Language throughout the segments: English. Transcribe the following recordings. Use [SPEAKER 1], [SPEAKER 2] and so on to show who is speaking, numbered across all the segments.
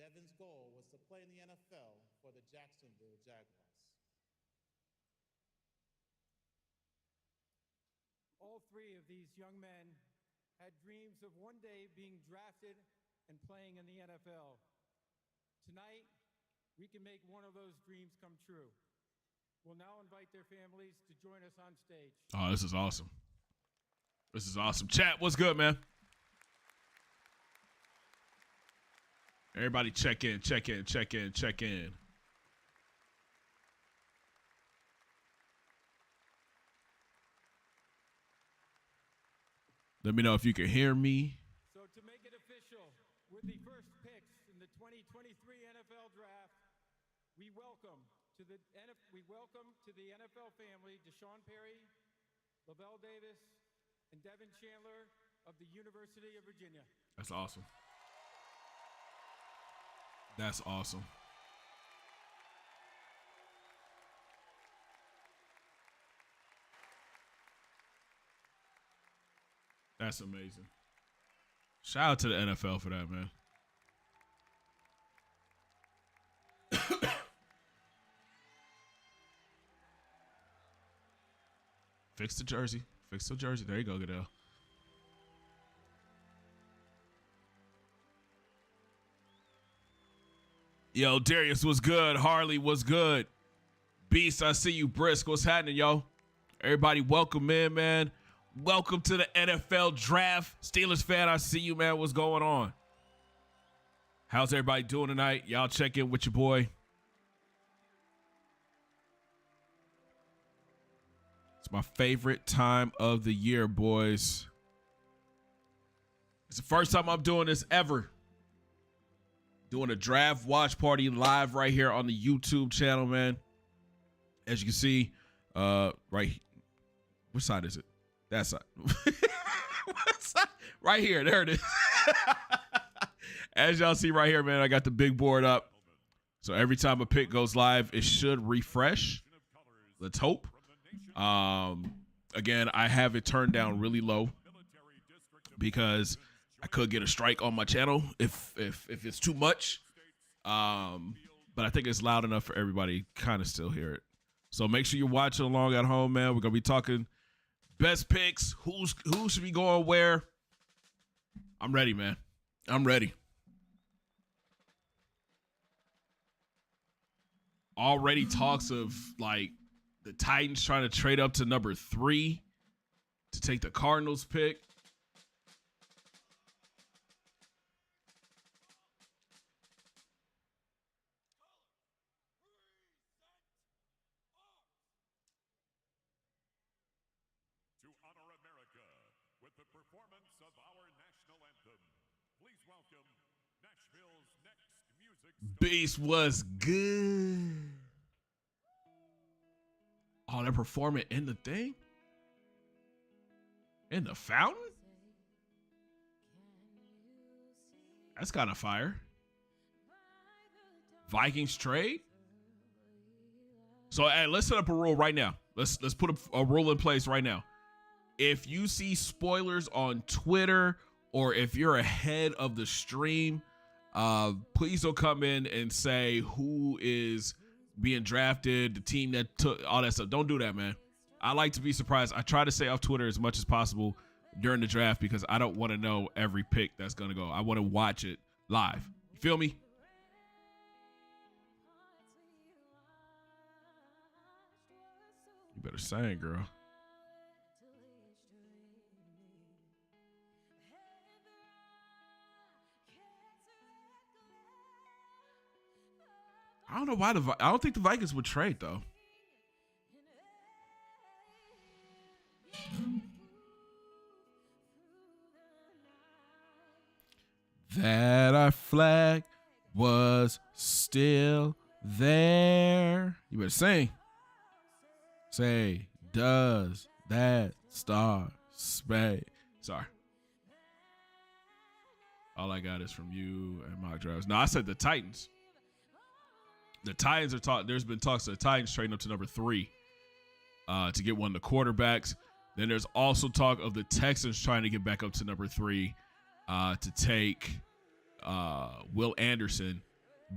[SPEAKER 1] Devin's goal was to play in the NFL for the Jacksonville Jaguars.
[SPEAKER 2] All three of these young men had dreams of one day being drafted and playing in the NFL. Tonight, we can make one of those dreams come true. We'll now invite their families to join us on stage.
[SPEAKER 3] Oh, this is awesome. This is awesome. Chat, what's good, man? Everybody check in, check in, check in, check in. Let me know if you can hear me.
[SPEAKER 2] So to make it official, with the first picks in the 2023 NFL Draft, we welcome to the NFL family Deshaun Perry, Lavelle Davis, and Devin Chandler of the University of Virginia.
[SPEAKER 3] That's awesome. That's awesome. That's amazing. Shout out to the NFL for that, man. Fix the jersey. Fix the jersey. There you go, Goodell. Yo, Darius was good. Harley was good. Beast, I see you. Brisk, what's happening, yo? Everybody, welcome in, man. Welcome to the NFL Draft. Steelers fan, I see you, man. What's going on? How's everybody doing tonight? Y'all check in with your boy. It's my favorite time of the year, boys. It's the first time I'm doing this ever. Doing a draft watch party live right here on the YouTube channel, man. As you can see, right, which side is it? That side. What side? Right here. There it is. As y'all see right here, man, I got the big board up. So every time a pick goes live, it should refresh. Let's hope. Again, I have it turned down really low because I could get a strike on my channel if it's too much. But I think it's loud enough for everybody kind of still hear it. So make sure you're watching along at home, man. We're gonna be talking best picks, who should be going where. I'm ready, man. I'm ready. Already talks of like the Titans trying to trade up to number 3 to take the Cardinals pick.
[SPEAKER 4] To honor America with the performance of our national anthem, please welcome Nashville's next music star.
[SPEAKER 3] Beast was good. Oh, they're performing in the thing? In the fountain? That's kind of fire. Vikings trade? So, hey, let's set up a rule right now. Let's put a rule in place right now. If you see spoilers on Twitter or if you're ahead of the stream, please don't come in and say who is being drafted, the team that took all that stuff. Don't do that, man. I like to be surprised. I try to stay off Twitter as much as possible during the draft because I don't want to know every pick that's going to go. I want to watch it live. You feel me? You better sing, girl. I don't know why I don't think the Vikings would trade though. That our flag was still there. You better sing. Say, does that star spank? Sorry. All I got is from you and mock drafts. No, I said the Titans. The Titans are talking. There's been talks of the Titans trading up to number 3 to get one of the quarterbacks. Then there's also talk of the Texans trying to get back up to number 3 to take Will Anderson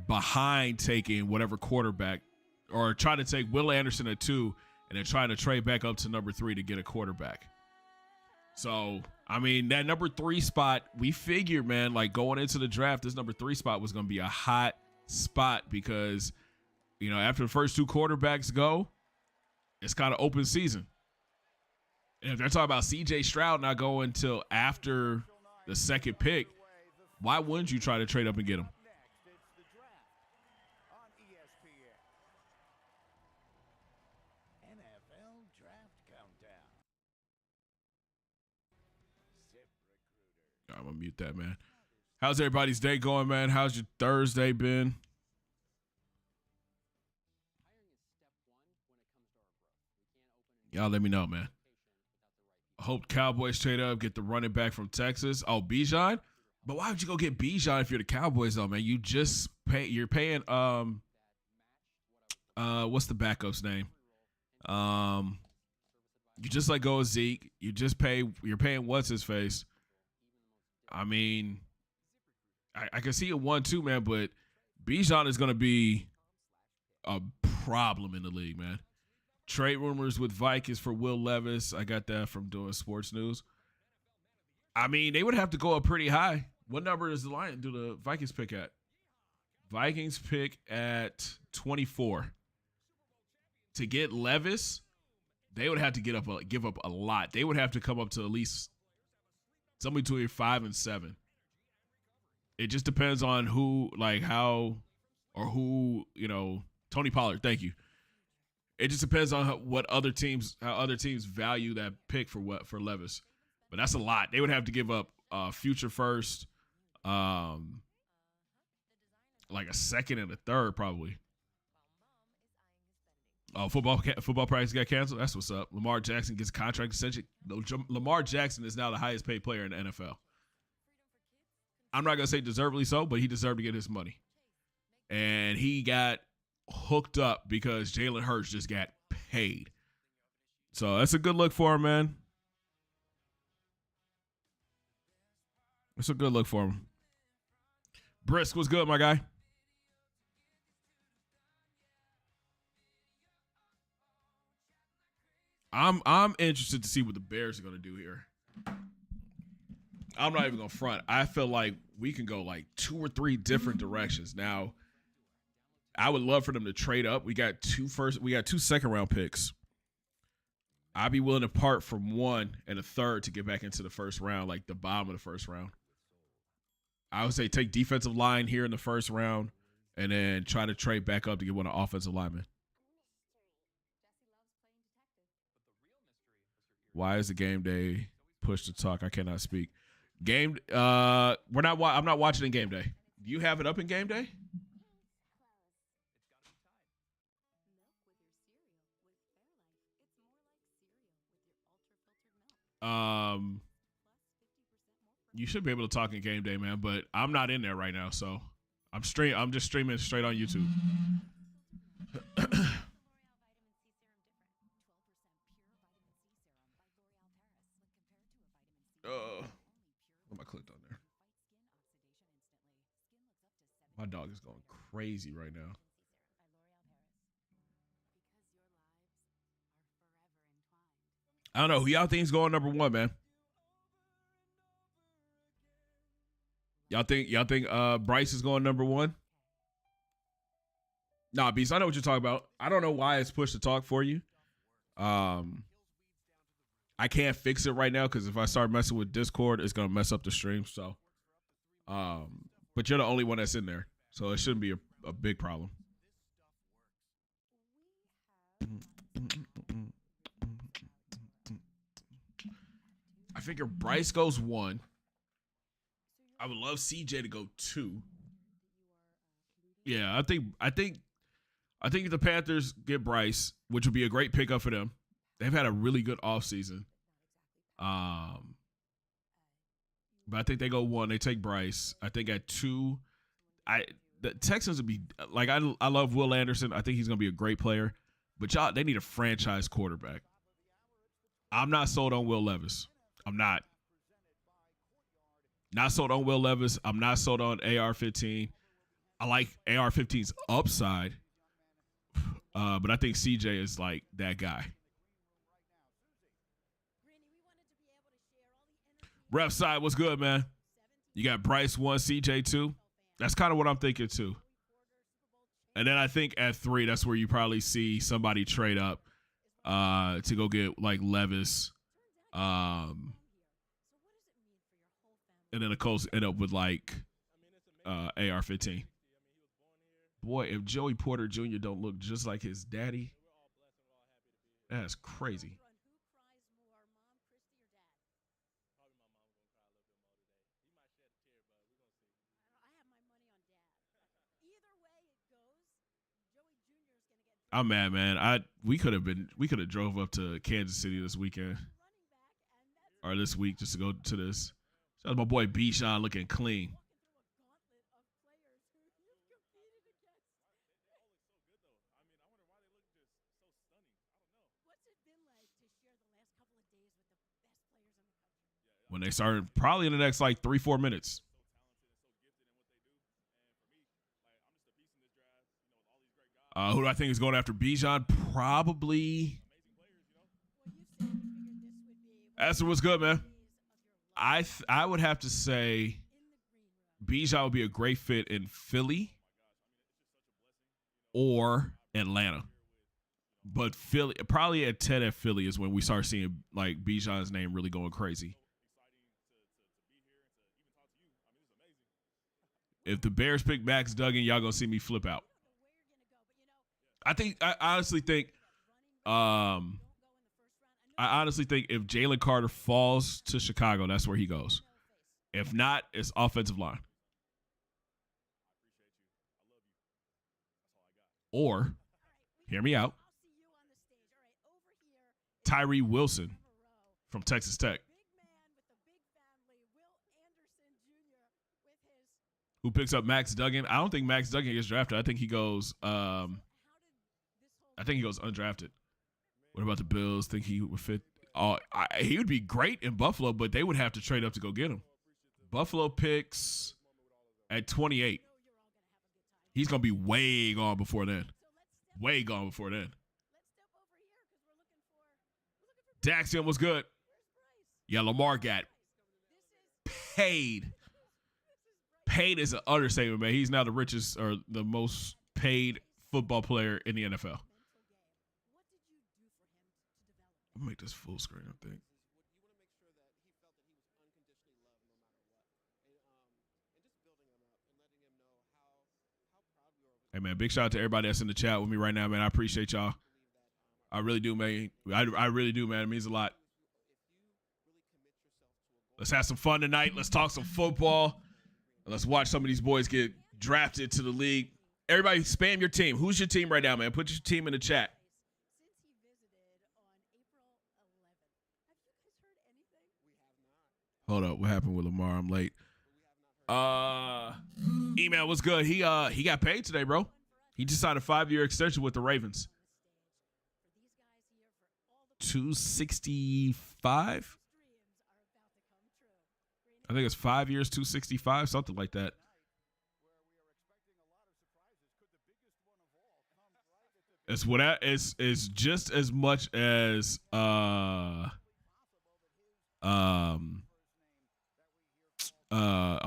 [SPEAKER 3] behind taking whatever quarterback, or trying to take Will Anderson at 2 and then trying to trade back up to number 3 to get a quarterback. So, I mean, that number 3 spot, we figured, man, like going into the draft, this number 3 spot was going to be a hot spot because, you know, after the first 2 quarterbacks go, it's kind of open season. And if they're talking about C.J. Stroud not going till after the second pick, why wouldn't you try to trade up and get him? I'm going to mute that, man. How's everybody's day going, man? How's your Thursday been? Y'all let me know, man. I hope Cowboys trade up, get the running back from Texas. Oh, Bijan? But why would you go get Bijan if you're the Cowboys, though, man? You're paying what's the backup's name? You just let go of Zeke. You're paying what's his face? I mean, I can see it 1-2, man, but Bijan is going to be a problem in the league, man. Trade rumors with Vikings for Will Levis. I got that from doing sports news. I mean, they would have to go up pretty high. What number is the Vikings pick at? Vikings pick at 24. To get Levis, they would have to give up a lot. They would have to come up to at least somewhere between 5 and 7. It just depends on Tony Pollard. Thank you. It just depends on how other teams value that pick for Levis. But that's a lot. They would have to give up future first, like a second and a third probably. Oh, football practice got canceled. That's what's up. Lamar Jackson gets a contract extension. Lamar Jackson is now the highest paid player in the NFL. I'm not gonna say deservedly so, but he deserved to get his money. And he got hooked up because Jalen Hurts just got paid. So that's a good look for him, man. It's a good look for him. Brisk, what's good, my guy? I'm interested to see what the Bears are going to do here. I'm not even going to front. I feel like we can go like 2 or 3 different directions. Now, I would love for them to trade up. We got 2 second-round picks. I'd be willing to part from 1 and a third to get back into the first round, like the bottom of the first round. I would say take defensive line here in the first round and then try to trade back up to get one of offensive linemen. Why is the game day push to talk? I cannot speak. I'm not watching in game day. Do you have it up in game day? You should be able to talk in game day, man, but I'm not in there right now, so I'm just streaming straight on YouTube. What am I clicked on there? My dog is going crazy right now. I don't know who y'all think is going number 1, man. Y'all think Bryce is going number 1? Nah, Beast, I know what you're talking about. I don't know why it's pushed to talk for you. I can't fix it right now because if I start messing with Discord, it's gonna mess up the stream. So, but you're the only one that's in there, so it shouldn't be a big problem. I figure Bryce goes 1. I would love CJ to go 2. Yeah, I think if the Panthers get Bryce, which would be a great pickup for them. They've had a really good offseason. But I think they go 1. They take Bryce. I think at 2, the Texans would be like I love Will Anderson. I think he's gonna be a great player. But they need a franchise quarterback. I'm not sold on Will Levis. I'm not. Not sold on Will Levis. I'm not sold on AR-15. I like AR-15's upside, but I think CJ is like that guy. Ref side, what's good, man? You got Bryce 1, CJ 2. That's kind of what I'm thinking too. And then I think at 3, that's where you probably see somebody trade up to go get like Levis. And then the Colts end up with like AR-15. Boy, if Joey Porter Jr. don't look just like his daddy, that's crazy. I'm mad, man. We could have drove up to Kansas City this weekend or this week just to go to this. Shout out my boy Bijan looking clean. When they started, probably in the next like 3-4 minutes. Who do I think is going after Bijan? Probably. Esther, what's good, man? I would have to say Bijan would be a great fit in Philly or Atlanta. But Philly, probably at 10 at Philly is when we start seeing like Bijan's name really going crazy. If the Bears pick Max Duggan, y'all gonna see me flip out. I honestly think if Jalen Carter falls to Chicago, that's where he goes. If not, it's offensive line. Or, hear me out, Tyree Wilson from Texas Tech. Who picks up Max Duggan? I don't think Max Duggan gets drafted. I think he goes undrafted. What about the Bills? Think he would fit? He would be great in Buffalo, but they would have to trade up to go get him. Buffalo picks at 28. He's going to be way gone before then. Way gone before then. Daxion was good. Yeah, Lamar got paid. Paid is an understatement, man. He's now the richest or the most paid football player in the NFL. I'll make this full screen, I think. Hey, man, big shout out to everybody that's in the chat with me right now, man. I appreciate y'all. I really do, man. I really do, man. It means a lot. Let's have some fun tonight. Let's talk some football. Let's watch some of these boys get drafted to the league. Everybody spam your team. Who's your team right now, man? Put your team in the chat. Hold up. What happened with Lamar? I'm late. Email was good. He got paid today, bro. He just signed a 5-year extension with the Ravens. $265. I think it's 5 years, 265, something like that. It's just as much as oh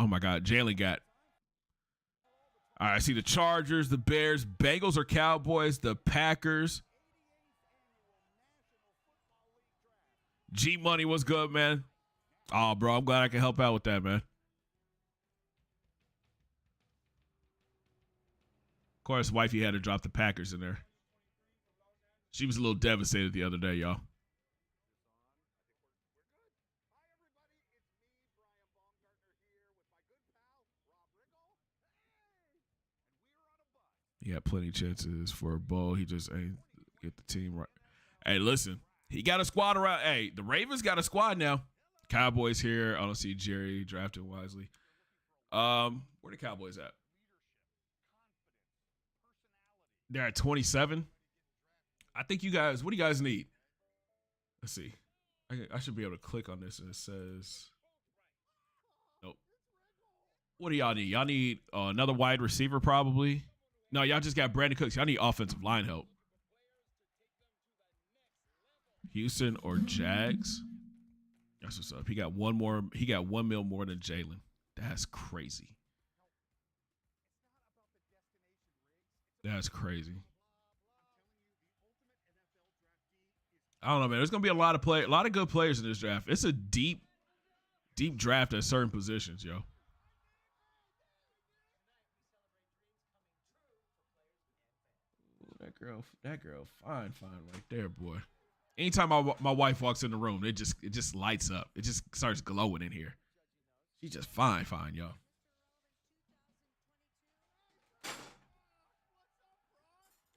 [SPEAKER 3] my God, Jalen got. All right, I see the Chargers, the Bears, Bengals or Cowboys, the Packers. G Money was good, man. Oh, bro, I'm glad I can help out with that, man. Of course, wifey had to drop the Packers in there. She was a little devastated the other day, y'all. He had plenty of chances for a bowl. He just ain't get the team right. Hey, listen, he got a squad around. Hey, the Ravens got a squad now. Cowboys here. I don't see Jerry drafted wisely. Where the Cowboys at? They're at 27. I think you guys, what do you guys need? Let's see. I should be able to click on this and it says, nope. What do y'all need? Y'all need another wide receiver probably. No, y'all just got Brandon Cooks. Y'all need offensive line help. Houston or Jags? That's what's up. He got one more. He got $1 million more than Jalen. That's crazy. That's crazy. I don't know, man. There's gonna be a lot of good players in this draft. It's a deep draft at certain positions, yo. Ooh, that girl, fine right there, boy. Anytime my wife walks in the room, it just lights up. It just starts glowing in here. She's just fine, y'all.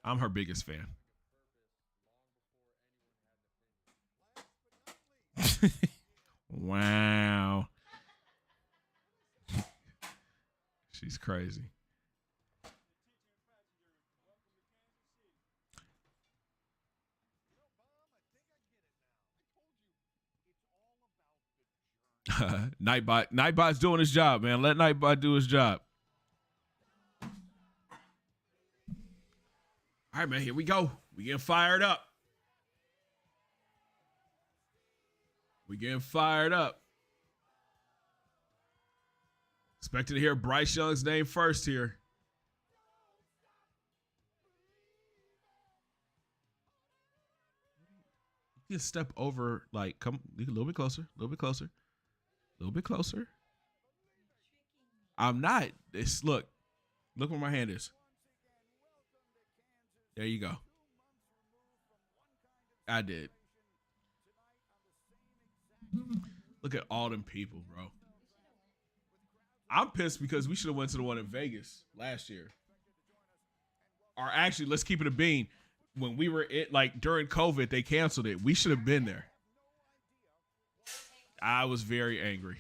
[SPEAKER 3] I'm her biggest fan. Wow. She's crazy. Nightbot's doing his job, man. Let Nightbot do his job. All right, man, here we go. We getting fired up. Expected to hear Bryce Young's name first here. You can step over, like, come a little bit closer. I'm not. Look where my hand is. There you go. I did. Look at all them people, bro. I'm pissed because we should have went to the one in Vegas last year. Or actually, let's keep it a bean. When we were during COVID, they canceled it. We should have been there. I was very angry.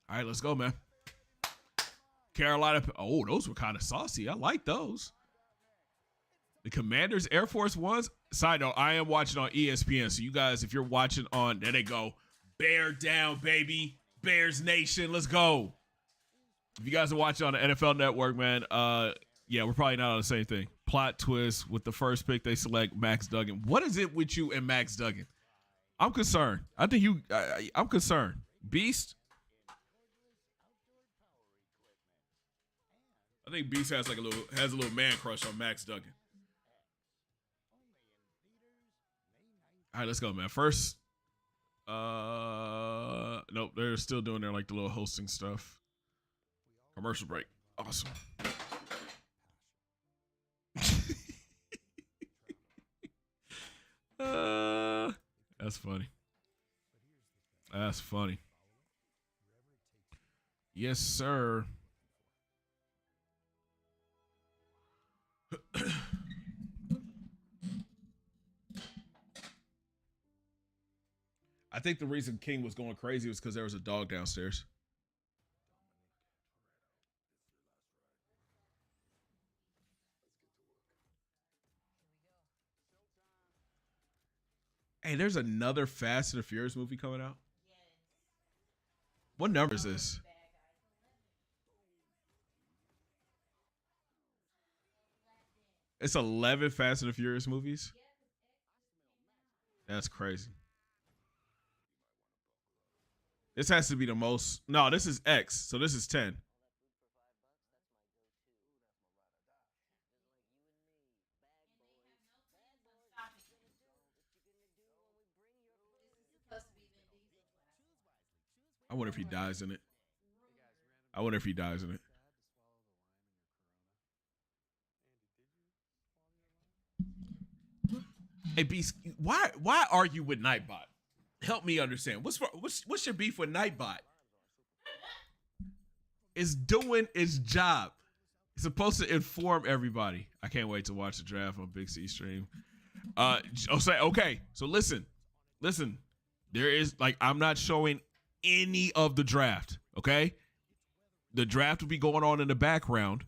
[SPEAKER 3] All right, let's go, man. Carolina. Oh, those were kind of saucy. I like those. The Commanders, Air Force Ones. Side note, I am watching on ESPN. So you guys, if you're watching on, there they go. Bear down, baby. Bears Nation. Let's go. If you guys are watching on the NFL Network, man, yeah, we're probably not on the same thing. Plot twist with the first pick, they select Max Duggan. What is it with you and Max Duggan? I'm concerned. I'm concerned. Beast. I think Beast has a little man crush on Max Duggan. All right, let's go, man. First, nope, they're still doing their the little hosting stuff. Commercial break. Awesome. That's funny. That's funny. Yes, sir. I think the reason King was going crazy was because there was a dog downstairs. Hey, there's another Fast and the Furious movie coming out. What number is this? It's 11 Fast and the Furious movies. That's crazy. This has to be the most. No, this is X, so this is 10. I wonder if he dies in it. Hey, Beast, why argue with Nightbot? Help me understand. What's your beef with Nightbot? It's doing its job. It's supposed to inform everybody. I can't wait to watch the draft on Big C stream. Okay. So listen. There is I'm not showing any of the draft. Okay, the draft will be going on in the background.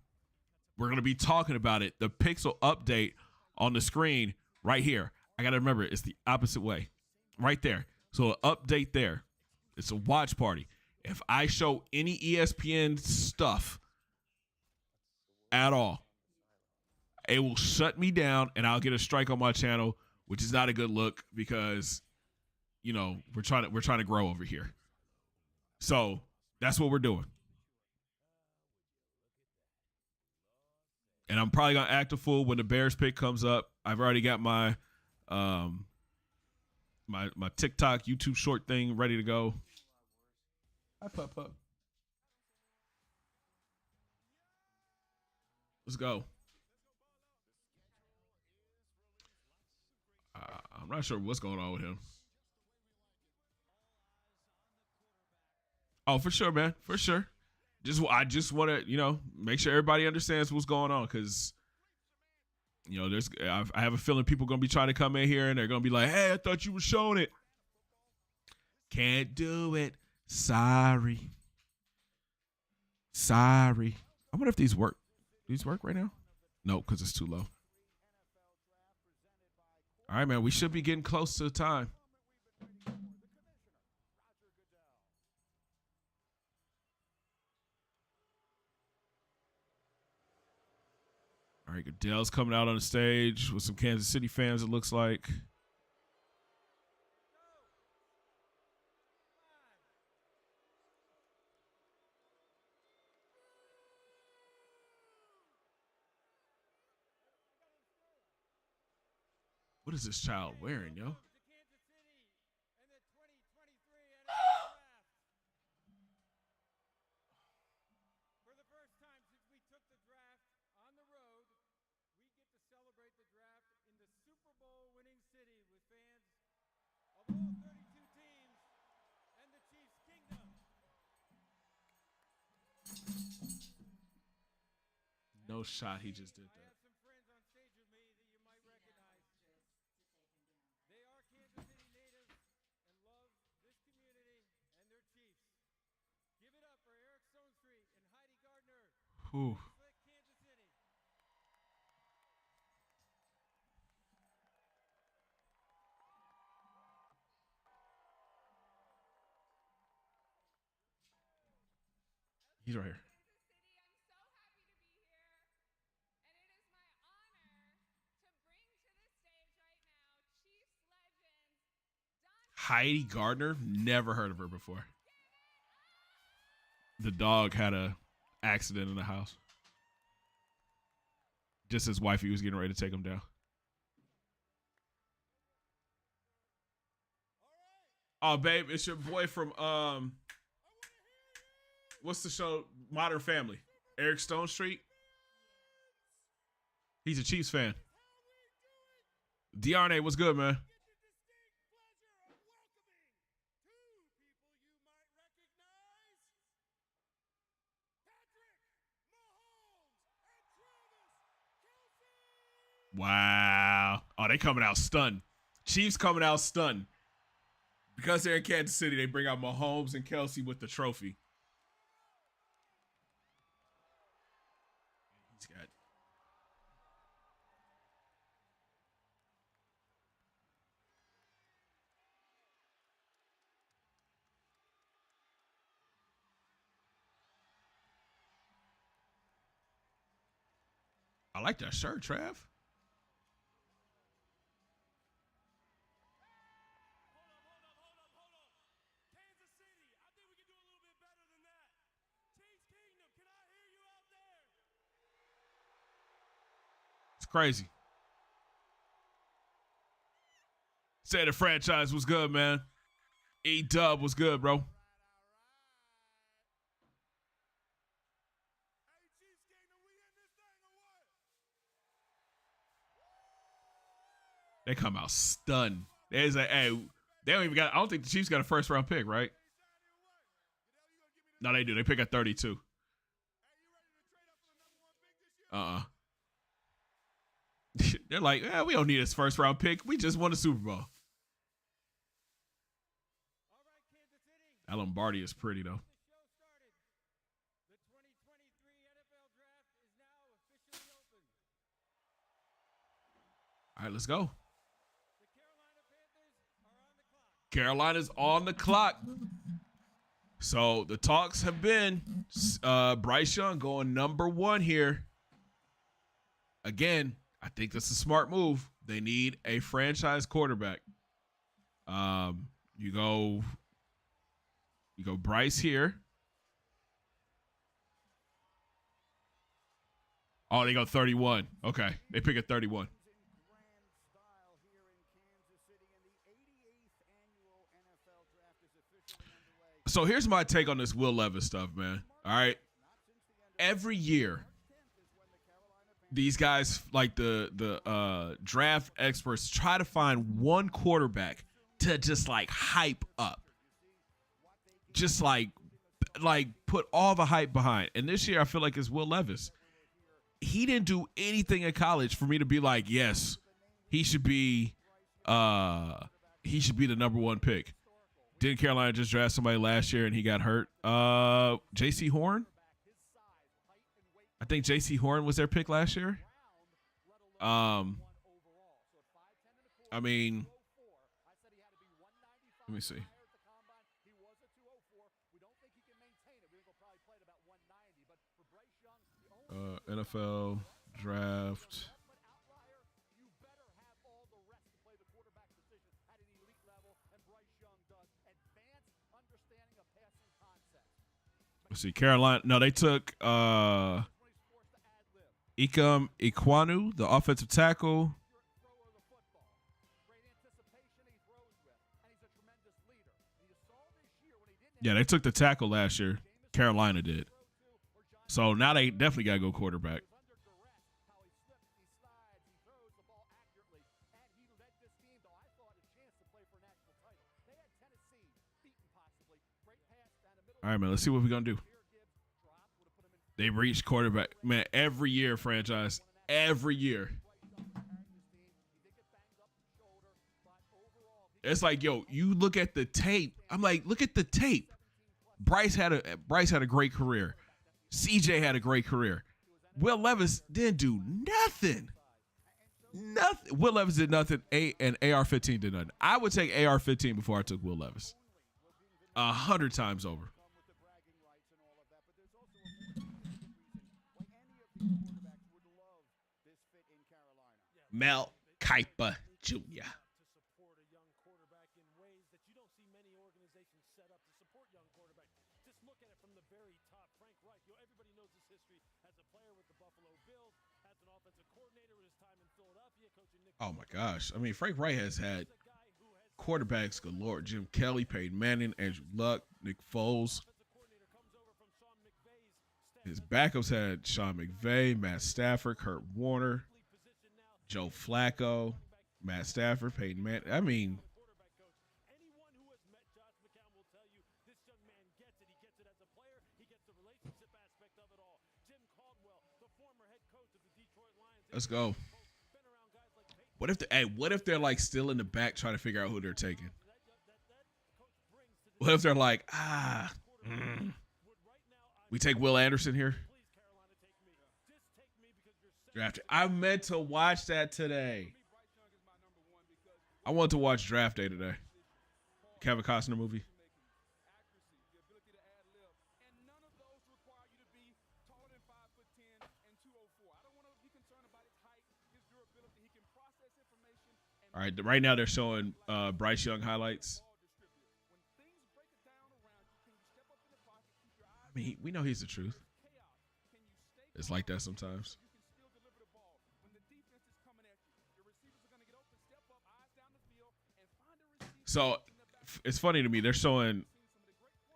[SPEAKER 3] We're gonna be talking about it. The pixel update on the screen right here. I gotta remember it's the opposite way, right there. So an update there. It's a watch party. If I show any ESPN stuff at all, it will shut me down and I'll get a strike on my channel, which is not a good look because, you know, we're trying to grow over here. So that's what we're doing. And I'm probably gonna act a fool when the Bears pick comes up. I've already got my my TikTok, YouTube short thing ready to go. Hi, Pup. Let's go. I'm not sure what's going on with him. Oh, for sure, man. For sure. I just want to, you know, make sure everybody understands what's going on because, you know, I have a feeling people are going to be trying to come in here and they're going to be like, hey, I thought you were showing it. Can't do it. Sorry. I wonder if these work. Do these work right now? No, because it's too low. All right, man. We should be getting close to the time. All right, Goodell's coming out on the stage with some Kansas City fans, it looks like. What is this child wearing, yo? No shot, he just did that. Ooh. He's right here. Heidi Gardner, never heard of her before. The dog had a accident in the house. Just his wifey was getting ready to take him down. Oh, babe, it's your boy from what's the show? Modern Family. Eric Stone Street. He's a Chiefs fan. Darnell, what's good, man? Wow. Oh, they coming out stunned. Chiefs coming out stunned. Because they're in Kansas City, they bring out Mahomes and Kelsey with the trophy. He's got... I like that shirt, Trav. Crazy. Say the franchise was good, man. E-Dub was good, bro. They come out stunned. There's a hey, they don't even got. I don't think the Chiefs got a first round pick, right? No, they do. They pick at 32. They're like, we don't need his first round pick. We just won the Super Bowl. That Lombardi is pretty, though. All right, let's go. Carolina's on the clock. So the talks have been Bryce Young going number 1 here. Again, I think that's a smart move. They need a franchise quarterback. You go Bryce here. Oh, they go 31. Okay, they pick at 31. So here's my take on this Will Levis stuff, man. All right. Every year, these guys, like the draft experts, try to find one quarterback to just like hype up. Just like put all the hype behind. And this year I feel like it's Will Levis. He didn't do anything in college for me to be like, yes, he should be the number 1 pick. Didn't Carolina just draft somebody last year and he got hurt? J.C. Horn? I think J.C. Horn was their pick last year. I mean, let me see. NFL draft. Let's see, Carolina. No, they took Ikem Ikwanu, the offensive tackle. Yeah, they took the tackle last year. Carolina did. So now they definitely got to go quarterback. All right, man, let's see what we're going to do. They reached quarterback. Man, every year, franchise. Every year. It's like, yo, you look at the tape. I'm like, look at the tape. Bryce had a great career. CJ had a great career. Will Levis didn't do nothing. Nothing. Will Levis did nothing. And AR-15 did nothing. I would take AR-15 before I took Will Levis. 100 times over. Mel Kiper Jr. Oh my gosh. I mean, Frank Wright has had quarterbacks galore. Jim Kelly, Peyton Manning, Andrew Luck, Nick Foles. His backups had Sean McVay, Matt Stafford, Kurt Warner, Joe Flacco, Matt Stafford, Peyton Manning. I mean, let's go. What if they're like still in the back trying to figure out who they're taking? What if they're like, we take Will Anderson here? Draft. I meant to watch that today. I wanted to watch Draft Day today. Kevin Costner movie. All right, right now they're showing Bryce Young highlights. I mean, we know he's the truth. It's like that sometimes. So it's funny to me. They're showing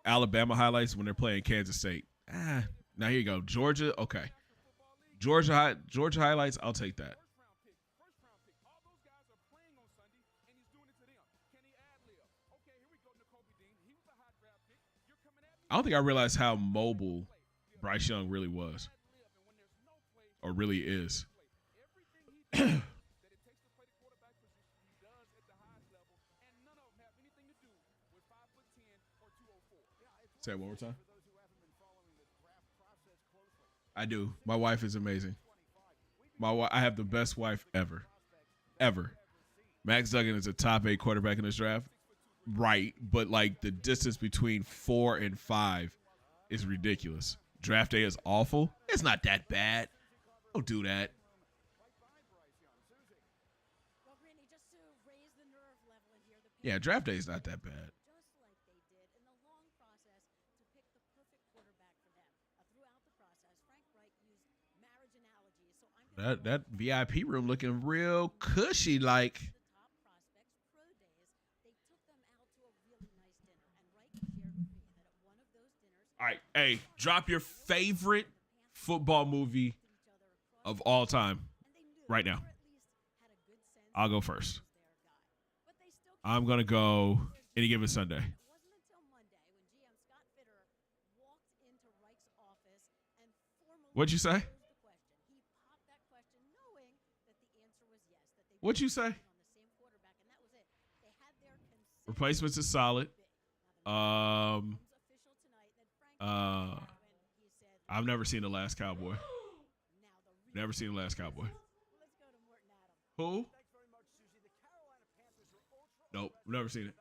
[SPEAKER 3] Alabama highlights when they're playing Kansas State. Now here you go. Georgia, okay. Georgia highlights, I'll take that. I don't think I realized how mobile Bryce Young really was. Or really is. Say it one more time. I do. My wife is amazing. I have the best wife ever. Ever. Max Duggan is a top 8 quarterback in this draft. right, but like the distance between 4 and 5 is ridiculous. Draft day is awful. It's not that bad. Don't do that. Yeah, draft day is not that bad. That VIP room looking real cushy, like. All right, hey, drop your favorite football movie of all time right now. I'll go first. I'm going to go Any Given Sunday. What'd you say? What'd you say? Replacements is solid. I've never seen The Last Cowboy. Never seen The Last Cowboy. Who? Nope, never seen it.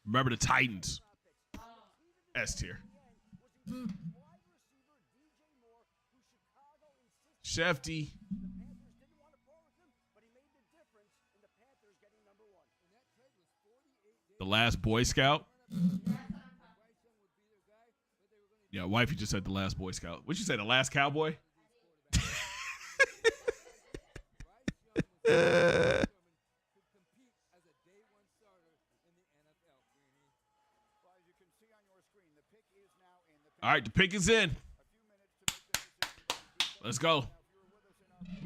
[SPEAKER 3] Remember the Titans. S tier. Shefty. The Last Boy Scout. Yeah, wifey just said The Last Boy Scout. What'd you say, The Last Cowboy? All right, the pick is in. Let's go.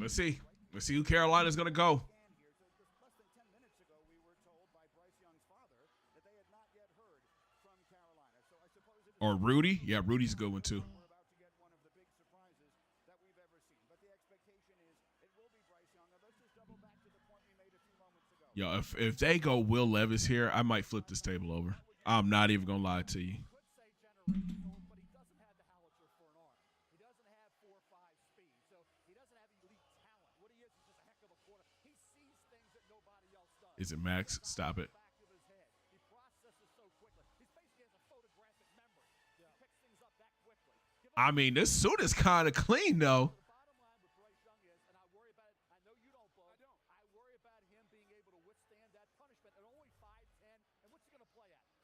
[SPEAKER 3] Let's see. Let's see who Carolina's going to go. Or Rudy. Yeah, Rudy's a good one, too. Yo, if they go Will Levis here, I might flip this table over. I'm not even going to lie to you. Is it Max? Stop it. I mean, this suit is kind of clean, though.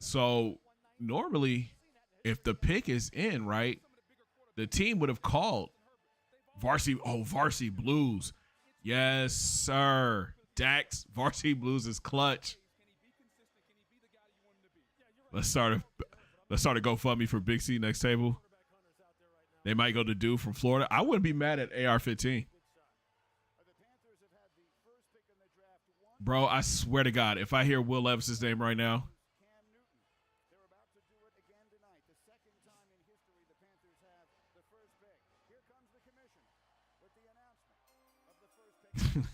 [SPEAKER 3] So, normally, if the pick is in, right, the team would have called Varsity Blues. Yes, sir. Dax, Varsity Blues is clutch. Let's start a GoFundMe for Big C next table. They might go to Dude from Florida. I wouldn't be mad at AR-15. Bro, I swear to God, if I hear Will Levis's name right now.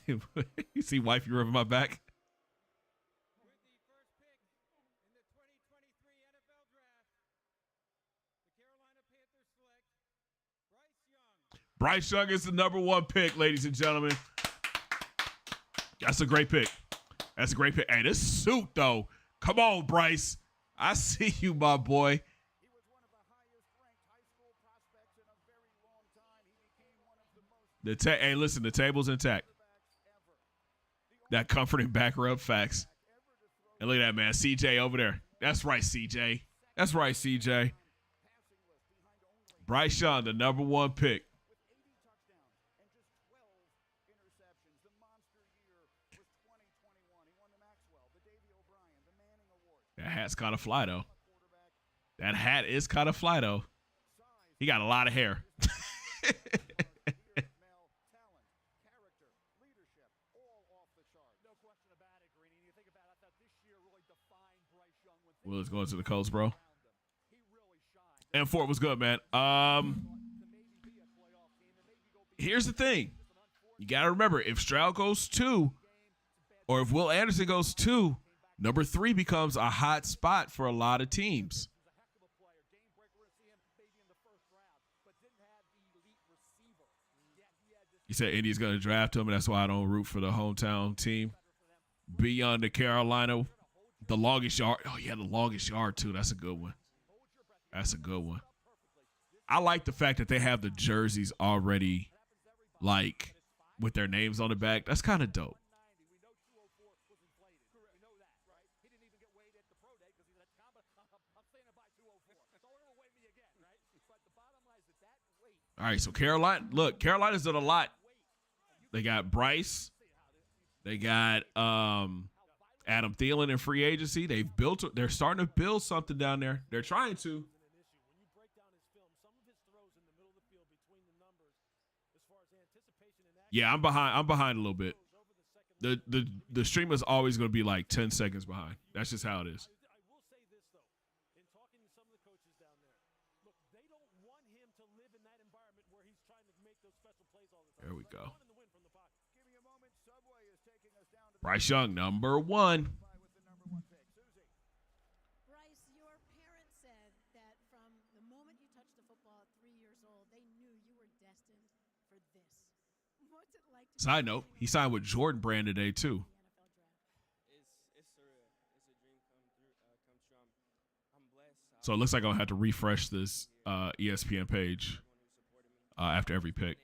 [SPEAKER 3] You see wifey rubbing my back? Bryce Young is the number 1 pick, ladies and gentlemen. That's a great pick. That's a great pick. Hey, this suit, though. Come on, Bryce. I see you, my boy. Hey, listen, the table's intact. That comforting back rub, facts. And look at that, man. CJ over there. That's right, CJ. That's right, CJ. Bryce Young, the number 1 pick. That hat's kind of fly, though. That hat is kind of fly, though. He got a lot of hair. Will is going to the Colts, bro. And Fort was good, man. Here's the thing. You got to remember, if Stroud goes 2, or if Will Anderson goes 2, number 3 becomes a hot spot for a lot of teams. You said Indy's going to draft him, and that's why I don't root for the hometown team. Beyond the Carolina, the longest yard. Oh, yeah, the longest yard, too. That's a good one. That's a good one. I like the fact that they have the jerseys already, like, with their names on the back. That's kind of dope. All right, so Carolina's done a lot. They got Bryce. They got Adam Thielen in free agency. They're starting to build something down there. They're trying to. Yeah, I'm behind a little bit. The stream is always going to be like 10 seconds behind. That's just how it is. There we go. Bryce Young, number 1.
[SPEAKER 5] Bryce, your parents said that from the moment you touched the football at 3 years old, they knew you were destined for this. What's it like to
[SPEAKER 3] Side note, he signed with Jordan Brand today, too.
[SPEAKER 6] It's surreal. It's a dream come true. I'm blessed.
[SPEAKER 3] So it looks like I'll have to refresh this ESPN page after every pick.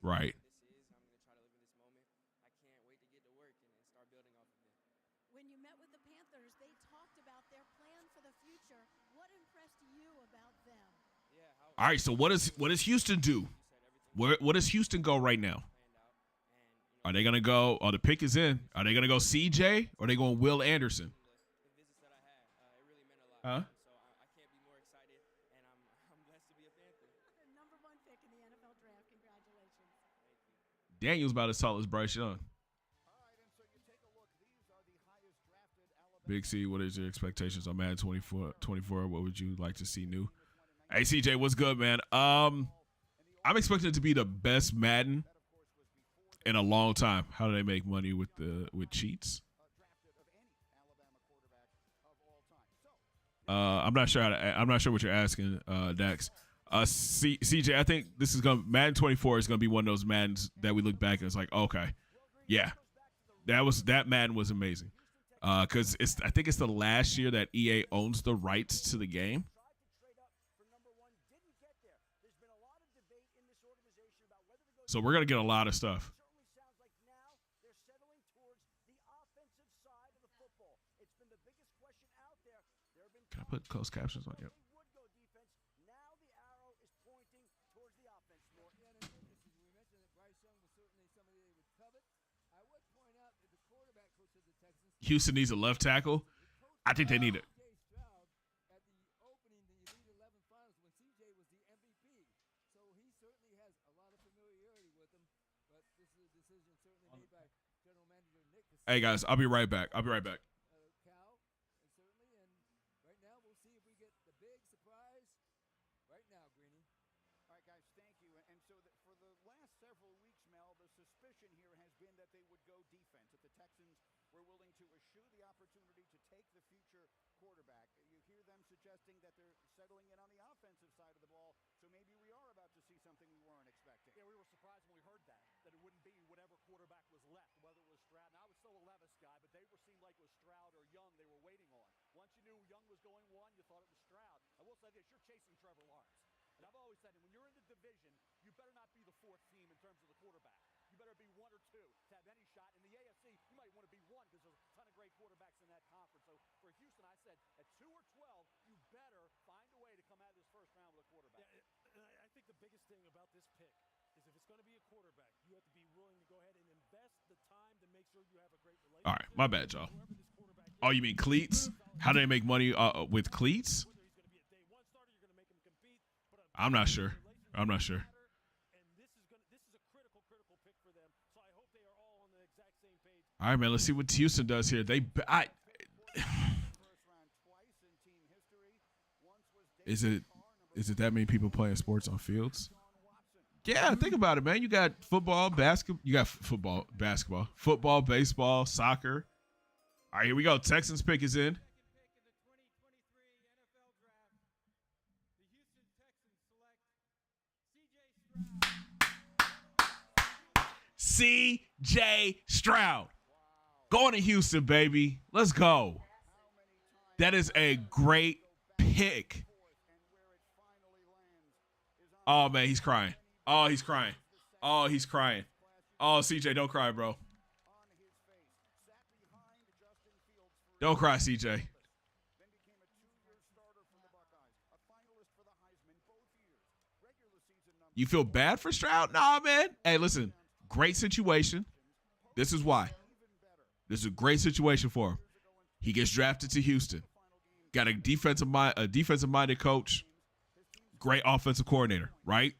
[SPEAKER 3] Right.
[SPEAKER 5] When you met with the Panthers, they talked about their plan for the future. What impressed you about them?
[SPEAKER 3] All right, so what does Houston do? What does Houston go right now? Are they gonna go? Oh, the pick is in. Are they gonna go CJ or are they going Will Anderson? Huh? Daniel's about as tall as Bryce Young. Big C, what is your expectations on Madden 24? What would you like to see new? Hey, CJ, what's good, man? I'm expecting it to be the best Madden in a long time. How do they make money with cheats? I'm not sure. I'm not sure what you're asking, Dax. CJ, I think Madden 24 is gonna be one of those Maddens that we look back and it's like, okay, yeah, that Madden was amazing. Because I think it's the last year that EA owns the rights to the game. So we're gonna get a lot of stuff. Can I put closed captions on? Yep. Houston needs a left tackle. I think they need it. Hey guys, I'll be right back.
[SPEAKER 7] Suspicion here has been that they would go defense, that the Texans were willing to eschew the opportunity to take the future quarterback. You hear them suggesting that they're settling in on the offensive side of the ball, so maybe we are about to see something we weren't expecting.
[SPEAKER 8] Yeah, we were surprised when we heard that it wouldn't be whatever quarterback was left, whether it was Stroud. Now, I was still a Levis guy, but seemed like it was Stroud or Young they were waiting on. Once you knew Young was going one, you thought it was Stroud. I will say this, you're chasing Trevor Lawrence. And I've always said, when you're in the division, you better not be the fourth team in terms of the quarterback. You better be one or two to have any shot. In the AFC, you might want to be one because there's a ton of great quarterbacks in that conference. So for Houston, I said, at 2 or 12, you better find a way to come out of this first round with a quarterback.
[SPEAKER 9] Yeah, I think the biggest thing about this pick is if it's going to be a quarterback, you have to be willing to go ahead and invest the time to make sure you have a great relationship.
[SPEAKER 3] All right, my bad, y'all. Oh, you mean cleats? How do they make money with cleats? I'm not sure.
[SPEAKER 9] And this is a critical pick for them. So I hope they are all on the exact same page.
[SPEAKER 3] All right, man. Let's see what Houston does here. Is it that many people playing sports on fields? Yeah, think about it, man. You got football, basketball, football, baseball, soccer. All right, here we go. Texans pick is in. C.J. Stroud. Going to Houston, baby. Let's go. That is a great pick. Oh, man, he's crying. Oh, he's crying. Oh, he's crying. Oh, CJ, don't cry, bro. Don't cry, CJ. You feel bad for Stroud? Nah, man. Hey, listen, great situation. This is why. This is a great situation for him. He gets drafted to Houston. Got a defensive-minded coach. Great offensive coordinator, right?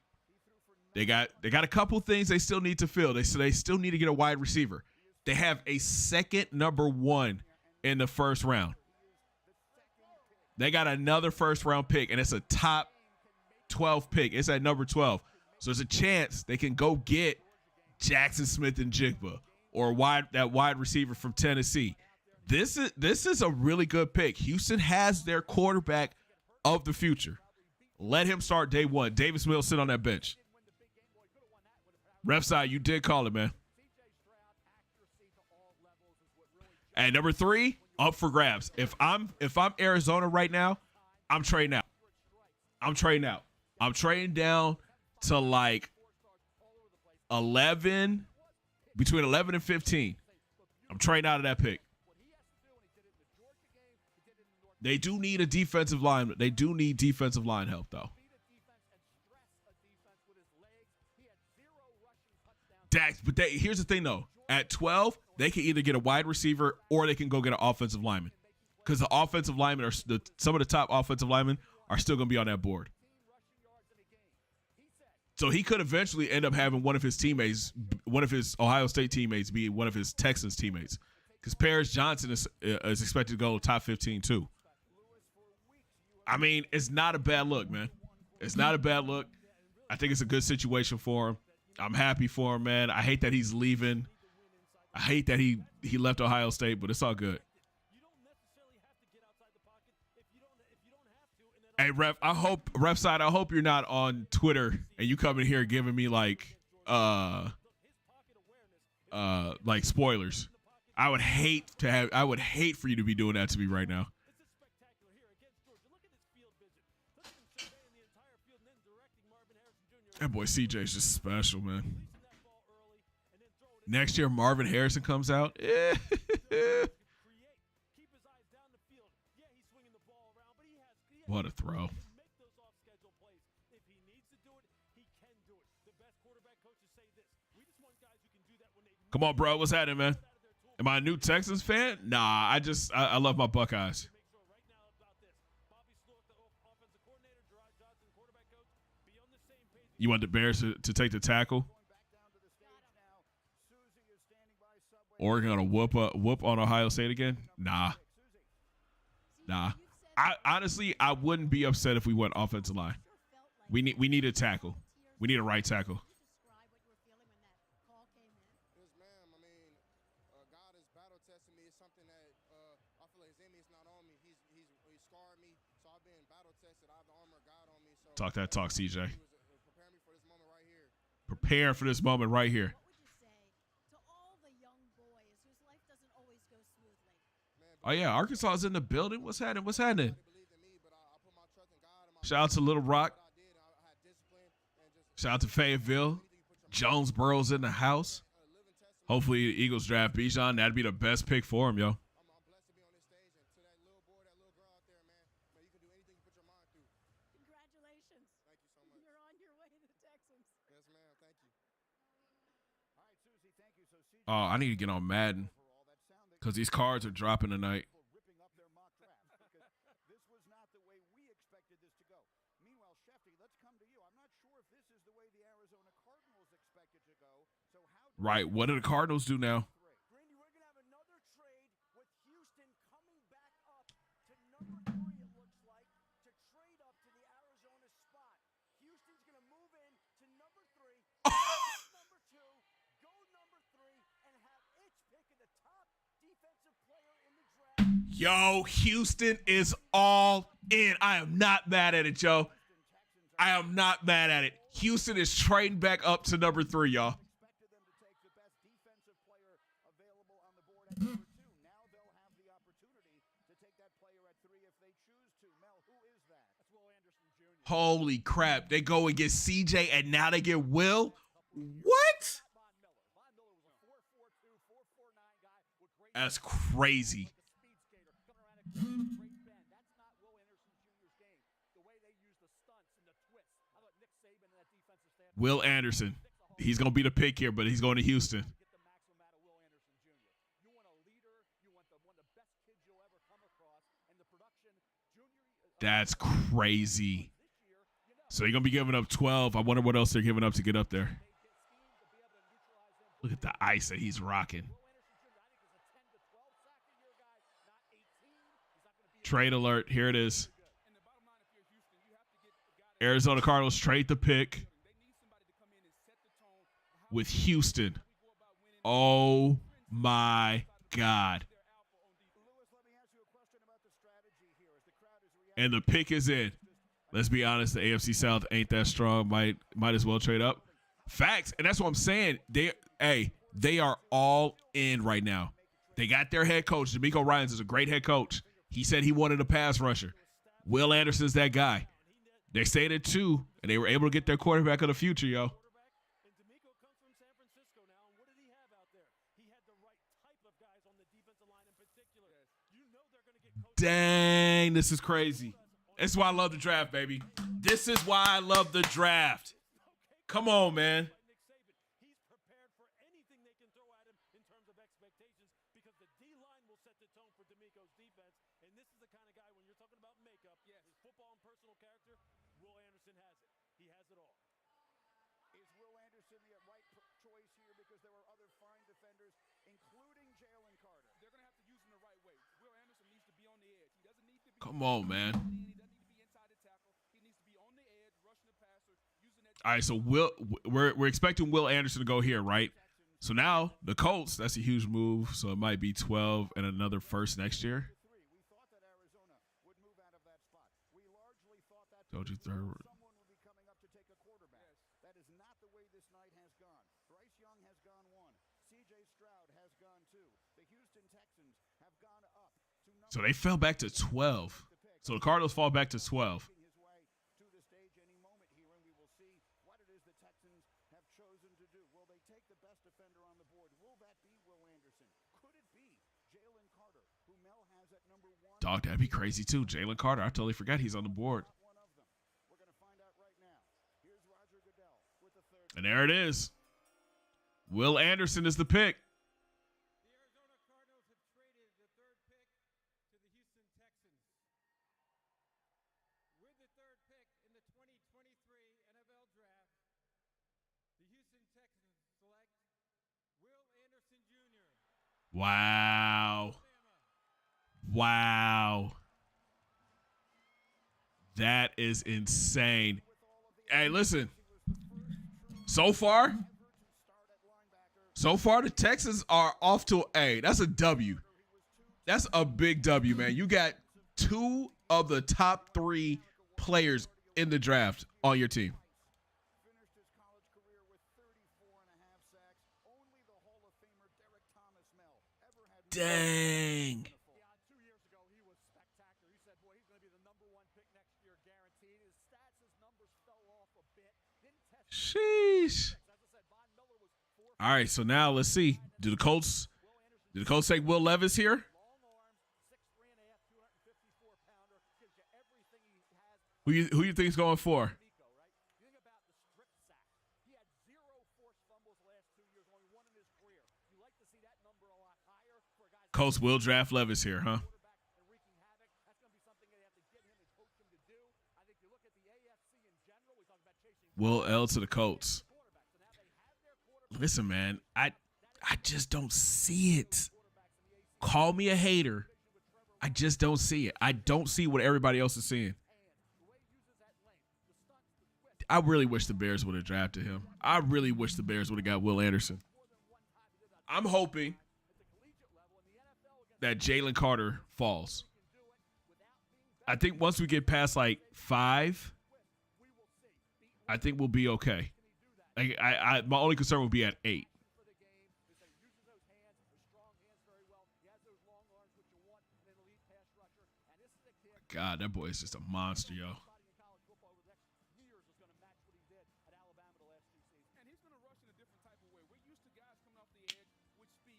[SPEAKER 3] They got a couple things they still need to fill. They still need to get a wide receiver. They have a second number 1 in the first round. They got another first-round pick, and it's a top 12 pick. It's at number 12. So there's a chance they can go get Jackson Smith-Njigba or that wide receiver from Tennessee. This is a really good pick. Houston has their quarterback of the future. Let him start day one. Davis Mills sit on that bench. Ref side, you did call it, man. And number 3, up for grabs. If I'm Arizona right now, I'm trading out. I'm trading down to like 11, between 11 and 15. I'm trading out of that pick. They do need a defensive line. They do need defensive line help, though. Dax, but here's the thing, though. At 12, they can either get a wide receiver or they can go get an offensive lineman. Because the offensive linemen some of the top offensive linemen are still going to be on that board. So he could eventually end up having one of his Ohio State teammates be one of his Texans teammates. Because Paris Johnson is expected to go top 15 too. I mean, it's not a bad look, man. It's not a bad look. I think it's a good situation for him. I'm happy for him, man. I hate that he's leaving. I hate that he left Ohio State, but it's all good. Hey, ref side, I hope you're not on Twitter and you come in here giving me like spoilers. I would hate for you to be doing that to me right now. That boy CJ is just special, man. Next year, Marvin Harrison comes out. What a throw. Come on, bro. What's happening, man? Am I a new Texans fan? Nah, I love my Buckeyes. You want the Bears to take the tackle? Oregon gonna whoop on Ohio State again? Nah. I wouldn't be upset if we went offensive line. We need a tackle. We need a right tackle. Talk that talk, CJ. Prepare for this moment right here. Oh, yeah, Arkansas is in the building. What's happening? Shout out to Little Rock. Shout out to Fayetteville. Jonesboro's in the house. Hopefully the Eagles draft Bijan. That'd be the best pick for him, yo. Oh, I need to get on Madden because these cards are dropping tonight. Right. What do the Cardinals do now? Yo, Houston is all in. I am not mad at it, Joe. I am not mad at it. Houston is trading back up to number 3, y'all. Holy crap. They go and get CJ and now they get Will? What? That's crazy. Will Anderson. He's going to be the pick here, but he's going to Houston. That's crazy. So they're going to be giving up 12. I wonder what else they're giving up to get up there. Look at the ice that he's rocking. Trade alert. Here it is. Arizona Cardinals trade the pick with Houston. Oh, my God. And the pick is in. Let's be honest, the AFC South ain't that strong. Might as well trade up. Facts, and that's what I'm saying. They are all in right now. They got their head coach. DeMeco Ryans is a great head coach. He said he wanted a pass rusher. Will Anderson's that guy. They stayed at 2, and they were able to get their quarterback of the future, yo. Dang, this is crazy. This is why I love the draft, baby. This is why I love the draft. Come on, man.
[SPEAKER 9] He's prepared for anything they can throw at him in terms of expectations because the D-line will set the tone for DeMeco's defense. And this is the kind of guy, when you're talking about makeup, his football and personal character, Will Anderson has it. He has it all.
[SPEAKER 7] Is Will Anderson the right choice here because there are other fine defenders, including Jalen Carter? They're going to have to use him the right way. Will Anderson needs to be on the edge. He doesn't need to be.
[SPEAKER 3] Come on, man.
[SPEAKER 7] He doesn't need to be inside the tackle. He needs to be on the edge, rushing the passer, using that.
[SPEAKER 3] All right, so we're expecting Will Anderson to go here, right? So now the Colts, that's a huge move. So it might be 12 and another first next year.
[SPEAKER 7] We thought that Arizona would move out of that spot. We largely thought that
[SPEAKER 3] Told you third.
[SPEAKER 7] someone would be coming up to take a quarterback. That is not the way this night has gone. Bryce Young has gone 1. C.J. Stroud has gone 2. The Houston Texans have gone up to number.
[SPEAKER 3] So they fell back to 12. So the Cardinals fall back to 12.
[SPEAKER 7] His way to the stage any moment here, and we will see what it is the Texans have chosen to do. Will they take the best defender on the board? Will that be Will Anderson? Could it be Jalen Carter, who Mel has at number 1?
[SPEAKER 3] Dog, that'd be crazy too. Jalen Carter. I totally forgot he's on the board.
[SPEAKER 7] One of them. We're going to find out right now. Here's Roger Goodell with the third.
[SPEAKER 3] And there it is. Will Anderson is the pick.
[SPEAKER 2] The Arizona Cardinals have traded the third pick to the Houston Texans. With the third pick in the 2023 NFL Draft, the Houston Texans select Will Anderson Jr.
[SPEAKER 3] Wow. Wow. That is insane. Hey, listen. So far, the Texans are off to that's a W. That's a big W, man. You got 2 of the top 3 players in the draft on your team.
[SPEAKER 7] Finished his college career with 34.5 sacks. Only the Hall of Famer Derek Thomas Mel ever had.
[SPEAKER 3] Dang.
[SPEAKER 8] 2 years ago, he was spectacular. He said, boy, he's going to be the number 1 pick next year, guaranteed. His stats, his numbers fell off a bit. Didn't test.
[SPEAKER 3] Sheesh.
[SPEAKER 8] As I said, Von Miller was 4.
[SPEAKER 3] All right, so now let's see. Did the Colts take Will Levis here?
[SPEAKER 8] Long arms, 6'3.5", 254-pounder. Gives you everything he has.
[SPEAKER 3] Who you think is going for?
[SPEAKER 8] Nico, right? You think about the strip sack. He had 0 forced fumbles the last 2 years, only 1 in his career. You like to see that number a lot higher for guys.
[SPEAKER 3] Colts will draft Levis here, huh?
[SPEAKER 8] Quarterback and wreaking havoc. That's going to be something they have to get him and coach him to do. I think you look at the AFC in general. We talk about chasing
[SPEAKER 3] Will L to the Colts.
[SPEAKER 8] quarterbacks, and now they have their quarterback.
[SPEAKER 3] Listen, man, I just don't see it. Call me a hater. I just don't see it. I don't see what everybody else is seeing. I really wish the Bears would have drafted him. I really wish the Bears would have got Will Anderson. I'm hoping that Jalen Carter falls. I think once we get past like 5, I think we'll be okay. Like my only concern would be at 8. God, that boy is just a monster, yo.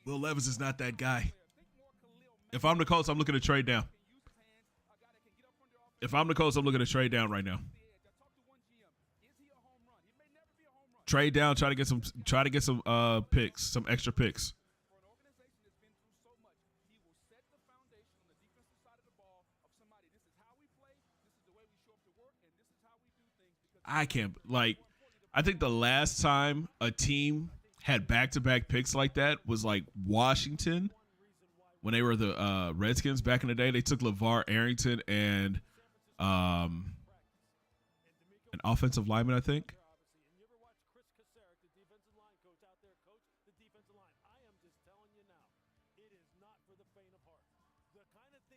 [SPEAKER 3] Will Levis is not that guy. If I'm the Colts, I'm looking to trade down. If I'm the Colts, I'm looking to trade down right now. Trade down, try to get some picks, some extra picks. I can't I think the last time a team had back-to-back picks like that was like Washington when they were the Redskins back in the day. They took LeVar Arrington and an offensive lineman, I think.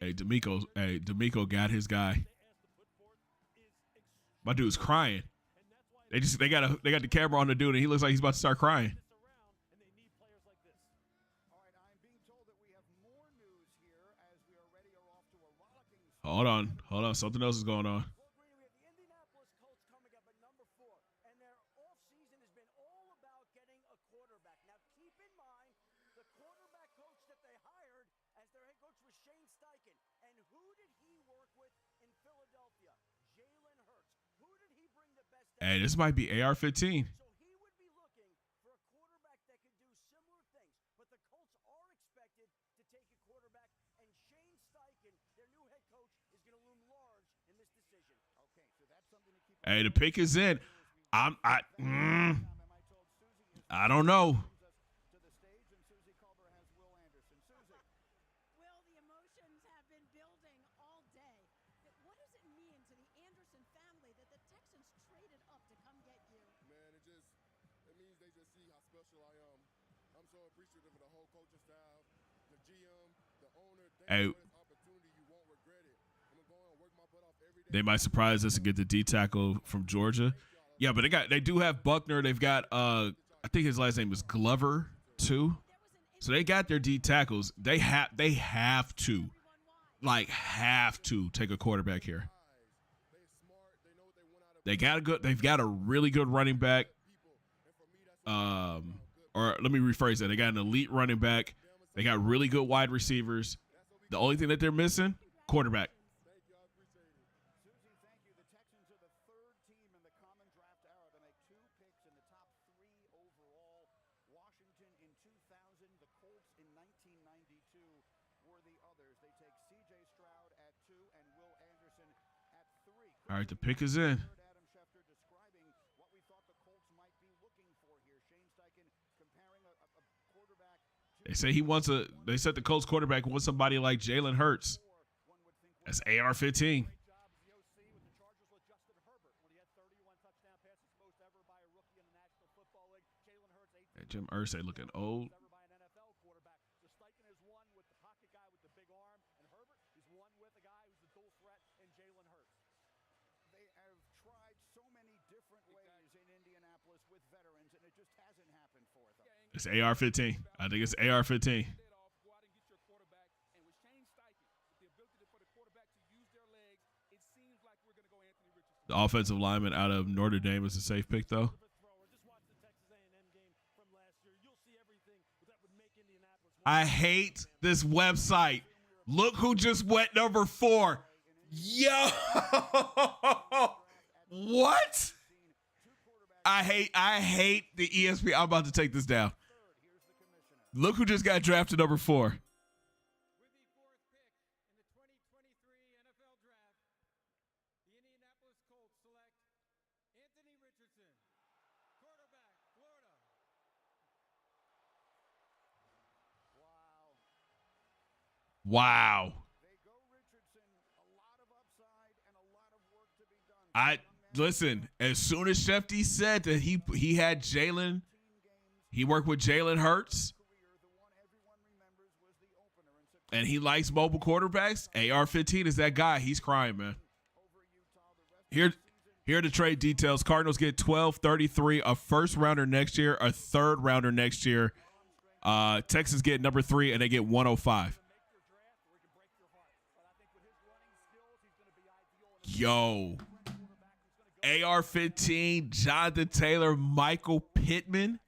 [SPEAKER 3] Hey, D'Amico got his guy. My dude's crying. They got the camera on the dude, and he looks like he's about to start crying. Hold on. Something else is going on. Hey, this might be AR-15.
[SPEAKER 7] So he would be looking for a quarterback that could do similar things, but the Colts are expected to take a quarterback, and Shane Steichen, their new head coach, is going to loom large in this decision. Okay, so that's something to keep.
[SPEAKER 3] Hey, the pick is in. I don't know.
[SPEAKER 5] Will, the emotions have been building all day. What does it mean to the Anderson family that the Texans traded up to come get you?
[SPEAKER 10] Man, it means they just see how special I am. I'm so appreciative of the whole coaching staff, the GM, the owner.
[SPEAKER 3] Hey,
[SPEAKER 10] Opportunity, you won't regret it. I'm going to work my butt off every day.
[SPEAKER 3] they might surprise us and get the D tackle from Georgia. Yeah, but they do have Buckner. They've got I think his last name is Glover too. So they got their D tackles. They have to take a quarterback here. They've got a really good running back. Or let me rephrase that. They got an elite running back. They got really good wide receivers. The only thing that they're missing, quarterback. All right, the pick is in. They say they said the Colts quarterback wants somebody like Jalen Hurts. That's AR-15. Hey, Jim Irsay looking old. It's AR-15. I think it's AR-15. The offensive lineman out of Notre Dame is a safe pick, though. I hate this website. Look who just went number 4. Yo! What? I hate the ESPN. I'm about to take this down. Look who just got drafted number 4.
[SPEAKER 2] With the 4th pick in the 2023 NFL Draft, the Indianapolis Colts select Anthony Richardson, quarterback, Florida.
[SPEAKER 3] Wow. Listen, as soon as Shefty said that he had Jalen, he worked with Jalen Hurts, and he likes mobile quarterbacks, AR-15 is that guy. He's crying, man. Here are the trade details. Cardinals get 12-33, a first rounder next year, a third rounder next year. Texans get number 3, and they get 105. Yo. AR-15, Jonathan Taylor, Michael Pittman.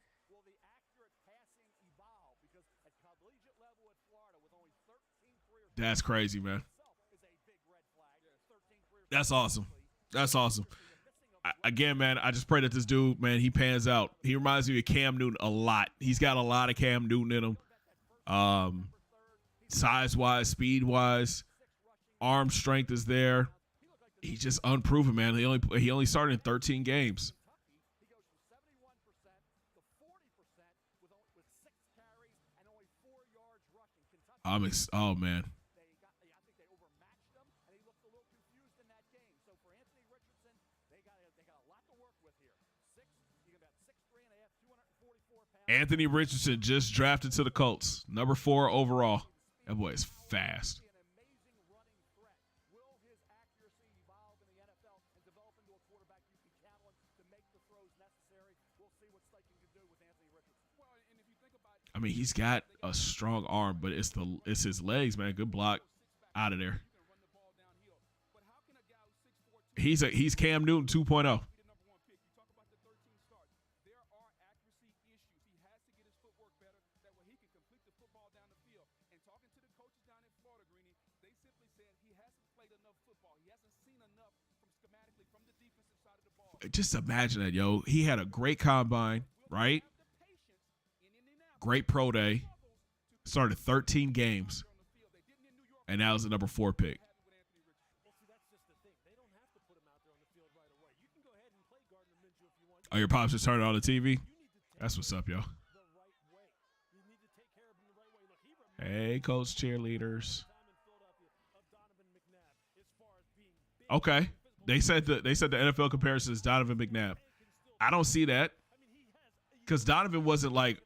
[SPEAKER 3] That's crazy, man. That's awesome. That's awesome. Again, man, I just pray that this dude, man, he pans out. He reminds me of Cam Newton a lot. He's got a lot of Cam Newton in him. Size-wise, speed-wise, arm strength is there. He's just unproven, man. He only started in 13 games. Oh, man. Anthony Richardson just drafted to the Colts, number 4 overall. That boy is fast. I mean, he's got a strong arm, but it's his legs, man. Good block, out of there. He's Cam Newton 2.0. Just imagine that, yo. He had a great combine, right? Great pro day. Started 13 games. And now is the number 4 pick. Oh, your pops just turned on the TV? That's what's up, yo. Hey, Coach cheerleaders. Okay. They said the NFL comparison is Donovan McNabb. I don't see that because Donovan wasn't like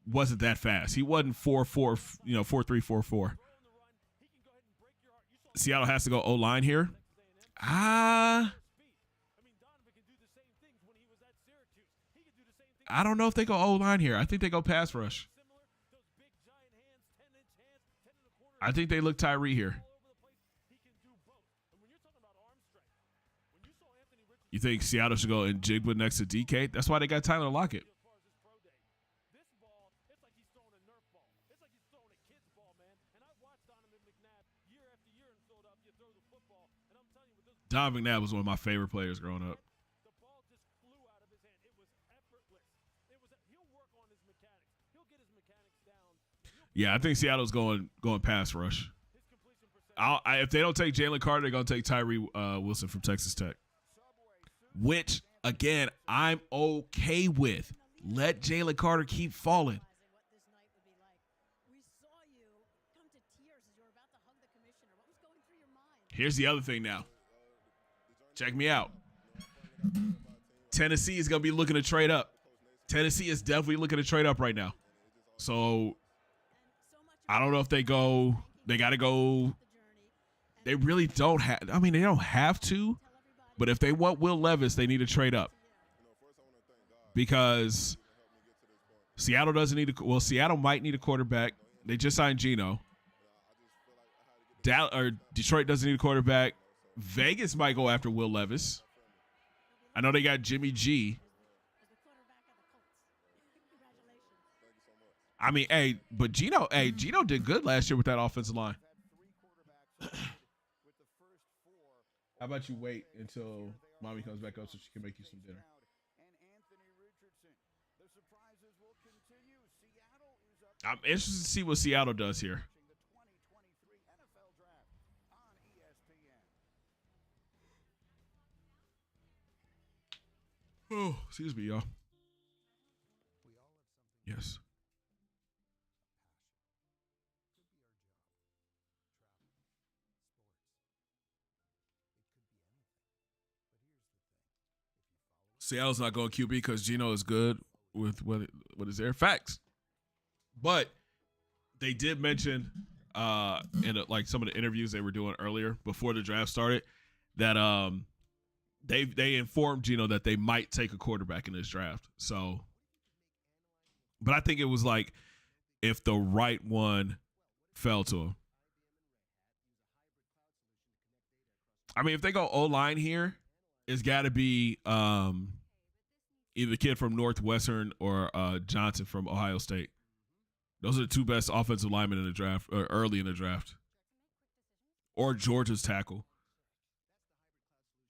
[SPEAKER 3] wasn't that fast. He wasn't 4.4, 4.3, 4.4. Seattle has to go O-line here. I don't know if they go O-line here. I think they go pass rush. I think they look Tyree here. You think Seattle should go Njigba next to DK? That's why they got Tyler Lockett. Donovan McNabb was one of my favorite players growing up. Yeah, I think Seattle's going pass rush. If they don't take Jalen Carter, they're going to take Tyree Wilson from Texas Tech. Which, again, I'm okay with. Let Jalen Carter keep falling. Here's the other thing now. Check me out. Tennessee is going to be looking to trade up. Tennessee is definitely looking to trade up right now. So, I don't know if they go. They got to go. They really don't have. I mean, they don't have to. But if they want Will Levis, they need to trade up. Because Seattle doesn't need a – well, Seattle might need a quarterback. They just signed Geno. Detroit doesn't need a quarterback. Vegas might go after Will Levis. I know they got Jimmy G. I mean, but Geno did good last year with that offensive line. How about you wait until mommy comes back up so she can make you some dinner? I'm interested to see what Seattle does here. Oh, excuse me, y'all. Yes. Seattle's not going QB because Geno is good with what is there. Facts. But they did mention in like some of the interviews they were doing earlier before the draft started that they informed Geno that they might take a quarterback in this draft. So, but I think it was like if the right one fell to him. I mean, if they go O-line here, it's got to be either the kid from Northwestern or Johnson from Ohio State. Those are the two best offensive linemen in the draft, or early in the draft. Or Georgia's tackle.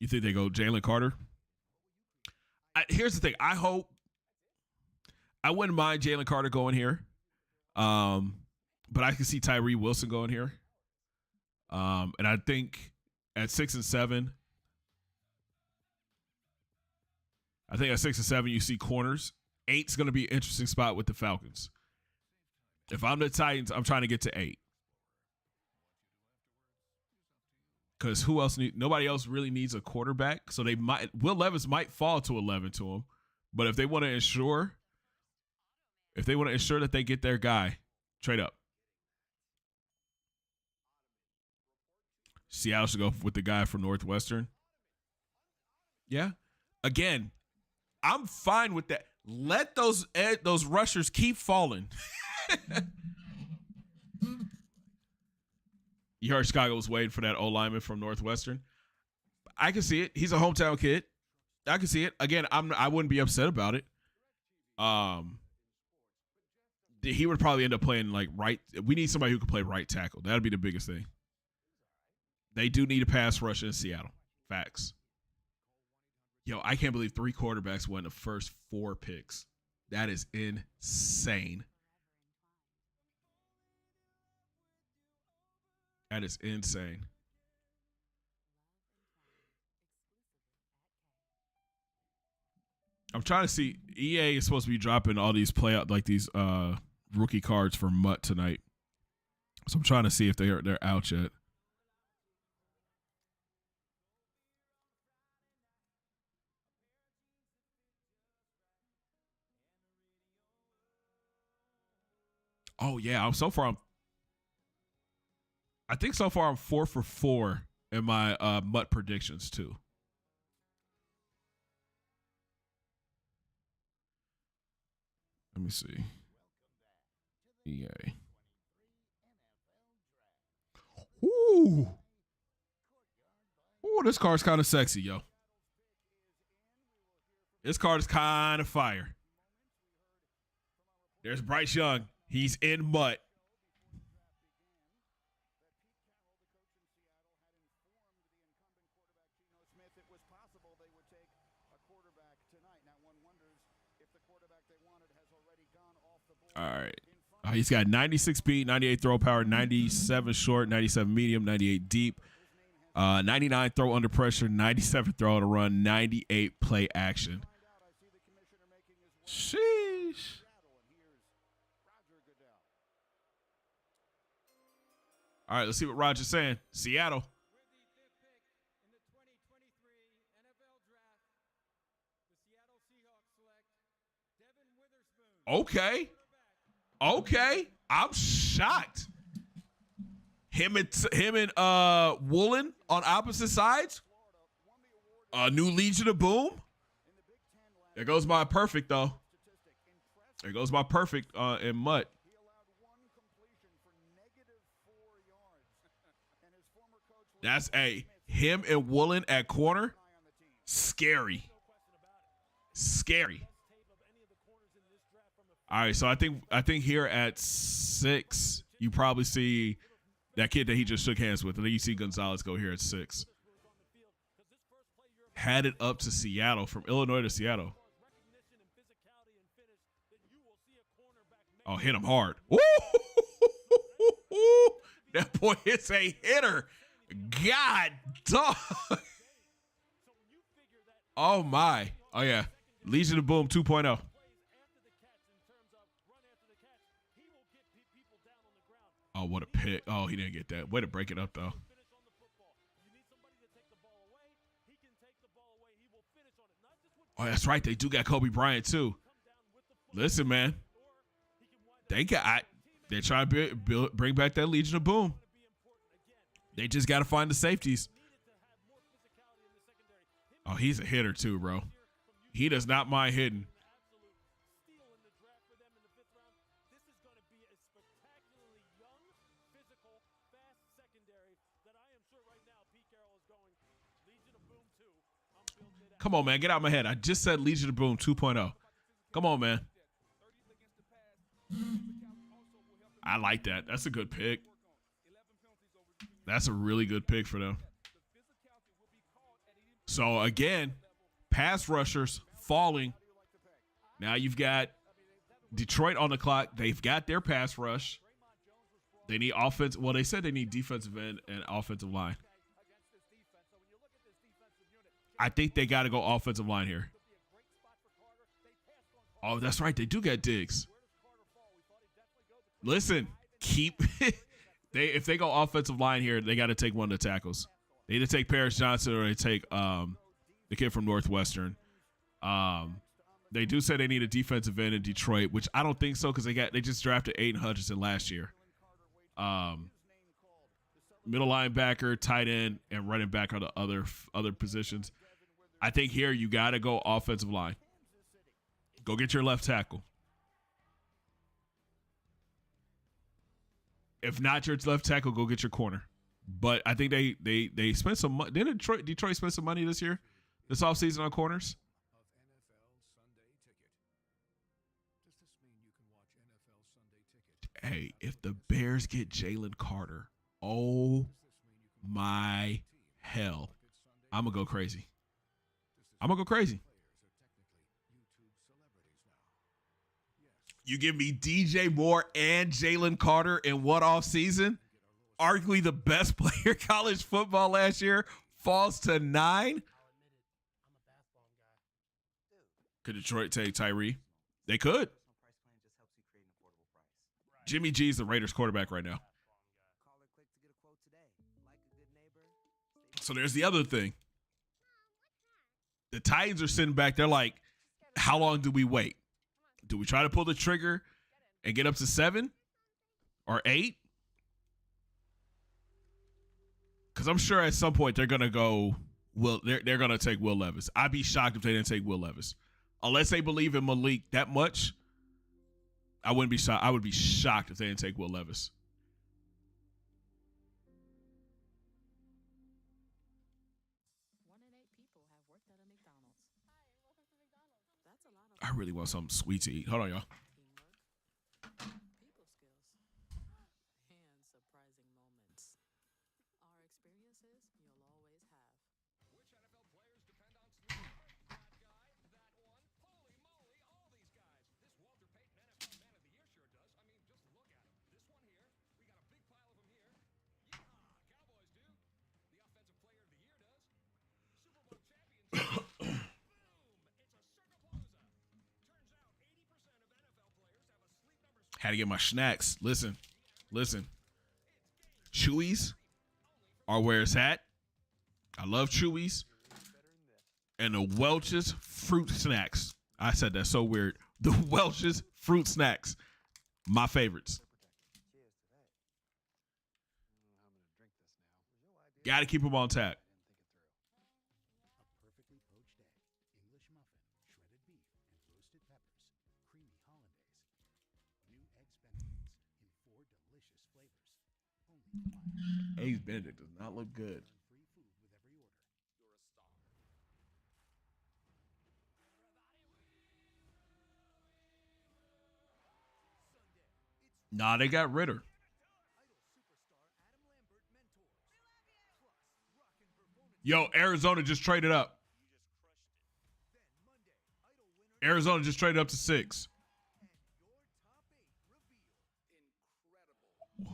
[SPEAKER 3] You think they go Jalen Carter? Here's the thing. I wouldn't mind Jalen Carter going here. But I can see Tyree Wilson going here. And I think at 6 and 7, you see corners. 8's going to be an interesting spot with the Falcons. If I'm the Titans, I'm trying to get to 8. Because nobody else really needs a quarterback. So Will Levis might fall to 11 to him. But if they want to ensure that they get their guy, trade up. Seattle should go with the guy from Northwestern. Yeah. Again, I'm fine with that. Let those rushers keep falling. You heard Chicago was waiting for that O-lineman from Northwestern. I can see it. He's a hometown kid. I can see it. Again, I wouldn't be upset about it. He would probably end up playing like right. We need somebody who can play right tackle. That'd be the biggest thing. They do need a pass rush in Seattle. Facts. Yo, I can't believe 3 quarterbacks won the first 4 picks. That is insane. That is insane. I'm trying to see. EA is supposed to be dropping all these these rookie cards for Mutt tonight. So I'm trying to see if they're out yet. Oh yeah, I think so far I'm 4 for 4 in my Mutt predictions too. Let me see. EA. Ooh. Ooh, this card's kind of sexy, yo. This card is kind of fire. There's Bryce Young. He's in Mutt. All right. He's got 96 speed, 98 throw power, 97 short, 97 medium, 98 deep, 99 throw under pressure, 97 throw on a run, 98 play action. Sheesh. All right, let's see what Roger's saying. Seattle. Okay. I'm shocked. Him and Woolen on opposite sides. A new Legion of Boom. There goes my perfect though. There goes my perfect in Mutt. That's him and Woolen at corner. Scary. All right, so I think here at 6, you probably see that kid that he just shook hands with. And then you see Gonzalez go here at 6. Had it up to Seattle, from Illinois to Seattle. Oh, hit him hard. Ooh! That boy hits a hitter. God dog. Oh, my. Oh, yeah. Legion of Boom 2.0. Oh, what a pick. Oh, he didn't get that. Way to break it up, though. Oh, that's right. They do got Kobe Bryant, too. Listen, man. They're trying to bring back that Legion of Boom. They just got to find the safeties. Oh, he's a hitter, too, bro. He does not mind hitting. Come on, man. Get out of my head. I just said Legion of Boom 2.0. Come on, man. I like that. That's a good pick. That's a really good pick for them. So, again, pass rushers falling. Now you've got Detroit on the clock. They've got their pass rush. They need offense. Well, they said they need defensive end and offensive line. I think they got to go offensive line here. Oh, that's right. They do get Diggs. Listen, if they go offensive line here, they got to take one of the tackles. They either take Paris Johnson or they take the kid from Northwestern. They do say they need a defensive end in Detroit, which I don't think so because they just drafted Aiden Hutchinson last year. Middle linebacker, tight end, and running back are the other positions. I think here you got to go offensive line. Go get your left tackle. If not your left tackle, go get your corner. But I think they spent some money. Didn't Detroit spend some money this offseason on corners? Hey, if the Bears get Jalen Carter, oh my hell, I'm going to go crazy. You give me DJ Moore and Jalen Carter in one offseason? Arguably the best player college football last year falls to 9. Could Detroit take Tyree? They could. Jimmy G is the Raiders quarterback right now. So there's the other thing. The Titans are sitting back. They're like, how long do we wait? Do we try to pull the trigger and get up to 7 or 8? Because I'm sure at some point they're gonna go. They're gonna take Will Levis. I'd be shocked if they didn't take Will Levis, unless they believe in Malik that much. I wouldn't be shocked. I would be shocked if they didn't take Will Levis. I really want something sweet to eat. Hold on, y'all. Had to get my snacks. Listen. Chewies are where it's at. I love Chewies. And the Welch's fruit snacks. I said that's so weird. The Welch's fruit snacks. My favorites. Got to keep them on tap. Eggs Benedict does not look good. Nah, they got Ritter. Yo, Arizona just traded up. Arizona just traded up to 6.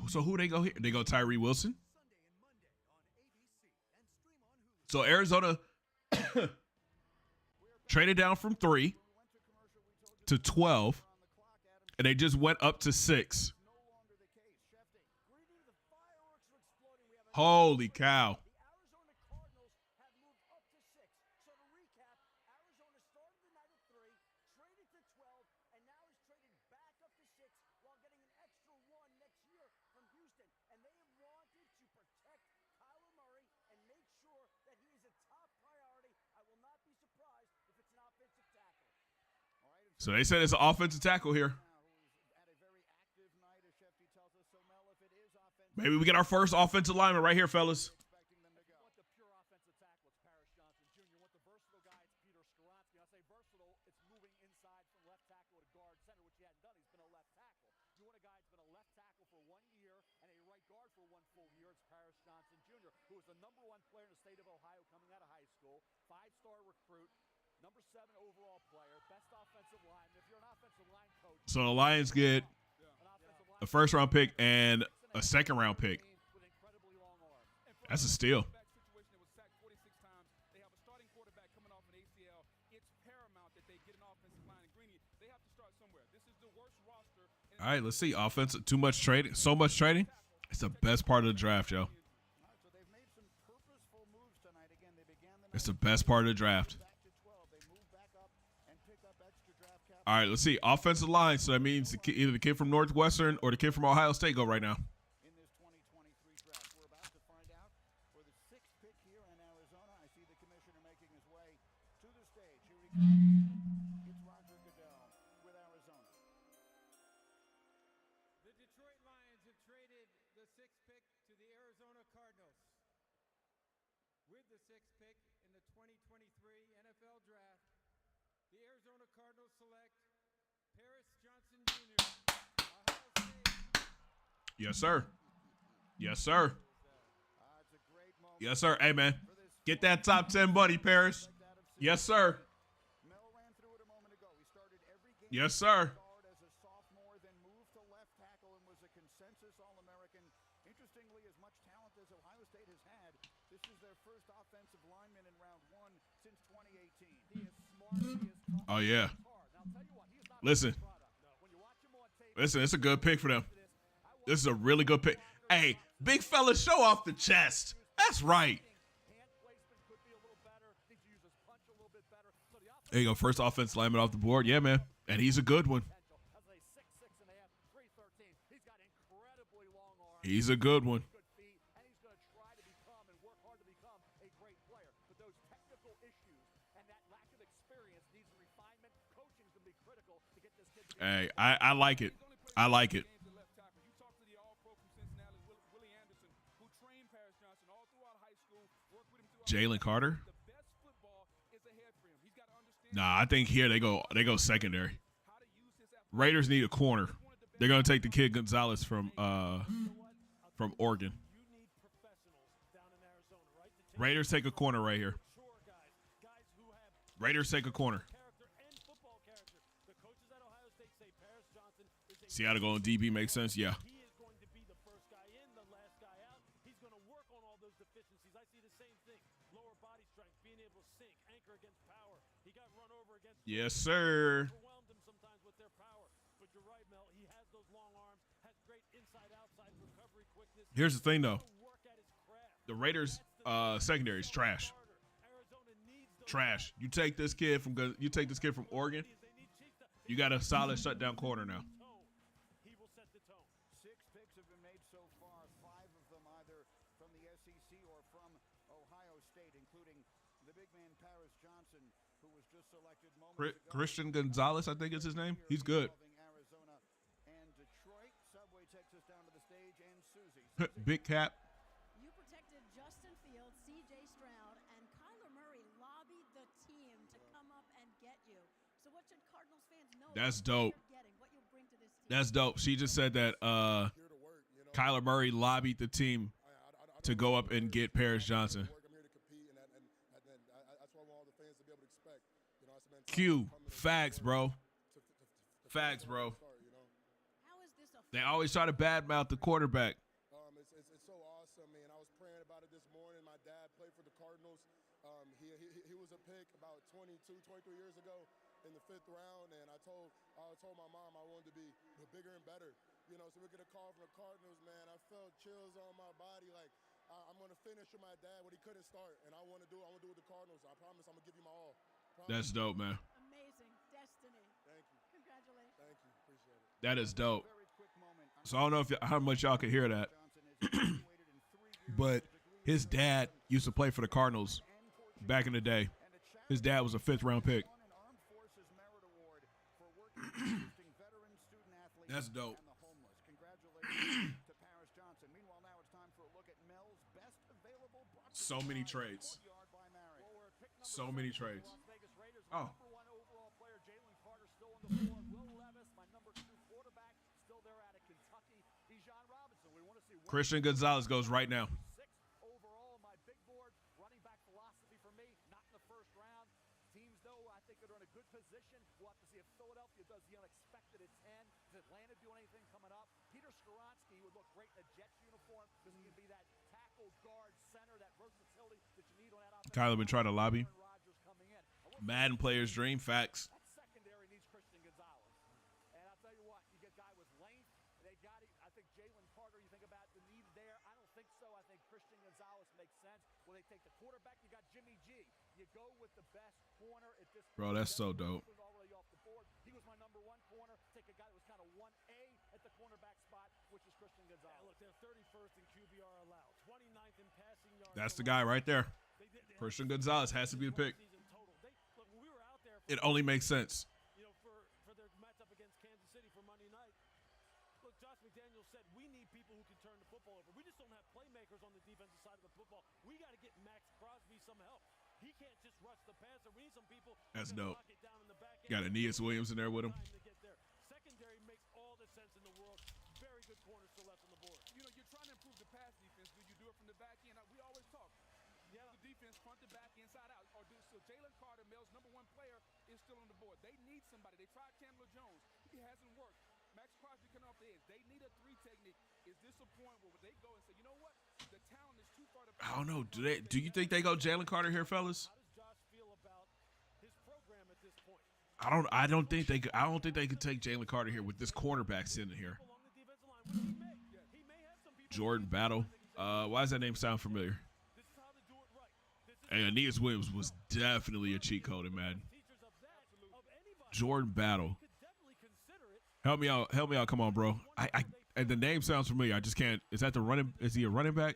[SPEAKER 3] So who they go here? They go Tyree Wilson. So Arizona traded down from 3 to 12, and they just went up to 6. Holy cow. So they said it's an offensive tackle here. Maybe we get our first offensive lineman right here, fellas.
[SPEAKER 8] versatile. It's moving inside from left tackle to guard center, which he hadn't done. He's been a left tackle. You want a guy that's been a left tackle for 1 year and a right guard for 1 full year. It's Paris Johnson Jr., who was the #1 player in the state of Ohio coming out of high school, 5-star recruit, #7 overall player, best offensive lineman. If you're an offensive line coach,
[SPEAKER 3] So the Lions get a first-round pick and a second-round pick. That's a steal. All right, let's see. Offensive, too much trading, so much trading. It's the best part of the draft, yo. It's the best part of the draft. All right, let's see. Offensive line. So that means either the kid from Northwestern or the kid from Ohio State go right now.
[SPEAKER 7] In this 2023 draft, we're about to find out for the 6th pick here in Arizona. I see the commissioner making his way to the stage. Here he comes. It's Roger Goodell with Arizona.
[SPEAKER 2] The Detroit Lions have traded the 6th pick to the Arizona Cardinals. With the 6th pick in the 2023 NFL Draft, the Arizona Cardinals select Paris Johnson Jr., Ohio State.
[SPEAKER 3] Yes, sir. Yes, sir. Yes, sir. Hey, man, get that top 10 money, Paris. Yes, sir. Yes, sir.
[SPEAKER 7] As a sophomore, then moved to left tackle and was a consensus All-American. Interestingly, as much talent as Ohio State has had, this is their first offensive lineman in round 1 since 2018. He is smart. He is tough.
[SPEAKER 3] Oh, yeah. Listen. Listen, it's a good pick for them. This is a really good pick. Hey, big fella, show off the chest. That's right. There you go. First offensive lineman off the board. Yeah, man. And he's a good one. He's a good one. Hey, I like it. I like it. Jalen Carter? Nah, I think here they go secondary. Raiders need a corner. They're gonna take the kid Gonzalez from Oregon. Raiders take a corner right here. Raiders take a corner. Seattle going DB makes sense, yeah. Yes, sir. Here's the thing, though. The Raiders' secondary is trash. Trash. You take this kid from Oregon. You got a solid shutdown corner now.
[SPEAKER 7] 6 picks have been made so far. 5 of them either from the SEC or from Ohio State, including the big man Paris Johnson, who was just selected moments ago.
[SPEAKER 3] Christian Gonzalez, I think is his name. He's good.
[SPEAKER 7] Arizona and Detroit. Subway takes us down to the stage, and Susie.
[SPEAKER 3] Big cap.
[SPEAKER 5] You protected Justin Fields, C.J. Stroud, and Kyler Murray lobbied the team to come up and get you. So what should Cardinals fans know?
[SPEAKER 3] That's dope.
[SPEAKER 5] What you'll bring to this team?
[SPEAKER 3] That's dope. She just said that Kyler Murray lobbied the team to go up and get Paris Johnson. Q, facts, bro. Facts, bro. They always try to badmouth the quarterback.
[SPEAKER 10] It's so awesome, man. I was praying about it this morning. My dad played for the Cardinals. He was a pick about 22, 23 years ago in the 5th round, and I told my mom I wanted to be bigger and better. You know, so we get a call from the Cardinals, man. I felt chills on my body, like I'm going to finish with my dad when he couldn't start, and I want to do it with the Cardinals. I promise I'm going to give you my all. Promise.
[SPEAKER 3] That's dope, man.
[SPEAKER 5] Amazing. Destiny.
[SPEAKER 10] Thank you.
[SPEAKER 5] Congratulations.
[SPEAKER 10] Thank you. Appreciate it.
[SPEAKER 3] That is dope. So I don't know how much y'all can hear that, but his dad used to play for the Cardinals back in the day. His dad was a 5th round pick. That's dope. So many trades. So many trades. Oh,
[SPEAKER 8] the board. Will Levis, my number 2 quarterback, still there out of Kentucky. Bijan Robinson, we want to see
[SPEAKER 3] Christian Gonzalez goes right now.
[SPEAKER 8] 6 overall on my big board. Running back philosophy for me, not in the first round. Teams, though, I think are in a good position. We'll have to see if Philadelphia does the unexpected at 10. Does Atlanta do anything coming up? Peter Skoronski would look great in a Jets uniform because he can be that tackle, guard, center, that versatility that you need on that offense.
[SPEAKER 3] Kyler been trying to lobby. Madden players' dream. Facts.
[SPEAKER 8] That secondary needs Christian Gonzalez. And I'll tell you what, you get a guy with length. They got it. I think Jalen Carter, you think about the need there. I don't think so. I think Christian Gonzalez makes sense. Will they take the quarterback? You got Jimmy G. You go with the best corner at this point.
[SPEAKER 3] Bro, that's so dope.
[SPEAKER 8] Already off the board. He was my number 1 corner. Take a guy that was kind of 1A at the cornerback spot, which is Christian Gonzalez.
[SPEAKER 9] Yeah, look, they're 31st in QBR allowed, 29th in passing yards.
[SPEAKER 3] That's the guy right there. Christian Gonzalez has to be the pick. It only makes sense.
[SPEAKER 9] You know, for their matchup against Kansas City for Monday night. Look, Josh McDaniels said we need people who can turn the football over. We just don't have playmakers on the defensive side of the football. We got to get Max Crosby some help. He can't just rush the passer. We need some people.
[SPEAKER 3] That's
[SPEAKER 9] who can
[SPEAKER 3] dope.
[SPEAKER 9] lock it down in the back end.
[SPEAKER 3] Got Aeneas Williams in there with him.
[SPEAKER 9] Secondary makes all the sense in the world. Very good corners still left on the board.
[SPEAKER 11] You know, you're trying to improve the pass defense. Do you do it from the back end? We always talk. Yeah, the defense front to back, inside out. Or do so Jalen Carter, Mel's number 1 player, is still on the board. They need somebody. They tried Chandler Jones. He hasn't worked. Max Crosby coming off the edge. They need a 3 technique. Is this a point where they go and say, you know what? The talent is too far to
[SPEAKER 3] I don't know. Do you think they go Jalen Carter here, fellas?
[SPEAKER 9] How does Josh feel about his program at this point?
[SPEAKER 3] I don't think they could take Jalen Carter here with this cornerback sitting here. Jordan Battle. Why does that name sound familiar? Hey, Aeneas Williams was definitely a cheat code in Madden. Jordan Battle. Help me out. Come on, bro. And the name sounds familiar. I just can't. Is he a running back?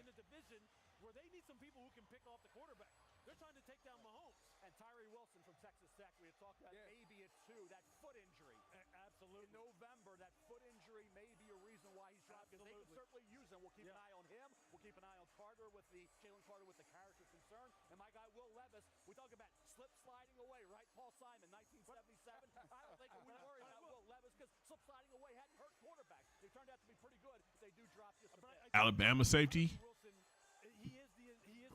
[SPEAKER 9] Where they need some people who can pick off the quarterback. They're trying to take down Mahomes.
[SPEAKER 8] And Tyree Wilson from Texas Tech. We had talked about maybe it's 2. That foot injury.
[SPEAKER 9] Absolutely.
[SPEAKER 8] In November, that foot injury may be a reason why he's dropped. Because they can certainly use him. We'll keep an eye on him. We'll keep an eye on Jalen Carter with the character concern. And my guy Will Levis. We talk about slip sliding away, right? Paul Simon, 1977. I don't think we worry about Will Levis because slip sliding away hadn't hurt quarterbacks. They turned out to be pretty good. They do drop just a bit.
[SPEAKER 3] Alabama safety?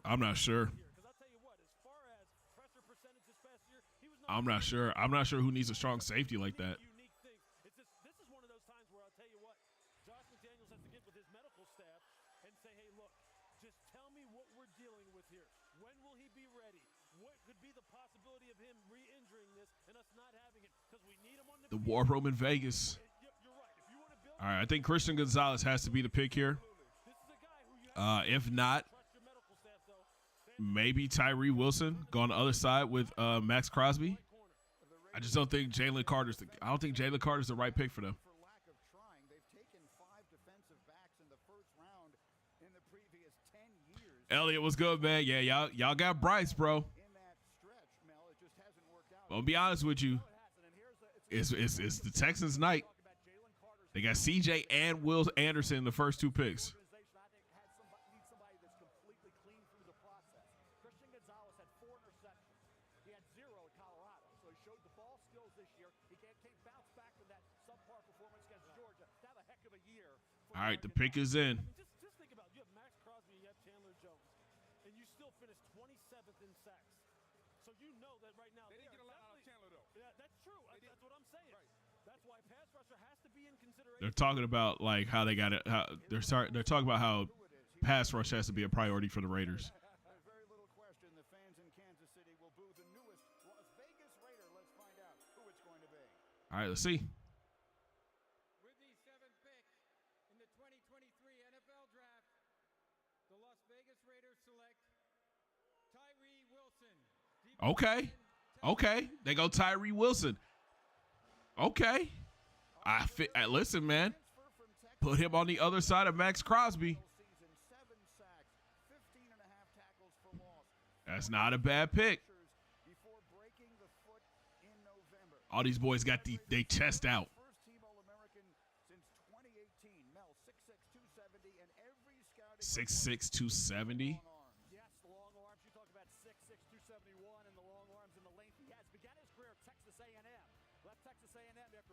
[SPEAKER 3] I'm not sure. I'm not sure. I'm not sure who needs a strong safety like that.
[SPEAKER 9] This is one of those times where I'll tell you what, Josh McDaniels has to get with his medical staff and say, hey, look, just tell me what we're dealing with here. When will he be ready? What could be the possibility of him re-injuring this and us not having it? Because we need him on
[SPEAKER 3] the war room in Vegas. All right, I think Christian Gonzalez has to be the pick here. If not, maybe Tyree Wilson go on the other side with Max Crosby. I just don't think Jalen Carter's the right pick for them.
[SPEAKER 7] For lack of trying, they've taken 5 defensive backs in the first round in the previous 10 years.
[SPEAKER 3] Elliot, what's good, man? Yeah, y'all got Bryce, bro.
[SPEAKER 7] In that stretch, Mel, it just hasn't worked out.
[SPEAKER 3] I'll be honest with you. It's the Texans' night. They got CJ and Will Anderson in the first 2 picks.
[SPEAKER 8] Need somebody that's completely clean through the process. Christian Gonzalez had 4 interceptions. He had 0 at Colorado, so he showed the ball skills this year. He can't bounce back from that subpar performance against Georgia. To have a heck of a year.
[SPEAKER 3] All right, the pick is in.
[SPEAKER 9] Just think about it. You have Max Crosby and you have Chandler Jones, and you still finished 27th in sacks. So you know that right now.
[SPEAKER 11] They didn't get a lot out of Chandler, though.
[SPEAKER 9] Yeah, that's true. That's what I'm saying. Right. That's why pass rusher has to be in consideration.
[SPEAKER 3] They're talking about like how they got it. They're talking about how pass rush has to be a priority for the Raiders.
[SPEAKER 7] Very little question. The fans in Kansas City will boo the newest Las Vegas Raider. Let's find out who it's going to be.
[SPEAKER 3] All right, let's see.
[SPEAKER 2] With the 7th pick in the 2023 NFL Draft, the Las Vegas Raiders select Tyree Wilson.
[SPEAKER 3] Okay. They go Tyree Wilson. Okay. Listen, man. Put him on the other side of Max Crosby. That's not a bad pick. All these boys got they chest out.
[SPEAKER 7] First team All-American since 2018. Mel, 6'6", 270, and every scouting
[SPEAKER 3] 6'6", 270.
[SPEAKER 8] Yes, the long arms. You talk about 6'6", 271, and the long arms and the length he has. Began his career at Texas A&M.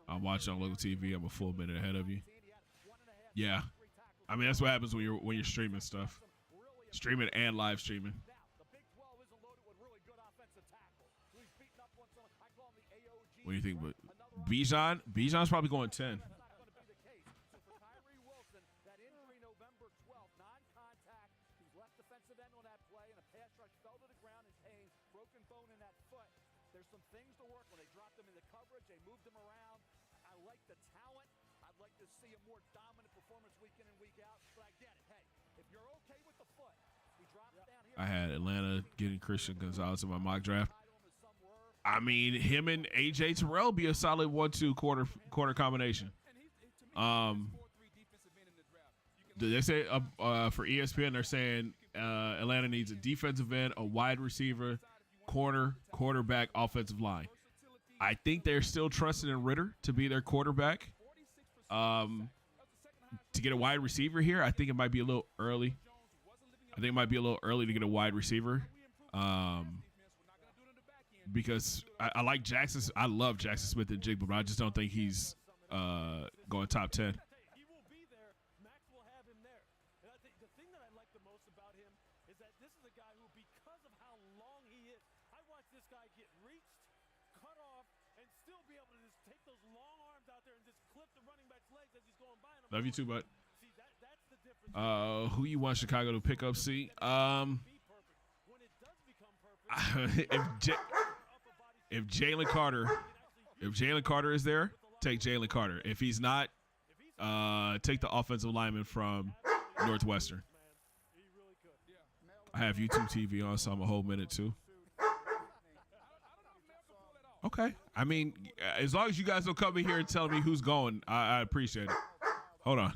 [SPEAKER 3] I'm watching on local TV. I'm a full minute ahead of you. Yeah, I mean that's what happens when you're streaming stuff, streaming and live streaming. What do you think? But Bijan's probably going 10.
[SPEAKER 8] There's some things to work when they dropped him into coverage. They moved him around. I like the talent. I'd like to see a more dominant performance week in and week out. But I get it. Hey, if you're okay with the foot, he drops down here.
[SPEAKER 3] I had Atlanta getting Christian Gonzalez in my mock draft. I mean, him and AJ Terrell be a solid 1-2 quarter combination. They say for ESPN they're saying Atlanta needs a defensive end, a wide receiver, corner, quarterback, offensive line. I think they're still trusting in Ritter to be their quarterback. To get a wide receiver here, I think it might be a little early. I think it might be a little early to get a wide receiver. Because I like Jackson. I love Jackson Smith-Njigba, but I just don't think he's going top 10.
[SPEAKER 9] He will be there. Max will have him there. And I think the thing that I like the most about him is that this is a guy who, because of how long he is, I watched this guy get reached, cut off, and still be able to just take those long arms out there and just clip the running back's legs as he's going by.
[SPEAKER 3] Love you too, bud.
[SPEAKER 9] See, that's the difference.
[SPEAKER 3] Who you want Chicago to pick up? See,
[SPEAKER 9] When it does become perfect,
[SPEAKER 3] if Jalen Carter is there, take Jalen Carter. If he's not, take the offensive lineman from Northwestern. I have YouTube TV on, so I'm a whole minute too. Okay. I mean, as long as you guys don't come in here and tell me who's going, I appreciate it. Hold on.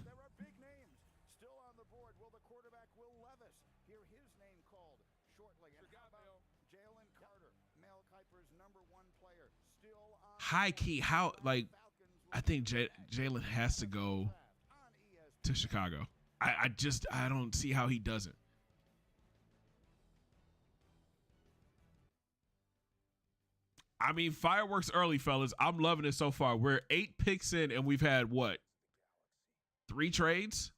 [SPEAKER 3] High key, how, like, I think Jalen has to go to Chicago. I don't see how he doesn't. I mean, fireworks early, fellas. I'm loving it so far. We're 8 picks in, and we've had, what, 3 trades?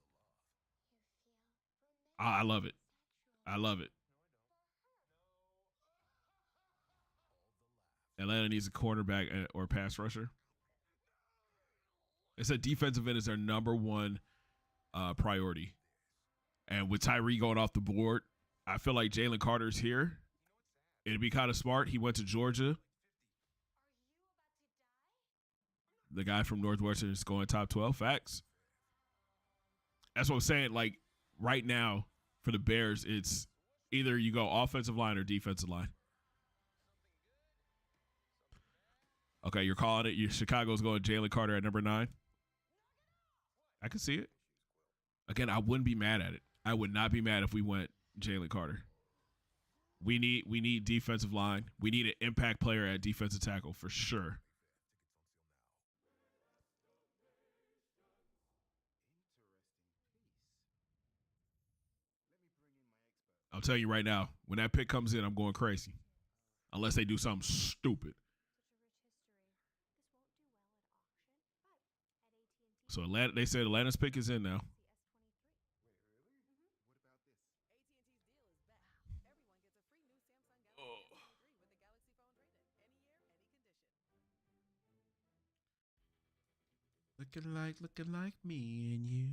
[SPEAKER 3] I love it. I love it. Atlanta needs a quarterback or pass rusher. It said defensive end is their number one priority. And with Tyree going off the board, I feel like Jalen Carter's here. It'd be kind of smart. He went to Georgia. The guy from Northwestern is going top 12. Facts. That's what I'm saying. Like, right now, for the Bears, it's either you go offensive line or defensive line. Okay, you're calling it. Chicago's going Jalen Carter at number 9. I can see it. Again, I wouldn't be mad at it. I would not be mad if we went Jalen Carter. We need defensive line. We need an impact player at defensive tackle for sure. I'll tell you right now, when that pick comes in, I'm going crazy. Unless they do something stupid. So Atlanta, they said Atlanta's pick is in now. Looking like me and you.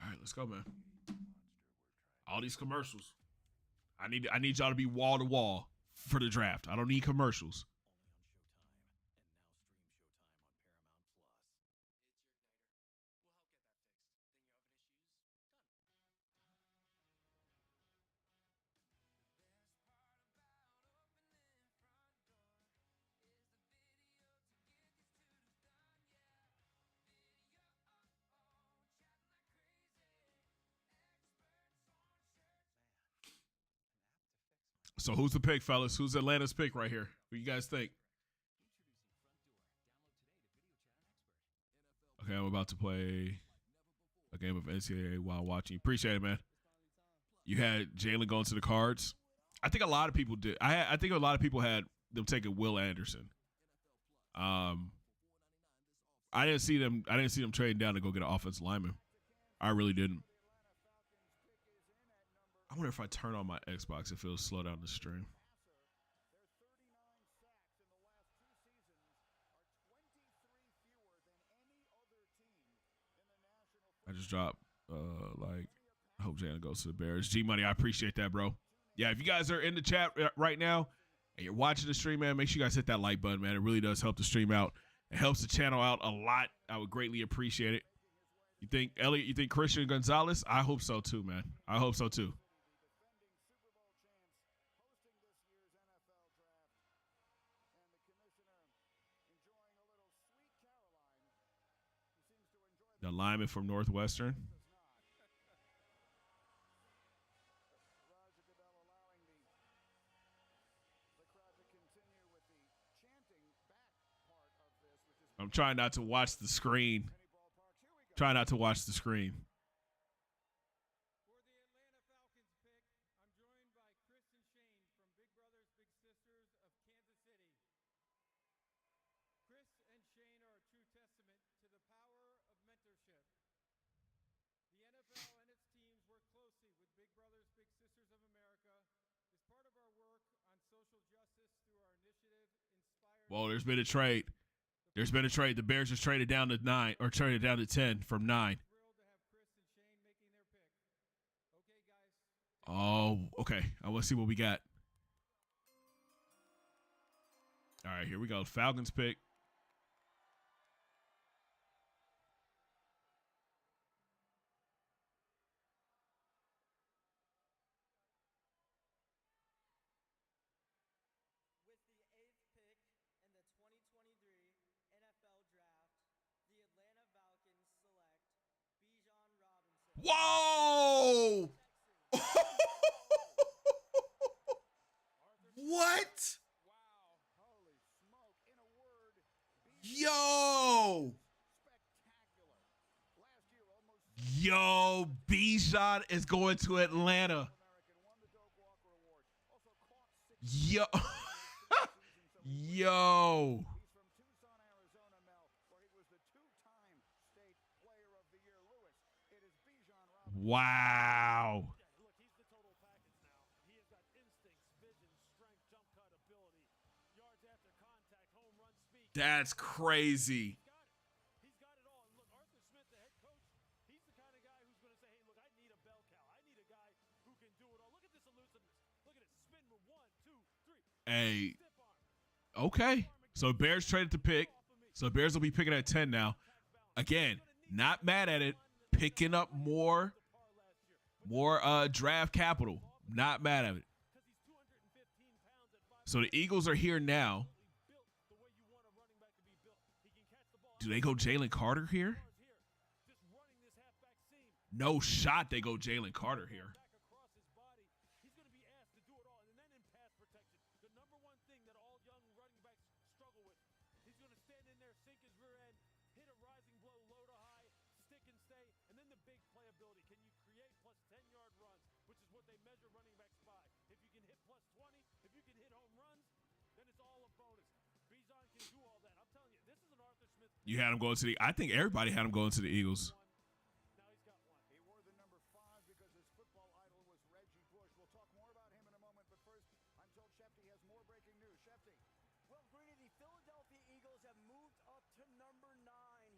[SPEAKER 3] All right, let's go, man. All these commercials. I need y'all to be wall to wall for the draft. I don't need commercials. So who's the pick, fellas? Who's Atlanta's pick right here? What you guys think? Okay, I'm about to play a game of NCAA while watching. Appreciate it, man. You had Jalen going to the Cards. I think a lot of people did. I think a lot of people had them taking Will Anderson. I didn't see them trading down to go get an offensive lineman. I really didn't. I wonder if I turn on my Xbox if it'll slow down the stream. I just dropped I hope Jalen goes to the Bears. G Money, I appreciate that, bro. Yeah, if you guys are in the chat right now and you're watching the stream, man, make sure you guys hit that like button, man. It really does help the stream out. It helps the channel out a lot. I would greatly appreciate it. You think, Elliot, you think Christian Gonzalez? I hope so too, man. I hope so too. The lineman from Northwestern. I'm trying not to watch the screen. Try not to watch the screen. Well, there's been a trade. There's been a trade. The Bears just traded down to 9 or traded down to 10 from 9. Oh, okay. I want to see what we got. All right, here we go. Falcons pick. Whoa! What? Yo! Yo, Bijan is going to Atlanta. Yo. Yo. Wow. That's crazy.
[SPEAKER 9] He's got it all. And look, Arthur Smith, the head coach, he's the kind of guy who's going to say, hey, look, I need a bell cow. I need a guy who can do it all. Look at this elusiveness. Look at it. Spin with 1, 2, 3.
[SPEAKER 3] Hey. Okay. So Bears traded to pick. So Bears will be picking at 10 now. Again, not mad at it. Picking up more draft capital. Not mad at it. So the Eagles are here now. Do they go Jalen Carter here? No shot they go Jalen Carter here.
[SPEAKER 9] He's going to be asked to do it all. And then in pass protection, the number one thing that all young running backs struggle with, he's going to stand in there, sink his rear end, hit a rising blow, low to high, stick and stay, and then the big playability. Can you create plus 10-yard runs, which is what they measure running backs by. If you can hit plus 20, if you can hit home runs, then it's all a bonus. Bijan can do all that. I'm telling you, this is an Arthur Smith.
[SPEAKER 3] You had him going to the. I think everybody had him going to the Eagles.
[SPEAKER 7] Now he's got one. He wore the number 5 because his football idol was Reggie Bush. We'll talk more about him in a moment, but first, I'm told Shefty has more breaking news. Shefty.
[SPEAKER 12] Well, Greeny, the Philadelphia Eagles have moved up to number 9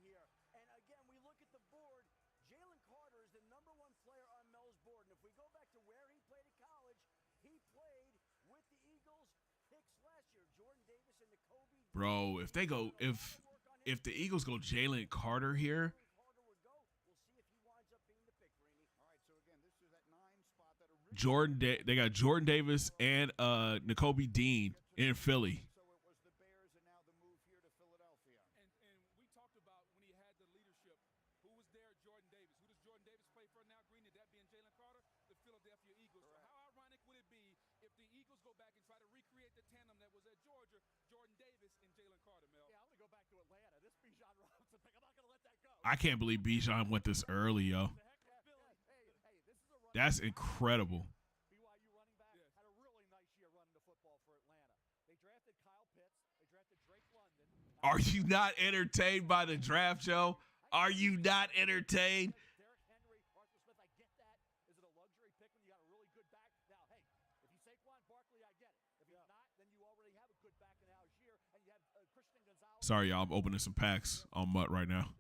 [SPEAKER 12] here. And again, we look at the board. Jalen Carter is the number 1 player on Mel's board. And if we go back to where he played at college, he played with the Eagles picks last year. Jordan Davis and Jacoby.
[SPEAKER 3] Bro, if they go, if the Eagles go Jalen Carter here. They got Jordan Davis and Jacoby Dean in Philly.
[SPEAKER 7] So it was the Bears and now the move here to Philadelphia.
[SPEAKER 11] And we talked about when he had the leadership, who was there? Jordan Davis. Who does Jordan Davis play for now, Green? That being Jalen Carter, the Philadelphia Eagles. So how ironic would it be if the Eagles go in Jalen Carter, Mel.
[SPEAKER 8] Yeah, I'm going to go back to Atlanta. This Bijan Robinson pick, I'm not going to let that go.
[SPEAKER 3] I can't believe Bijan went this early, yo.
[SPEAKER 8] Hey, this is a running
[SPEAKER 3] That's incredible.
[SPEAKER 8] BYU running back had a really nice year running the football for Atlanta. They drafted Kyle Pitts. They drafted Drake London.
[SPEAKER 3] Are you not entertained by the draft, Joe? Are you not entertained?
[SPEAKER 8] Derrick Henry, Arthur Smith, I get that. Is it a luxury pick when you got a really good back? Now, hey, if he's Saquon Barkley, I get it. If he's not, then you already have a good back in Algier, and you have Christian Gonzalez.
[SPEAKER 3] Sorry, y'all. I'm opening some packs on Mutt right now.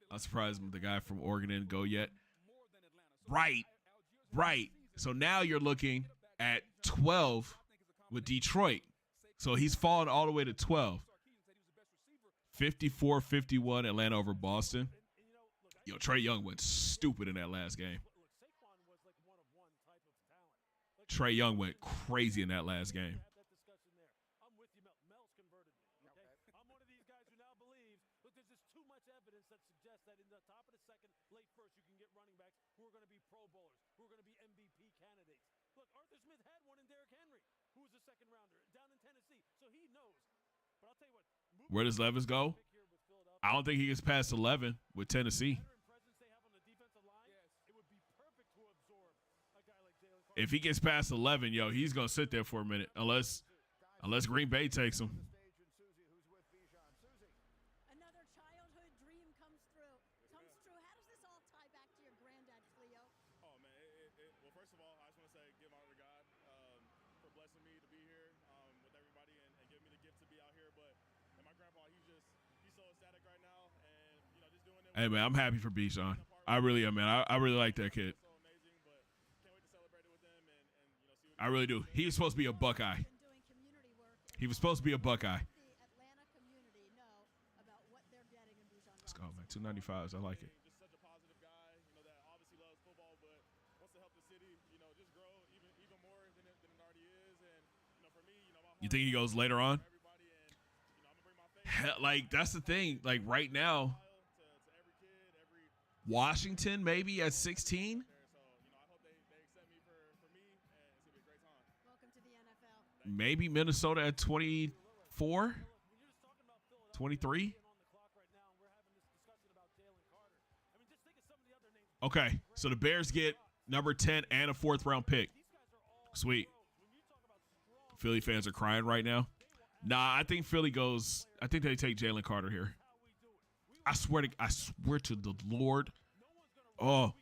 [SPEAKER 3] I'm surprised the guy from Oregon didn't go yet. Right. So now you're looking at 12 with Detroit. So he's fallen all the way to 12. 54-51 Atlanta over Boston. Yo, Trae Young went stupid in that last game. Trae Young went crazy in that last game.
[SPEAKER 9] I'm with you, Mel. Mel's converted me. Okay? I'm one of these guys who now believes, look, there's just too much evidence that suggests that in the top of the second, late first, you can get running backs who are going to be Pro Bowlers, who are going to be MVP candidates. Look, Arthur Smith had one in Derrick Henry, who was a second rounder down in Tennessee, so he knows. But I'll tell you what.
[SPEAKER 3] Where does Levis go? I don't think he gets past 11 with Tennessee. If he gets past 11, yo, he's going to sit there for a minute unless Green Bay takes him.
[SPEAKER 5] Another childhood dream comes true. How does this all tie back to your granddad, Cleo?
[SPEAKER 13] Oh, man. Well, first of all, I just want to say give honor to God for blessing me to be here with everybody and giving me the gift to be out here. But my grandpa, he's so ecstatic right now. And, just doing it.
[SPEAKER 3] Hey, man, I'm happy for Bijan. I really am, man. I really like that kid. I really do. He was supposed to be a Buckeye. He was supposed to be a Buckeye. Let's go, man. 295s. I like it.
[SPEAKER 13] Just such a positive guy, that obviously loves football, but wants to help the city, just grow even more than it already is. And, for me,
[SPEAKER 3] You think he goes later on? Like, that's the thing. Like, right now, Washington maybe at 16. Maybe Minnesota at 24, 23. Okay, so the Bears get number 10 and a 4th-round pick. Sweet. Philly fans are crying right now. Nah, I think Philly goes. I think they take Jalen Carter here. I swear to the Lord. Oh,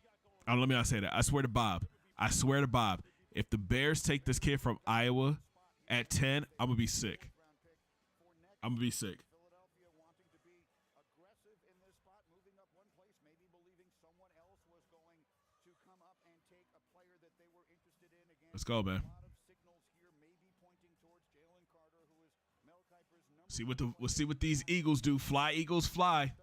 [SPEAKER 3] let me not say that. I swear to Bob. If the Bears take this kid from Iowa at 10, I'm going to be sick.
[SPEAKER 7] Philadelphia wanting to be aggressive in this spot, moving up one place, maybe believing someone else was going to come up and take a player that they were interested in. Again,
[SPEAKER 3] let's go, man.
[SPEAKER 7] A lot of signals here, maybe pointing towards Jalen Carter, who is Mel Kiper's number.
[SPEAKER 3] We'll see what these Eagles do. Fly, Eagles, fly.
[SPEAKER 7] Does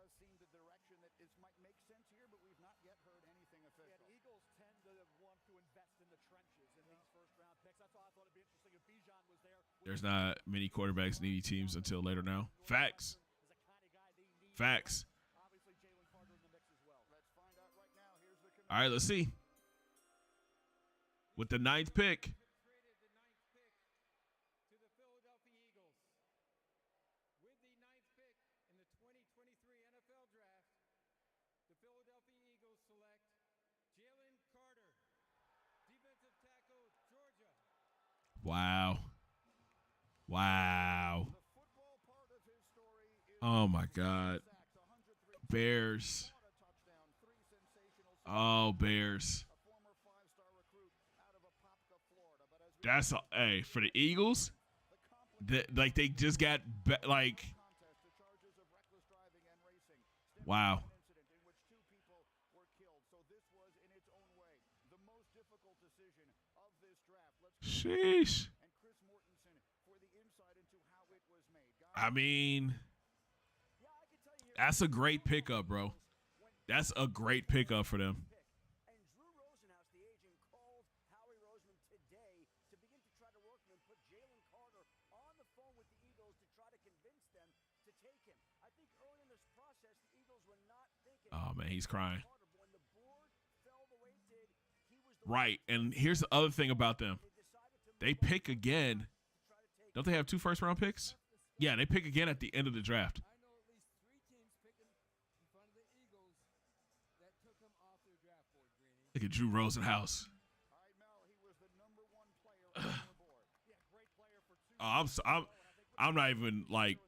[SPEAKER 7] seem the direction that it might make sense here, but we've not yet heard anything official.
[SPEAKER 8] Yeah, the Eagles tend to want to invest in the trenches in these first-round picks. That's why I thought it'd be interesting if Bijan was there.
[SPEAKER 3] There's not many quarterbacks needy teams until later now. Facts. All right, let's see. With the 9th pick.
[SPEAKER 2] To the Philadelphia Eagles. With the 9th pick in the 2023 NFL Draft, the Philadelphia Eagles select Jalen Carter, defensive tackle, Georgia.
[SPEAKER 3] Wow. Oh, my God. Bears. Oh, Bears. That's hey for the Eagles. Like they just got like. Wow. Sheesh. I mean, that's a great pickup, bro. That's a great pickup for them.
[SPEAKER 12] And Drew Rosenhaus, the agent, called Howie Roseman today to begin to try to work him and put Jalen Carter on the phone with the Eagles to try to convince them to take him. I think early in this process, the Eagles were not thinking.
[SPEAKER 3] Oh, man, he's crying.
[SPEAKER 12] When the board fell the way it did, he was the
[SPEAKER 3] right, and here's the other thing about them. They pick again. Don't they have 2 first-round picks? Yeah, they pick again at the end of the draft.
[SPEAKER 11] I know at least 3 teams picking in front of the Eagles that took him off their draft board, Greeny.
[SPEAKER 3] Look at Drew Rosenhaus.
[SPEAKER 7] All right, Mel, he was the number 1 player on the board.
[SPEAKER 8] Yeah, great player for 2
[SPEAKER 3] I'm not even like,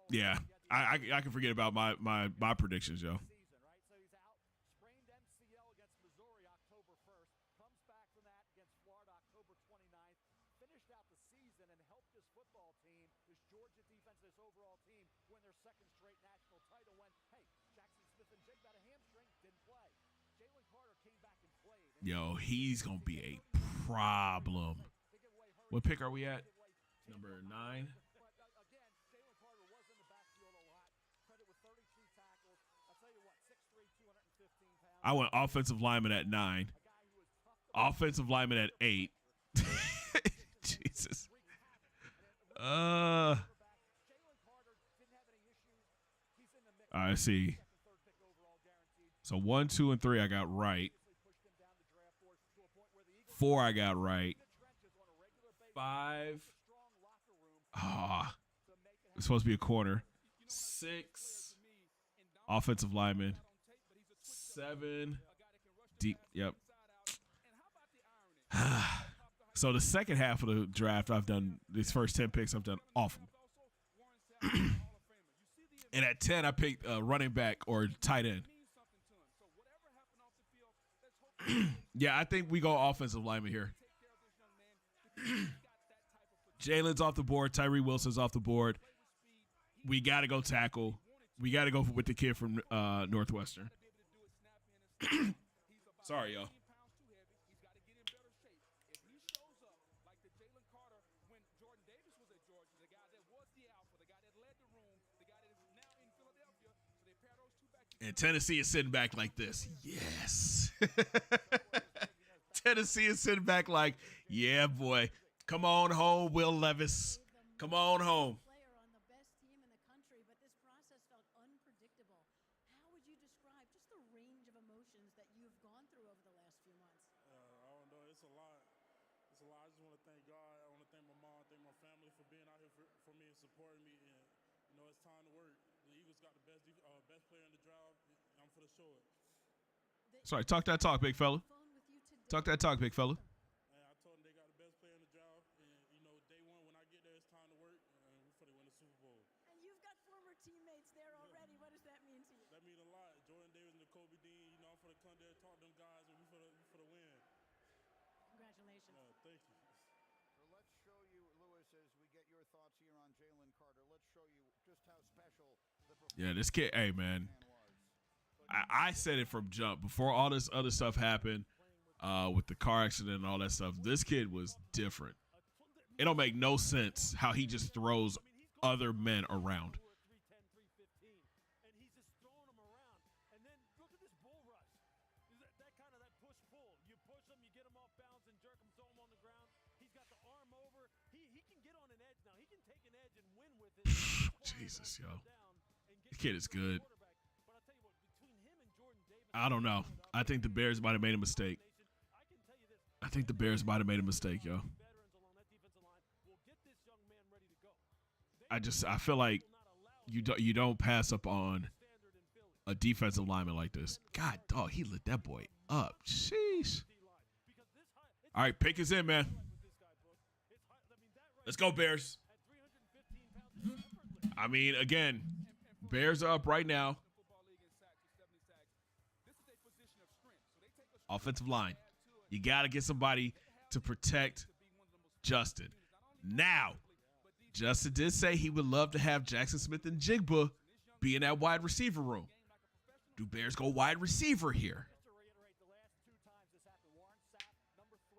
[SPEAKER 3] yeah. I can forget about my predictions, yo.
[SPEAKER 8] season, right? So he's out. Sprained MCL against Missouri October 1st. Comes back from that against Florida October 29th. Finished out the season and helped his football team, this Georgia defense, this overall team, win their 2nd straight national title when, hey, Jackson Smith-Njigba got a hamstring, didn't play. Jalen Carter came back and played.
[SPEAKER 3] Yo, he's going to be a problem. What pick are we at? Number 9.
[SPEAKER 8] But again, Jalen Carter was in the backfield a lot. Credit with 32 tackles. I'll tell you what, 6'3", 215 pounds.
[SPEAKER 3] I went offensive lineman at 9. Offensive lineman at 8. Jesus. I see. So 1, 2, and 3 I got right. 4 I got right. 5. It's supposed to be a corner. 6. Offensive lineman. 7. Deep. Yep. So the second half of the draft, I've done these first 10 picks. I've done awful. And at 10, I picked running back or tight end. Yeah, I think we go offensive lineman here. Jalen's off the board. Tyree Wilson's off the board. We got to go tackle. We got to go with the kid from Northwestern. Sorry, y'all. And Tennessee is sitting back like this. Yes. Tennessee is sitting back like, yeah, boy. Come on home, Will Levis. Come on home.
[SPEAKER 5] Player on the best team in the country, but this process felt unpredictable. How would you describe just the range of emotions that you've gone through over the last few months?
[SPEAKER 13] I don't know. It's a lot. It's a lot. I just want to thank God. I want to thank my mom, thank my family for being out here for me and supporting me. And, you know, it's time to work. The Eagles got the best player in the draft. I'm for the show it.
[SPEAKER 3] Sorry, talk that talk, big fella. Talk that talk, big fella.
[SPEAKER 13] And I told them they got the best player in the draft. And, you know, day one, when I get there, it's time to work. And we're for to win the Super Bowl.
[SPEAKER 5] And you've got former teammates there already. What does that mean to you?
[SPEAKER 13] That means a lot. Jordan Davis and Kobe Dean, you know, I'm for to come there, talk to them guys, and we're for the win.
[SPEAKER 5] Congratulations.
[SPEAKER 13] Thank you.
[SPEAKER 7] So let's show you, Lewis, as we get your thoughts here on Jalen Carter. Let's show you just how special the
[SPEAKER 3] Yeah, this kid, hey, man. I said it from jump. Before all this other stuff happened with the car accident and all that stuff, this kid was different. It don't make no sense how he just throws other men around.
[SPEAKER 8] And he's just throwing them around. And then look at this bull rush. That kind of that push-pull. You push him, you get him off balance and jerk him, throw him on the ground. He's got the arm over. He can get on an edge now. He can take an edge and win with it.
[SPEAKER 3] Jesus, yo. This kid is good. I don't know. I think the Bears might have made a mistake. I think the Bears might have made a mistake, yo. I feel like you don't pass up on a defensive lineman like this. God, dog, he lit that boy up. Sheesh. All right, pick is in, man. Let's go, Bears. I mean, again, Bears are up right now. Offensive line. You got to get somebody to protect Justin. Now, Justin did say he would love to have Jackson Smith-Njigba be in that wide receiver room. Do Bears go wide receiver here?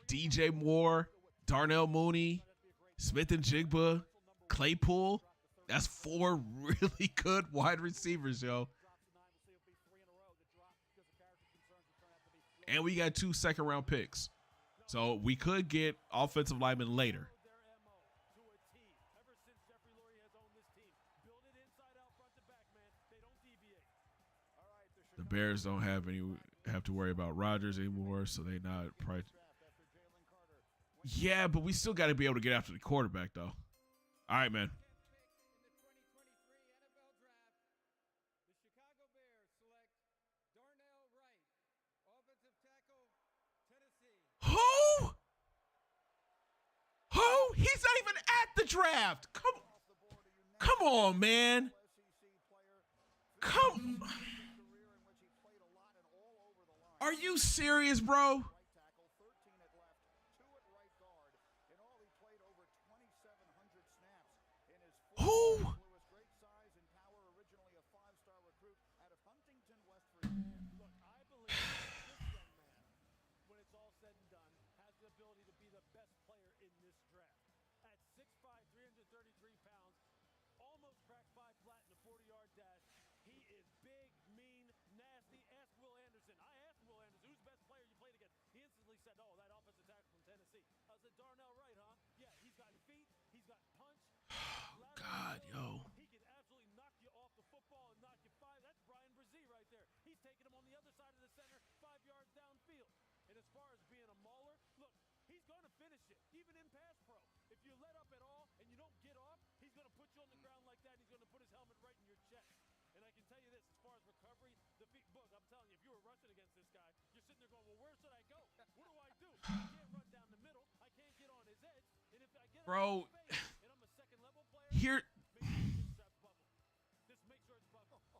[SPEAKER 3] DJ Moore, Darnell Mooney, Smith-Njigba, Claypool. That's 4 really good wide receivers, yo. And we got 2 second-round picks. So we could get offensive linemen later. The Bears don't have to worry about Rodgers anymore, so they not probably. Yeah, but we still got to be able to get after the quarterback, though. All right, man. Who? He's not even at the draft. Come on, man. Come. Are you serious, bro? Who?
[SPEAKER 9] Said, oh, that offensive tackle from Tennessee. I said, Darnell Wright, huh? Yeah, he's got feet, he's got punch.
[SPEAKER 3] God, yo.
[SPEAKER 9] He can absolutely knock you off the football and knock you five. That's Brian Brzee right there. He's taking him on the other side of the center, 5 yards downfield. And as far as being a mauler, look, he's going to finish it, even in pass pro. If you let up at all and you don't get off, he's going to put you on the ground like that. He's going to put his helmet right in your chest. And I can tell you this, as far as recovery, the feet, book, I'm telling you, if you were rushing against this guy, you're sitting there going, well, where should I go? What do I do? I can't run down the middle. I can't get on his edge. And if I get
[SPEAKER 3] Bro,
[SPEAKER 9] and I'm a second level player,
[SPEAKER 3] here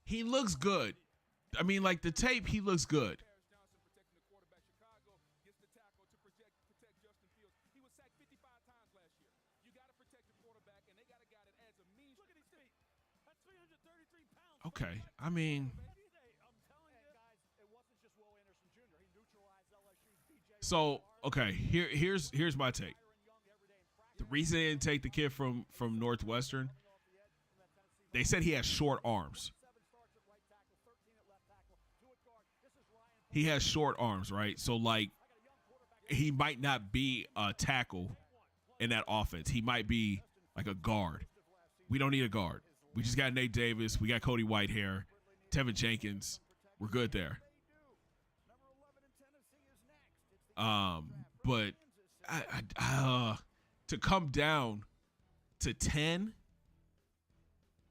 [SPEAKER 3] he looks good. I mean, like the tape, he looks good. Okay, I mean, so okay, here's my take. The reason they didn't take the kid from Northwestern, they said he has short arms. He has short arms, right? So like, he might not be a tackle in that offense. He might be like a guard. We don't need a guard. We just got Nate Davis. We got Cody Whitehair, Tevin Jenkins. We're good there. But to come down to 10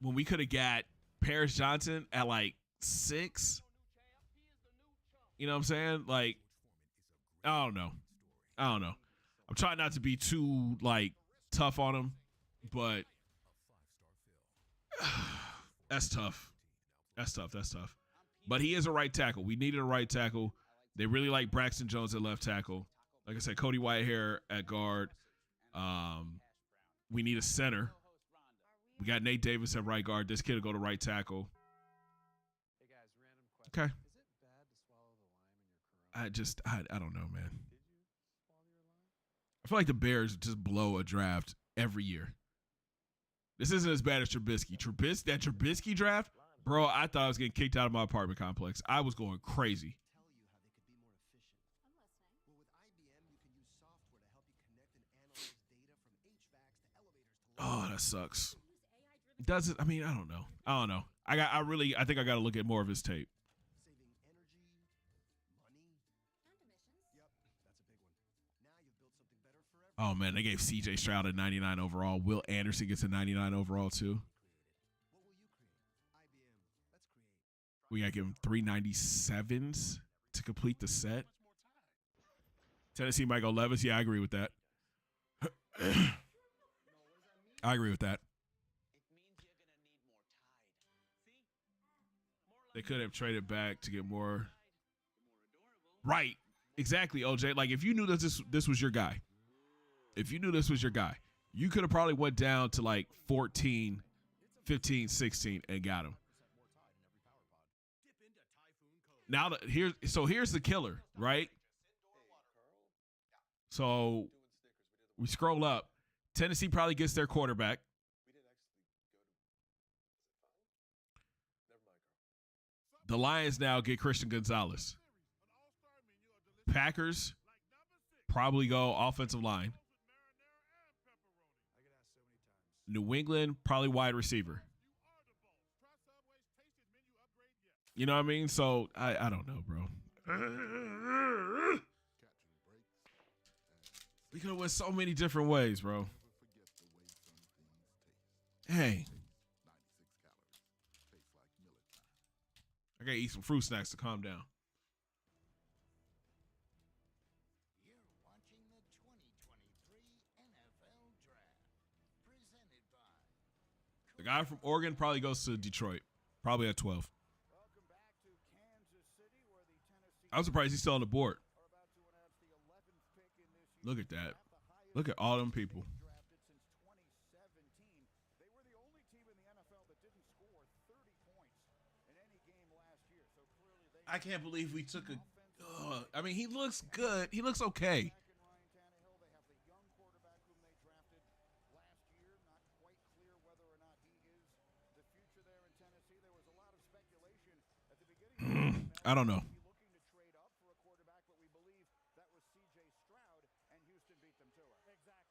[SPEAKER 3] when we could have got Paris Johnson at like 6, you know what I'm saying? Like, I don't know. I'm trying not to be too like tough on him, but that's tough. That's tough. But he is a right tackle. We needed a right tackle. They really like Braxton Jones at left tackle. Like I said, Cody Whitehair at guard. We need a center. We got Nate Davis at right guard. This kid will go to right tackle. Okay. I don't know, man. I feel like the Bears just blow a draft every year. This isn't as bad as Trubisky. That Trubisky draft, bro, I thought I was getting kicked out of my apartment complex. I was going crazy. Oh, that sucks. Does it? I mean, I don't know. I think I got to look at more of his tape. Oh, man, they gave C.J. Stroud a 99 overall. Will Anderson gets a 99 overall, too. We got to give him 397s to complete the set. Tennessee might go Levis. Yeah, I agree with that. I agree with that. They could have traded back to get more. Right. Exactly, OJ. Like, if you knew that this was your guy, you could have probably went down to like 14, 15, 16 and got him. Now, here's the killer, right? So we scroll up. Tennessee probably gets their quarterback. The Lions now get Christian Gonzalez. Packers probably go offensive line. New England, probably wide receiver. You know what I mean? So, I don't know, bro. We could have went so many different ways, bro. Hey. I gotta eat some fruit snacks to calm down. The guy from Oregon probably goes to Detroit, probably at 12. I'm surprised he's still on the board. Look at that. Look at all them people. I can't believe we took a. I mean, he looks good. He looks okay. I don't know.
[SPEAKER 8] Exactly. So now you look at in the trenches again. This offensive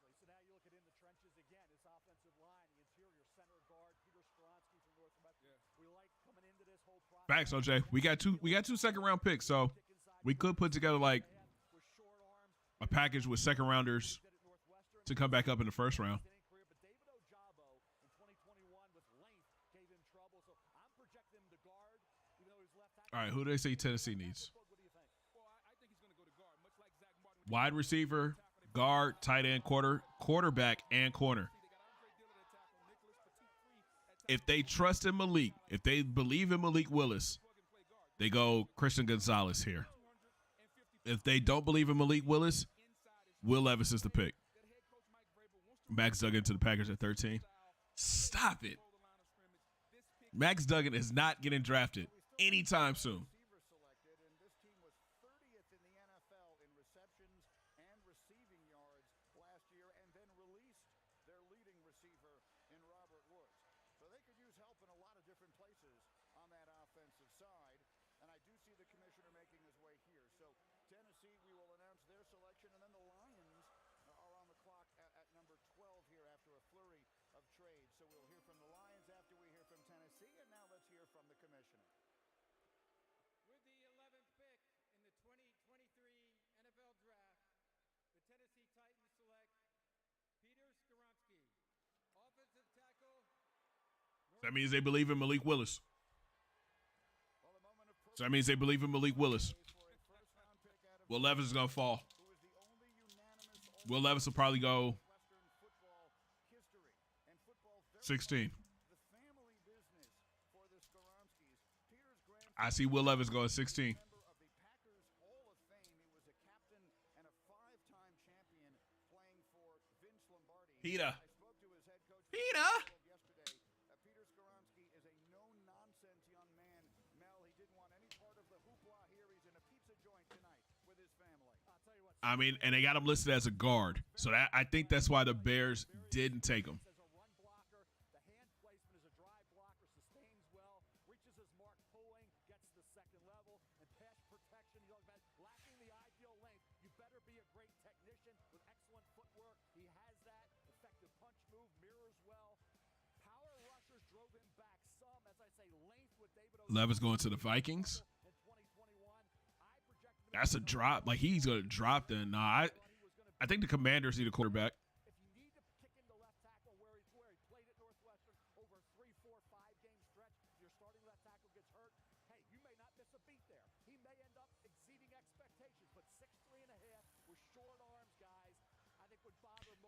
[SPEAKER 8] line, the interior center guard, Peter Skoronski from Northwestern. We like coming into this whole process.
[SPEAKER 3] Thanks, OJ. We got two second round picks, so we could put together like a package with second rounders to come back up in the first round. All right, who do they say Tennessee needs? Wide receiver, guard, tight end, quarterback, and corner. If they trust in Malik, if they believe in Malik Willis, they go Christian Gonzalez here. If they don't believe in Malik Willis, Will Levis is the pick. Max Duggan to the Packers at 13. Stop it. Max Duggan is not getting drafted anytime soon. That means they believe in Malik Willis. So that means they believe in Malik Willis. Will Levis is going to fall. Will Levis will probably go 16. I see Will Levis going 16. Peter. I mean, and they got him listed as a guard. So that I think that's why the Bears didn't take him. Levis going to the Vikings. That's a drop. Like, he's going to drop then. Nah, I think the Commanders need a quarterback.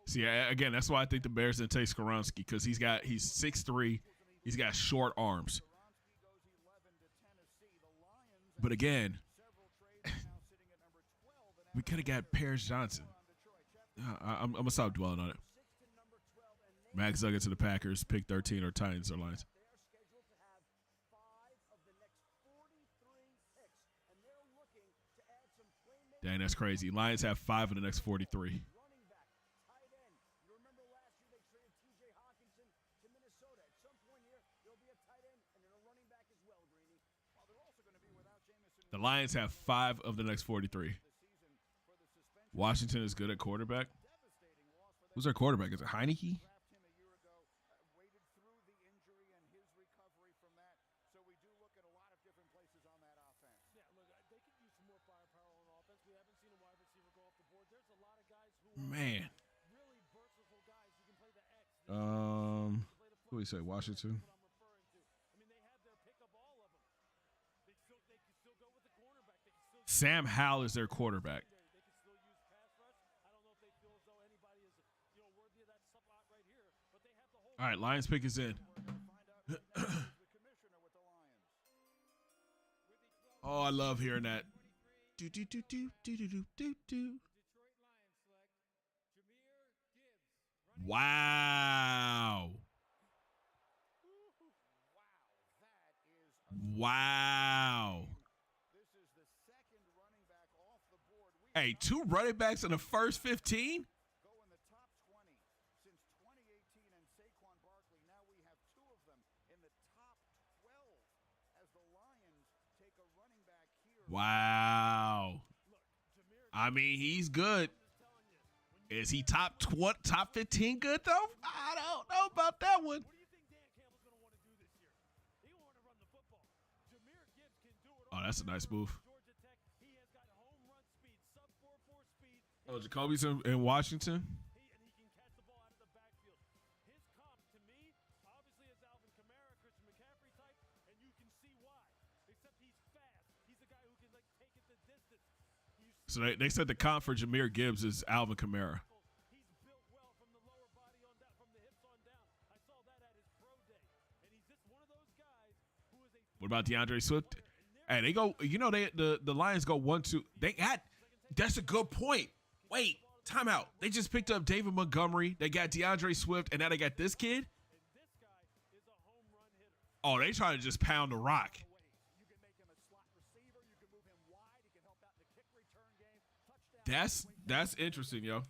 [SPEAKER 3] See, again, that's why I think the Bears didn't take Skoronski, because he's 6'3". He's got short arms. But again, we could have got Paris Johnson. I'm going to stop dwelling on it. Max Duggan to the Packers, pick 13, or Titans or Lions. Dang, that's crazy. Lions have 5 of the next 43. The Lions have 5 of the next 43. Washington is good at quarterback. Who's their quarterback? Is it Heineke? Man. Who do we say? Washington? Sam Howell is their quarterback. All right, Lions pick is in. Oh, I love hearing that. Do do do do do do do do do. Wow. Wow. Hey, 2 running backs in the first 15? Wow. I mean, he's good. Is he top 15 good though? I don't know about that one. Oh, that's a nice move. Oh, Jacoby's in Washington. So they said the comp for Jahmyr Gibbs is Alvin Kamara. What about DeAndre Swift? Hey, they go. You know the Lions go 1-2. They got. That's a good point. Wait, timeout. They just picked up David Montgomery. They got DeAndre Swift, and now they got this kid. Oh, they trying to just pound the rock. That's interesting, yo.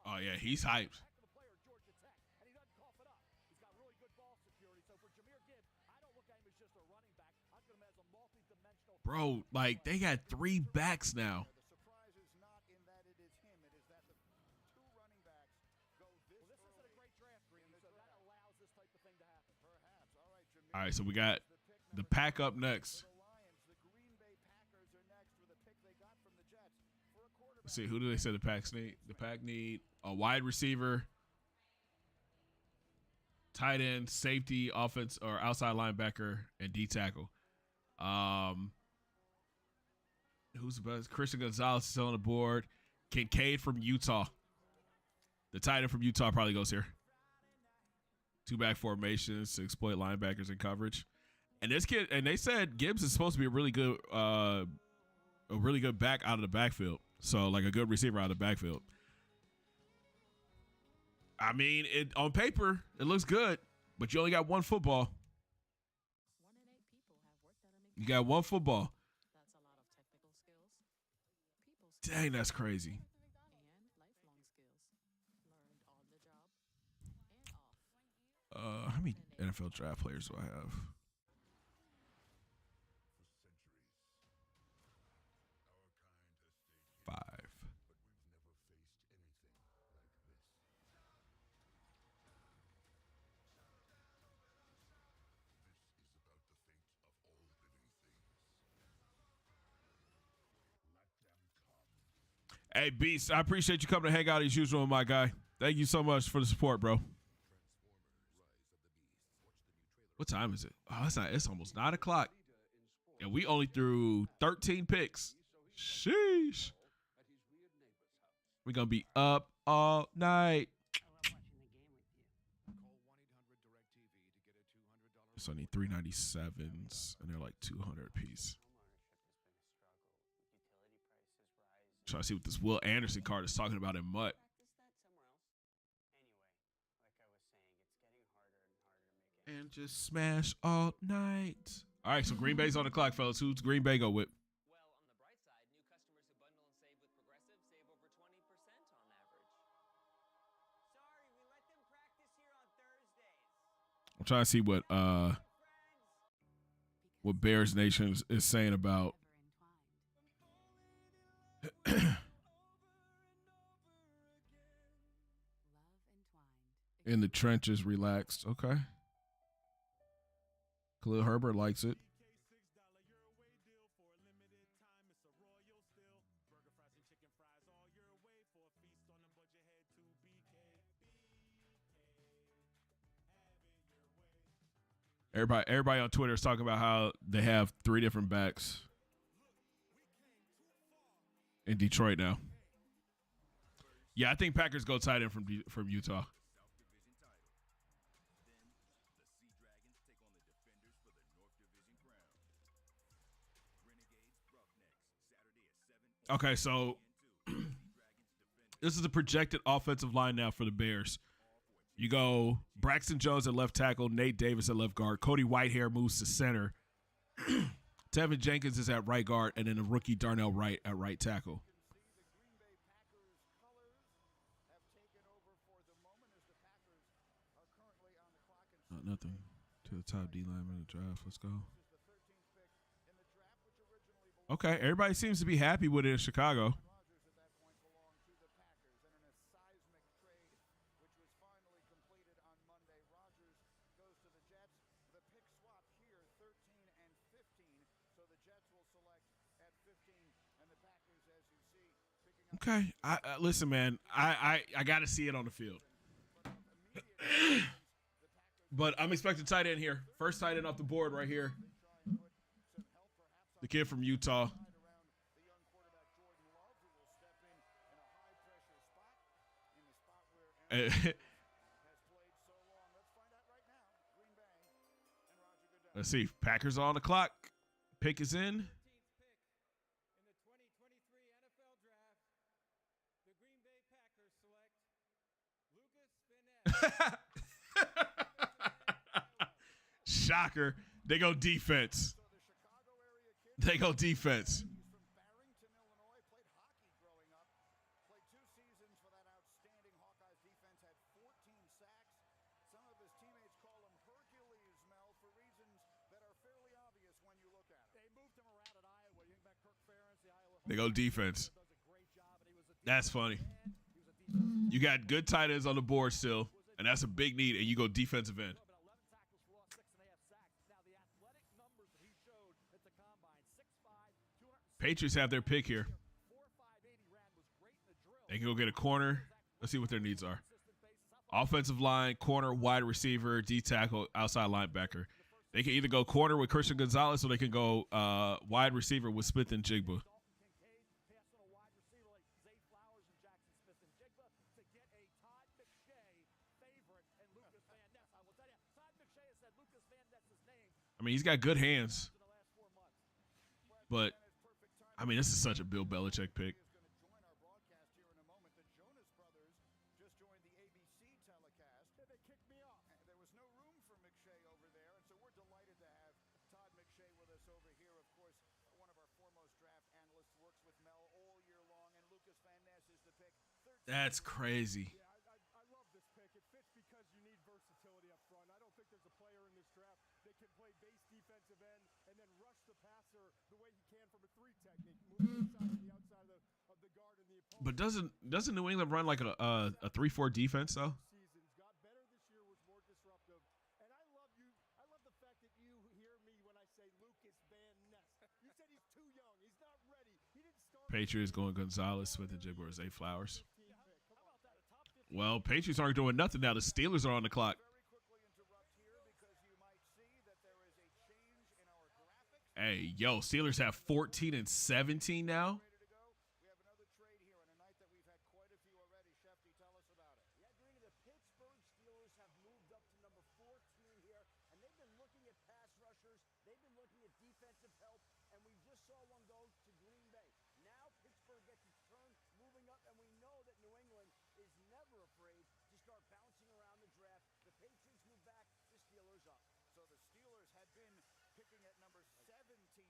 [SPEAKER 3] Oh yeah, he's hyped. Bro, like they got 3 backs now. All right, so we got the pack up next. Let's see, who do they say the Packs need? The Pack need a wide receiver, tight end, safety, offense or outside linebacker, and D tackle. Who's the best? Christian Gonzalez is still on the board. Kincaid from Utah. The tight end from Utah probably goes here. 2-back formations to exploit linebackers in coverage. And this kid, and they said Gibbs is supposed to be a really good back out of the backfield. So like a good receiver out of the backfield. I mean, on paper, it looks good, but you only got 1 football. You got 1 football. Dang, that's crazy. How many NFL draft players do I have? Hey, Beast, I appreciate you coming to hang out as usual, my guy. Thank you so much for the support, bro. What time is it? Oh, it's almost 9 o'clock. And we only threw 13 picks. Sheesh. We're going to be up all night. It's only 397s, and they're like 200 a piece. Trying to see what this Will Anderson card is talking about in Mutt. And just smash all night. All right, so Green Bay's on the clock, fellas. Who's Green Bay go with?
[SPEAKER 14] Well, on the bright side, new customers who bundle and save with Progressive save over 20% on average. Sorry, we let them practice here on Thursdays.
[SPEAKER 3] I'm trying to see what Bears Nation is saying about in the trenches, relaxed. Okay. Khalil Herbert likes it. Everybody on Twitter is talking about how they have 3 different backs in Detroit now. Yeah, I think Packers go tight end from Utah. Okay, so this is a projected offensive line now for the Bears. You go Braxton Jones at left tackle, Nate Davis at left guard, Cody Whitehair moves to center, Tevin Jenkins is at right guard, and then the rookie Darnell Wright at right tackle. Not nothing to the top D lineman in the draft. Let's go. Okay, everybody seems to be happy with it in Chicago. Okay, listen, man. I got to see it on the field. But I'm expecting tight end here. First tight end off the board right here. The kid from Utah. Let's see. Packers are on the clock. Pick is in. Shocker. They go defense. They go defense. They go defense. That's funny. You got good tight ends on the board still, and that's a big need, and you go defensive end. Patriots have their pick here. They can go get a corner. Let's see what their needs are. Offensive line, corner, wide receiver, D tackle, outside linebacker. They can either go corner with Christian Gonzalez or they can go wide receiver with Smith-Njigba. I mean, he's got good hands. But, I mean, this is such a Bill Belichick pick. That's crazy.
[SPEAKER 15] Yeah, I love this pick. It fits because you need versatility up front. I don't think there's a player in this draft that can play base defensive end and then rush the passer the way he can from a 3 technique, moving inside and the outside of the guard and the opponent.
[SPEAKER 3] But doesn't New England run like a 3-4 defense though?
[SPEAKER 15] Got better this year, was more disruptive. And I love the fact that you hear me when I say Lucas Van Ness. You said he's too young. He's not ready. He didn't start.
[SPEAKER 3] Patriots going Gonzalez, Smith-Njigba, or Zay Flowers. Well, Patriots aren't doing nothing now. The Steelers are on the clock. Hey, yo, Steelers have 14 and 17 now.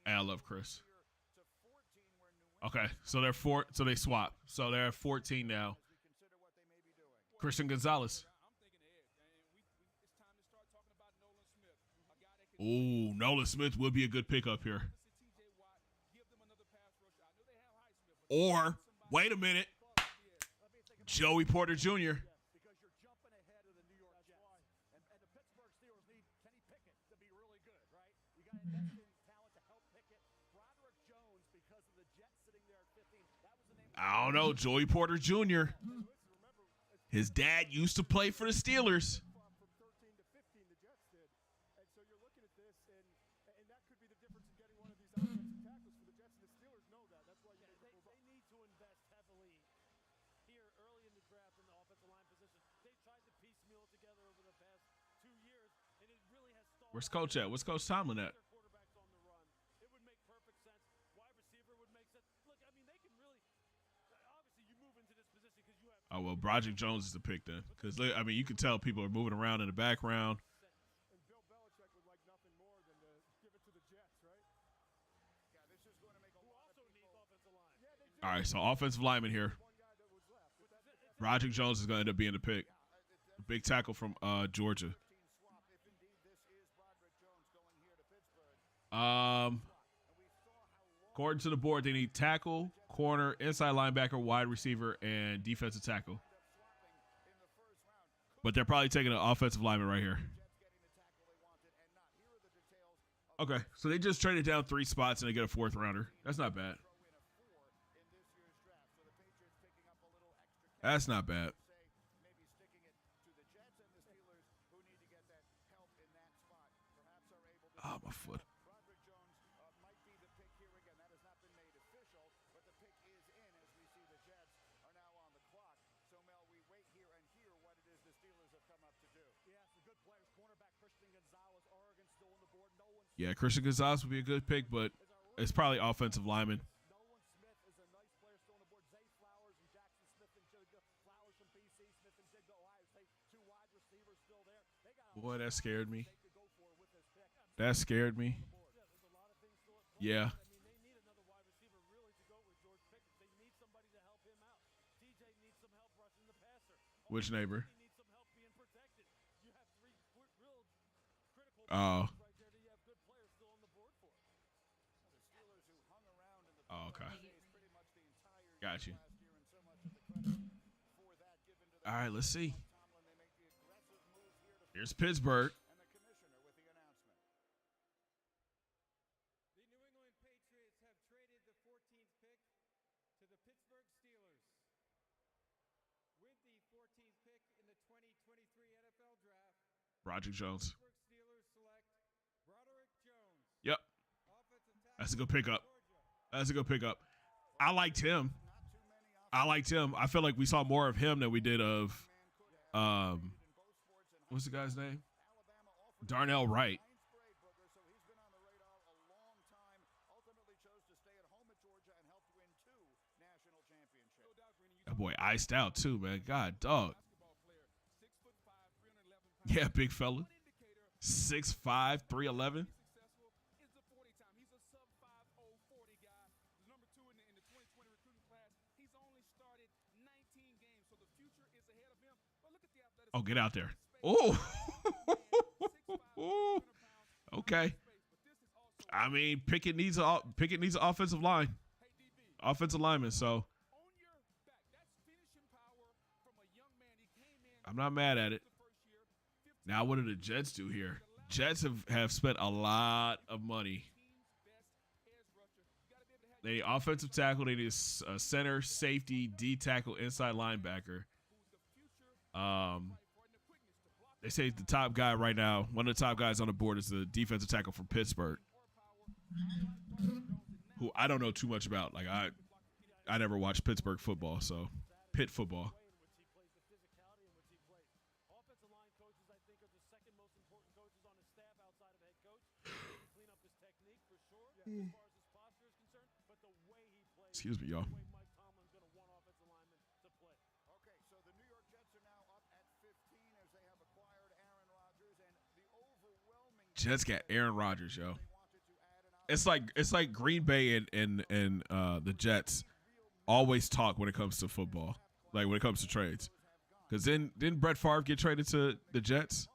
[SPEAKER 3] I love Chris. Okay, so they're so they swap. So they're at 14 now. Christian Gonzalez. Ooh, Nolan Smith would be a good pickup here. Or, wait a minute, Joey Porter Jr. I don't know, Joey Porter Jr. His dad used to play for the Steelers. Where's Coach at? What's Coach Tomlin at?
[SPEAKER 9] It would make perfect sense. Wide receiver would make sense. Look, I mean, they can really. Obviously, you move into this position because you have.
[SPEAKER 3] Oh well, Broderick Jones is the pick then, because I mean you can tell people are moving around in the background.
[SPEAKER 15] And Bill Belichick would like nothing more than to give it to the Jets, right?
[SPEAKER 7] Yeah, this is going to make a lot of people.
[SPEAKER 9] Offensive line.
[SPEAKER 15] Yeah, they do.
[SPEAKER 3] All right, so offensive lineman here.
[SPEAKER 15] One guy that was left. But that's
[SPEAKER 3] Broderick Jones is going to end up being the pick. A big tackle from Georgia.
[SPEAKER 7] Swap, if indeed this is Broderick Jones going here to Pittsburgh.
[SPEAKER 3] According to the board, they need tackle, corner, inside linebacker, wide receiver, and defensive tackle. But they're probably taking an offensive lineman right here. Okay, so they just traded down 3 spots and they get a 4th rounder. That's not bad. That's not bad.
[SPEAKER 7] Maybe sticking it to the Jets and the Steelers, who need to get that help in that spot. Perhaps are able to.
[SPEAKER 3] Oh, my foot.
[SPEAKER 7] Broderick Jones might be the pick here again. That has not been made official, but the pick is in as we see the Jets are now on the clock. So, Mel, we wait here and hear what it is the Steelers have come up to do.
[SPEAKER 8] Yeah, some good players. Cornerback Christian Gonzalez, Oregon still on the board.
[SPEAKER 3] Yeah, Christian Gonzalez would be a good pick, but it's probably offensive lineman.
[SPEAKER 8] Smith is a nice player still on the board. Zay Flowers and Jackson Smith-Njigba. Flowers from BC, Smith-Njigba, Ohio State. 2 wide receivers still there. They got
[SPEAKER 3] Boy, that scared me. That scared me. Yeah.
[SPEAKER 8] I mean, they need another wide receiver really to go with George Pickens. They need somebody to help him out. TJ needs some help rushing the passer.
[SPEAKER 3] Which neighbor?
[SPEAKER 8] He needs some help being protected. You have 3 real critical
[SPEAKER 3] Oh.
[SPEAKER 8] right there that you have good players still on the board for.
[SPEAKER 7] The Steelers who hung around in the
[SPEAKER 3] Oh, okay.
[SPEAKER 7] pretty much the entire year
[SPEAKER 3] Got you.
[SPEAKER 7] last year, and so much of the credit for that given to
[SPEAKER 3] All right, let's see.
[SPEAKER 7] Tomlin. They make the aggressive move here to
[SPEAKER 3] Here's Pittsburgh.
[SPEAKER 7] and the commissioner with the announcement.
[SPEAKER 2] The New England Patriots have traded the 14th pick to the Pittsburgh Steelers. With the 14th pick in the 2023 NFL Draft,
[SPEAKER 3] Broderick Jones.
[SPEAKER 2] Pittsburgh Steelers select Broderick Jones,
[SPEAKER 3] Yep.
[SPEAKER 2] offensive tackle.
[SPEAKER 3] That's a good pickup.
[SPEAKER 2] Georgia.
[SPEAKER 3] That's a good pickup. I liked him. I feel like we saw more of him than we did of what's the guy's name? Darnell Wright.
[SPEAKER 7] So he's been on the radar a long time. Ultimately chose to stay at home at Georgia and helped win 2 national championships.
[SPEAKER 3] That boy iced out too, man. God, dog. Yeah, big fella. 6'5", 311.
[SPEAKER 11] Is the 40 time. He's a sub 5'0" 40 guy. Number 2 in the 2020 recruiting class. He's only started 19 games, so the future is ahead of him. But look at the athleticism.
[SPEAKER 3] Oh, get out there. Oh. Okay. I mean, Pickett needs an offensive line. Offensive lineman, so I'm not mad at it. Now, what do the Jets do here? Jets have spent a lot of money. They need offensive tackle. They need a center, safety, D tackle, inside linebacker. They say the top guy right now, one of the top guys on the board is the defensive tackle from Pittsburgh, who I don't know too much about. Like I never watched Pittsburgh football, so Pitt football.
[SPEAKER 8] Offensive line coaches, I think, are the second most important coaches on his staff outside of head coach. Clean up his technique for sure, as far as his posture is concerned, but the way he plays.
[SPEAKER 3] Excuse me, y'all.
[SPEAKER 8] The way Mike Tomlin's going to want offensive linemen to play.
[SPEAKER 7] Okay, so the New York Jets are now up at 15 as they have acquired Aaron Rodgers, and the overwhelming
[SPEAKER 3] Jets got Aaron Rodgers, yo. It's like Green Bay and the Jets always talk when it comes to football, like when it comes to trades. Because didn't Brett Favre get traded to the Jets?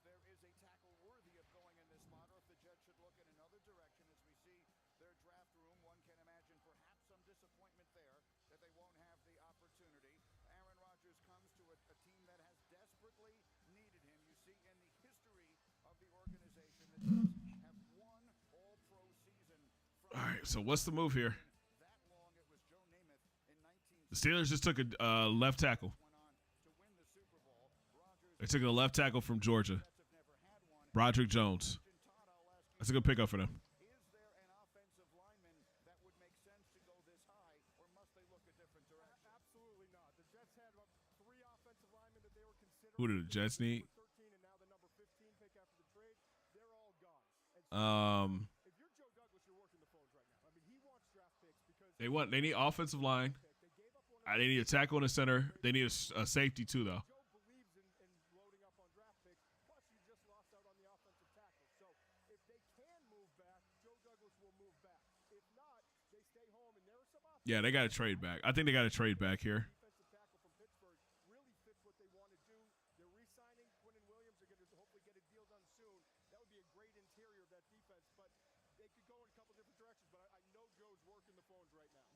[SPEAKER 7] if there is a tackle worthy of going in this spot, or if the Jets should look in another direction as we see their draft room. One can imagine perhaps some disappointment there that they won't have the opportunity. Aaron Rodgers comes to a team that has desperately needed him. You see in the history of the organization, the Jets have one all-pro season.
[SPEAKER 3] All right, so what's the move here?
[SPEAKER 7] That long, it was Joe Namath in 19.
[SPEAKER 3] The Steelers just took a left tackle. They took a left tackle from Georgia, Broderick Jones. That's a good pickup for them.
[SPEAKER 7] Is there an offensive lineman that would make sense to go this high, or must they look a different direction?
[SPEAKER 15] Absolutely not. The Jets had about 3 offensive linemen that they were considering.
[SPEAKER 3] Who do the Jets need?
[SPEAKER 15] 13 and now the number 15 pick after the trade.
[SPEAKER 3] They need offensive line. They need a tackle in the center. They need a safety too, though. Yeah, they got to trade back. I think they got to trade back here.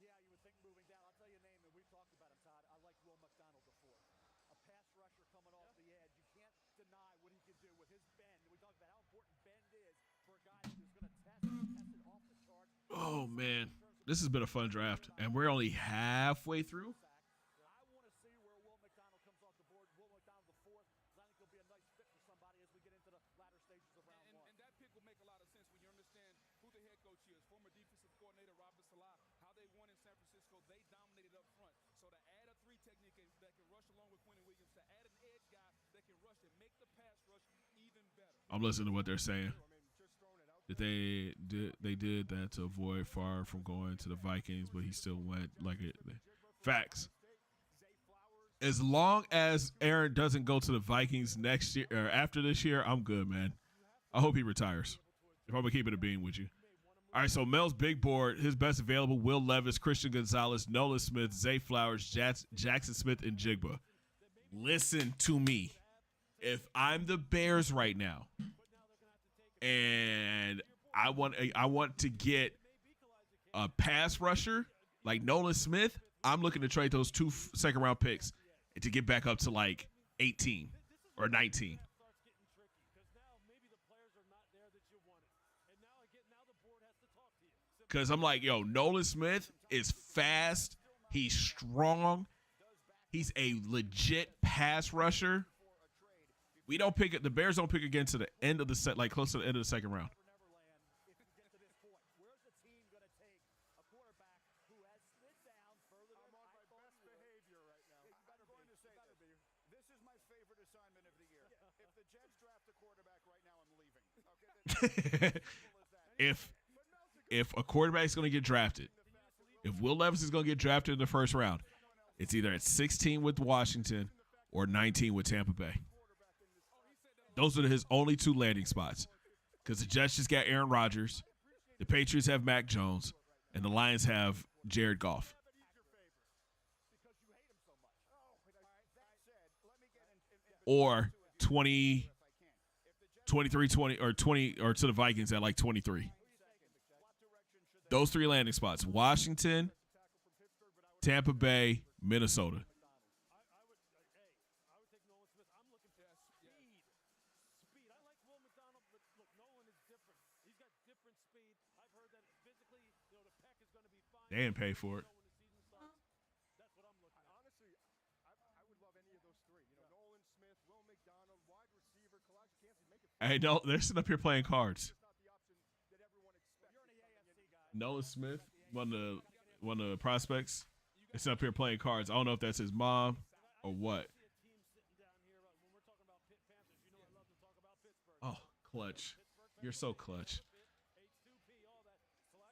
[SPEAKER 8] Yeah, you would think moving down. I'll tell you a name, and we've talked about him, Todd. I like Will McDonald before. A pass rusher coming off the edge. You can't deny what he can do with his bend. We talked about how important bend is for a guy who's going to test it off the charts.
[SPEAKER 3] Oh, man. This has been a fun draft, and we're only halfway through.
[SPEAKER 8] I want to see where Will McDonald comes off the board. Will McDonald the fourth, because I think he'll be a nice fit for somebody as we get into the latter stages of round one.
[SPEAKER 11] And that pick will make a lot of sense when you understand who the head coach is. Former defensive coordinator Robert Salah, how they won in San Francisco. They dominated up front. So to add a three technique that can rush along with Quentin Williams, to add an edge guy that can rush and make the pass rush even better.
[SPEAKER 3] I'm listening to what they're saying. They did that to avoid Favre from going to the Vikings, but he still went like it. Facts. As long as Aaron doesn't go to the Vikings next year or after this year, I'm good, man. I hope he retires. If I'm gonna keep it a bean with you. All right, so Mel's big board, his best available: Will Levis, Christian Gonzalez, Nolan Smith, Zay Flowers, Jackson Smith-Njigba. Listen to me. If I'm the Bears right now, and I want to get a pass rusher like Nolan Smith, I'm looking to trade those 2 second-round picks to get back up to like 18 or 19. Because I'm like, yo, Nolan Smith is fast. He's strong. He's a legit pass rusher. We don't pick it. The Bears don't pick again to the end of the set, like close to the end of the second round.
[SPEAKER 7] This is my favorite assignment of the year. If the Jets draft a quarterback right now, I'm leaving. Okay?
[SPEAKER 3] If a quarterback is going to get drafted, if Will Levis is going to get drafted in the first round, it's either at 16 with Washington or 19 with Tampa Bay. Those are his only 2 landing spots, because the Jets just got Aaron Rodgers, the Patriots have Mac Jones, and the Lions have Jared Goff. Or 20, 23, 20, or 20, or to the Vikings at like 23. Those 3 landing spots: Washington, Tampa Bay, Minnesota. They didn't pay for it.
[SPEAKER 15] Honestly, I would love any of those 3. You know, Nolan Smith, Will McDonald, wide receiver, Kalijah Kansas, make it.
[SPEAKER 3] Hey, no, they're sitting up here playing cards. Nolan Smith, one of the prospects, is up here playing cards. I don't know if that's his mom or what. Oh, clutch. You're so clutch.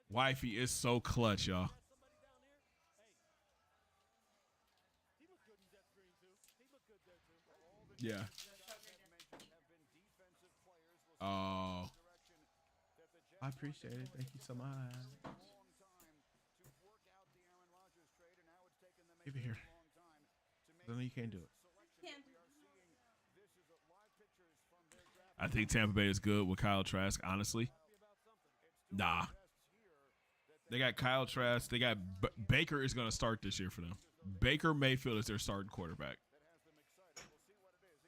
[SPEAKER 3] Wifey is so clutch, y'all. Yeah. Oh. I appreciate it. Thank you so much. Give it here. I know you can't do it.
[SPEAKER 5] Can't.
[SPEAKER 3] I think Tampa Bay is good with Kyle Trask, honestly. Nah. They got Kyle Trask. They got Baker is going to start this year for them. Baker Mayfield is their starting quarterback.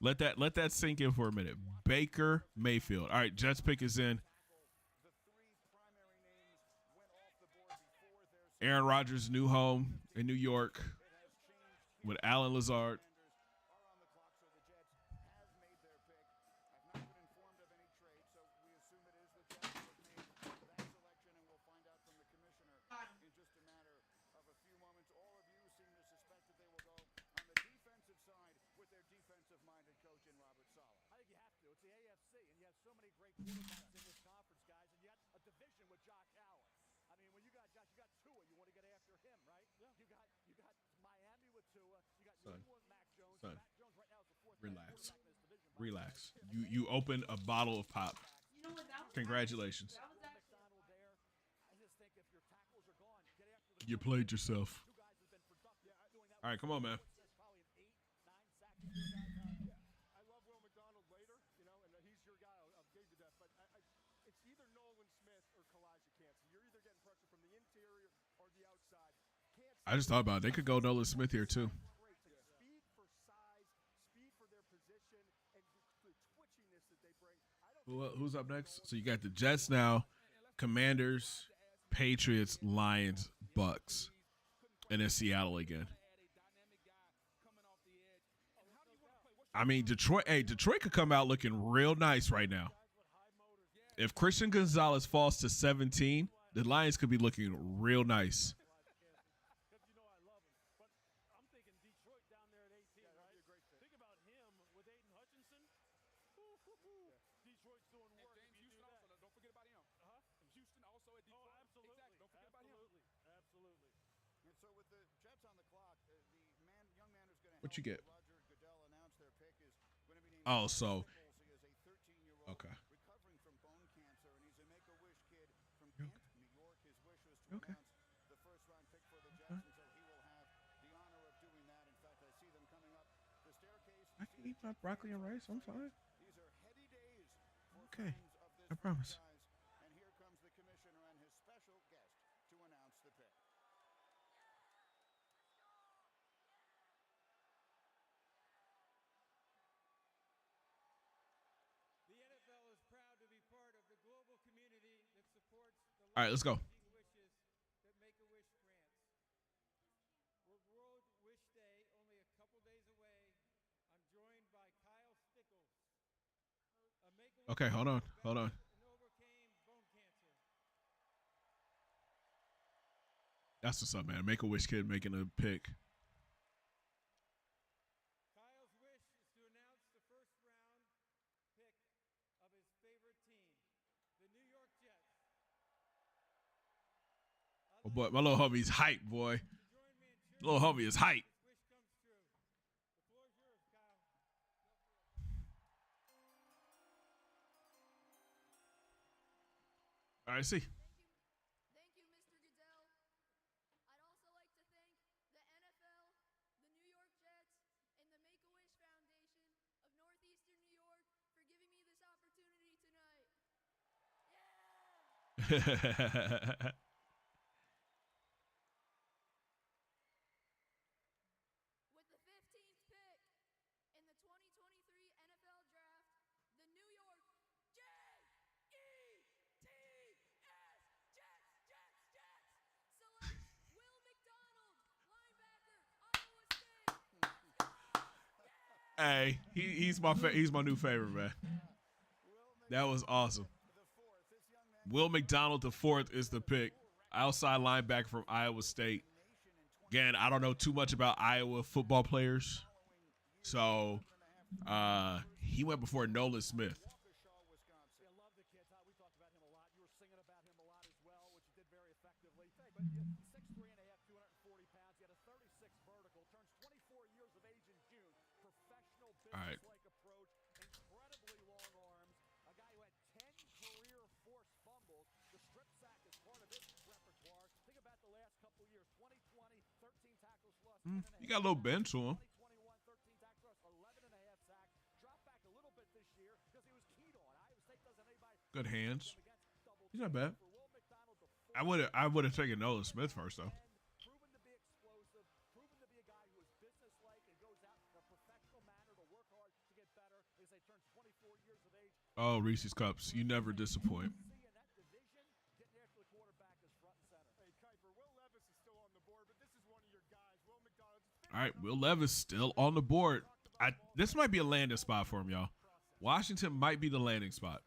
[SPEAKER 3] Let that sink in for a minute. Baker Mayfield. All right, Jets pick is in. Aaron Rodgers' new home in New York with Alan Lazard.
[SPEAKER 8] Defensive-minded coach in Robert Saleh. I think you have to. It's the AFC, and you have so many great quarterbacks in this conference, guys. And
[SPEAKER 3] Son, relax. Relax. You opened a bottle of pop. Congratulations. You played yourself. All right, come on, man.
[SPEAKER 15] I love Will McDonald later, you know, and he's your guy. I'll give you that. But it's either Nolan Smith or Kalijah Kancey. You're either getting pressure from the interior or the outside.
[SPEAKER 3] I just thought about it. They could go Nolan Smith here, too.
[SPEAKER 15] Speed for size, speed for their position, and the twitchiness that they bring.
[SPEAKER 3] Who's up next? So you got the Jets now, Commanders, Patriots, Lions, Bucks, and then Seattle again. I mean, Detroit. Hey, Detroit could come out looking real nice right now. If Christian Gonzalez falls to 17, the Lions could be looking real nice. What you get? Oh, so okay. Okay.
[SPEAKER 7] The first round pick for the Jets, so he will have the honor of doing that. In fact, I see them coming up the staircase.
[SPEAKER 3] I can eat my broccoli and rice. I'm fine.
[SPEAKER 7] These are heady days for
[SPEAKER 3] Okay.
[SPEAKER 7] fans of this
[SPEAKER 3] I promise.
[SPEAKER 7] franchise. And here comes the commissioner and his special guest to announce the pick.
[SPEAKER 2] The NFL is proud to be part of the global community that supports the
[SPEAKER 3] All right, let's go.
[SPEAKER 2] wishes that Make-A-Wish grants. With World Wish Day only a couple days away, I'm joined by Kyle Stickles, a Make-A-Wish
[SPEAKER 3] Okay, hold on. Hold on.
[SPEAKER 2] and overcame bone cancer.
[SPEAKER 3] That's what's up, man. Make-A-Wish kid making a pick.
[SPEAKER 2] Kyle's wish is to announce the first round pick of his favorite team, the New York Jets.
[SPEAKER 3] Oh boy, my little homie's hype, boy. Little homie is hype.
[SPEAKER 2] Wish comes true. The floor is yours, Kyle.
[SPEAKER 3] All right, see.
[SPEAKER 5] Thank you, Mr. Goodell. I'd also like to thank the NFL, the New York Jets, and the Make-A-Wish Foundation of Northeastern New York for giving me this opportunity tonight. Yeah! With the 15th pick in the 2023 NFL Draft, the New York Jets select Will McDonald, linebacker, Iowa State.
[SPEAKER 3] Hey, he's my new favorite, man. That was awesome. Will McDonald, the fourth, is the pick. Outside linebacker from Iowa State. Again, I don't know too much about Iowa football players. So he went before Nolan Smith.
[SPEAKER 8] I love the kid. We talked about him a lot. You were singing about him a lot as well, which you did very effectively. But 6'3 and a half, 240 pounds. He had a 36 vertical. Turns 24 years of age in June. Professional business-like approach. Incredibly long arms. A guy who had 10 career forced fumbles. The strip sack is part of his repertoire. Think about the last couple of years. 2020, 13 tackles lost.
[SPEAKER 3] You got a little bench to him.
[SPEAKER 8] 2021, 13 tackles lost, 11 and a half sacks. Dropped back a little bit this year because he was keyed on. Iowa State doesn't have anybody.
[SPEAKER 3] Good hands. He's not bad. I would have taken Nolan Smith first though.
[SPEAKER 8] Proven to be explosive, proven to be a guy who is businesslike and goes out in a professional manner to work hard to get better. As they turn 24 years of age.
[SPEAKER 3] Oh, Reese's Cups. You never disappoint.
[SPEAKER 8] Getting after the quarterback is front and center.
[SPEAKER 15] Hey, Kuiper, Will Levis is still on the board, but this is one of your guys, Will McDonald.
[SPEAKER 3] All right, Will Levis still on the board. This might be a landing spot for him, y'all. Washington might be the landing spot.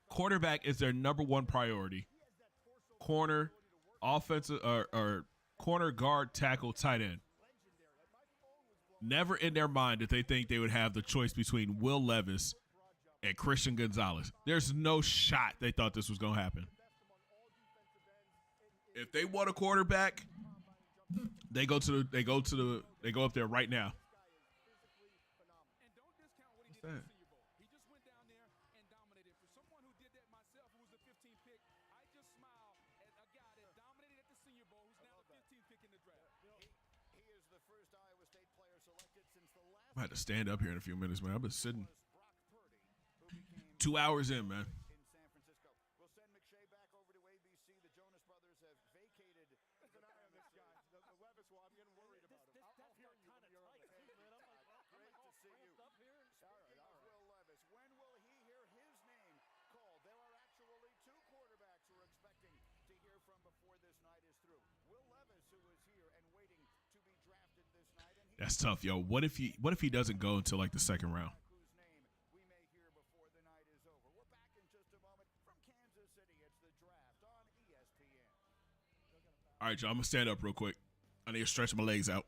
[SPEAKER 3] Quarterback is their number one priority. Corner, offensive, or corner, guard, tackle, tight end. Never in their mind did they think they would have the choice between Will Levis and Christian Gonzalez. There's no shot they thought this was going to happen. If they want a quarterback, They go up there right now. What's that?
[SPEAKER 11] He just went down there and dominated. For someone who did that myself, who was the 15th pick, I just smile at a guy that dominated at the Senior Bowl, who's now the 15th pick in the draft.
[SPEAKER 7] He is the first Iowa State player selected since the last.
[SPEAKER 3] I had to stand up here in a few minutes, man. I've been sitting 2 hours in, man.
[SPEAKER 7] In San Francisco. We'll send McShay back over to ABC. The Jonas Brothers have vacated.
[SPEAKER 15] Keep an eye on this guy. The Levis, well, I'm getting worried about him. I'll hear you when you're on the
[SPEAKER 7] Great to see you. Speaking of Will Levis, when will he hear his name called? There are actually two quarterbacks we're expecting to hear from before this night is through. Will Levis, who is here and waiting to be drafted this night. And
[SPEAKER 3] That's tough, yo. What if he doesn't go until like the second round?
[SPEAKER 7] whose name we may hear before the night is over. We're back in just a moment from Kansas City. It's the draft on ESPN.
[SPEAKER 3] All right, y'all. I'm gonna stand up real quick. I need to stretch my legs out.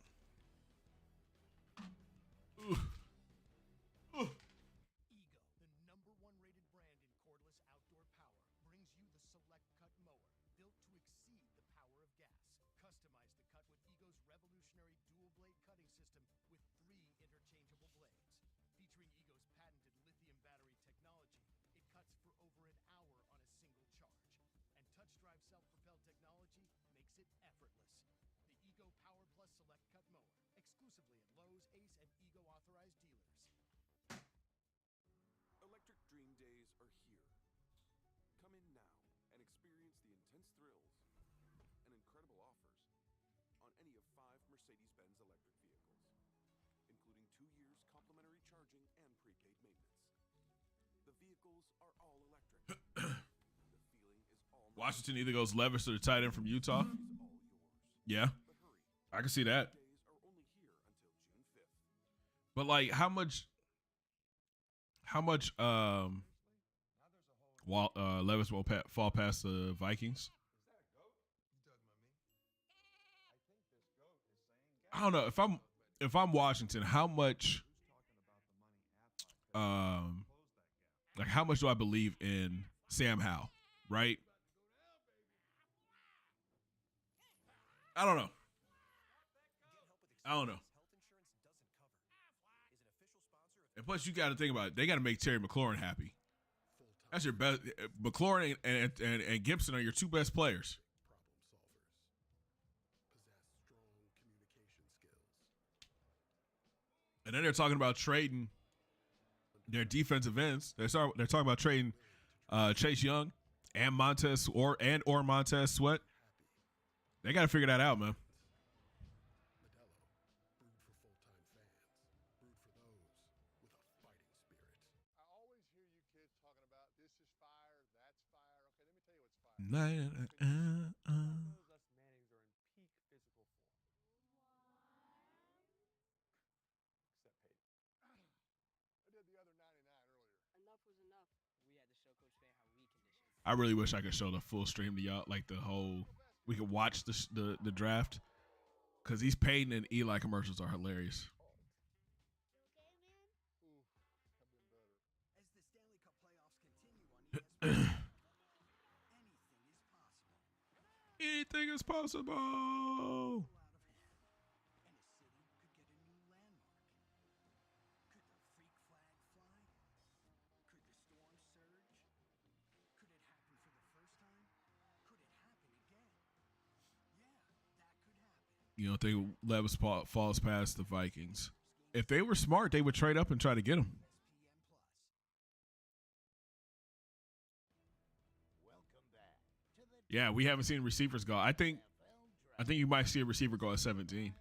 [SPEAKER 16] Ego, the #1 rated brand in cordless outdoor power, brings you the Select Cut mower, built to exceed the power of gas. Customize the cut with Ego's revolutionary dual-blade cutting system with 3 interchangeable blades. Featuring Ego's patented lithium battery technology, it cuts for over an hour on a single charge. And touch-drive self-propelled technology makes it effortless. The Ego Power Plus Select Cut mower, exclusively at Lowe's, Ace, and Ego authorized dealers.
[SPEAKER 17] Electric Dream Days are here. Come in now and experience the intense thrills and incredible offers on any of 5 Mercedes-Benz electric vehicles, including 2 years complimentary charging and prepaid maintenance. The vehicles are all electric. The feeling is all
[SPEAKER 3] Washington either goes Levis or the tight end from Utah. Yeah, I can see that.
[SPEAKER 17] days are only here until June 5th.
[SPEAKER 3] But like, how much Levis will fall past the Vikings? I don't know if I'm Washington. How much like how much do I believe in Sam Howell? Right? I don't know. And plus, you got to think about it. They got to make Terry McLaurin happy. That's your best. McLaurin and Gibson are your 2 best players. And then they're talking about trading their defensive ends. They're talking about trading Chase Young and Montez or Montez Sweat. They got to figure that out, man.
[SPEAKER 15] I always hear you kids talking about this is fire, that's fire. Okay, let me tell you what's fire.
[SPEAKER 6] Those us Mannings are in peak physical form. Except Peyton.
[SPEAKER 15] I did the other 99 earlier.
[SPEAKER 5] Enough was enough.
[SPEAKER 6] We had to show Coach Fan how we condition.
[SPEAKER 3] I really wish I could show the full stream to y'all, like the whole. We could watch the draft, because these Peyton and Eli commercials are hilarious. Anything is possible. You don't think Levis falls past the Vikings? If they were smart, they would trade up and try to get him. Yeah, we haven't seen receivers go. I think you might see a receiver go at 17.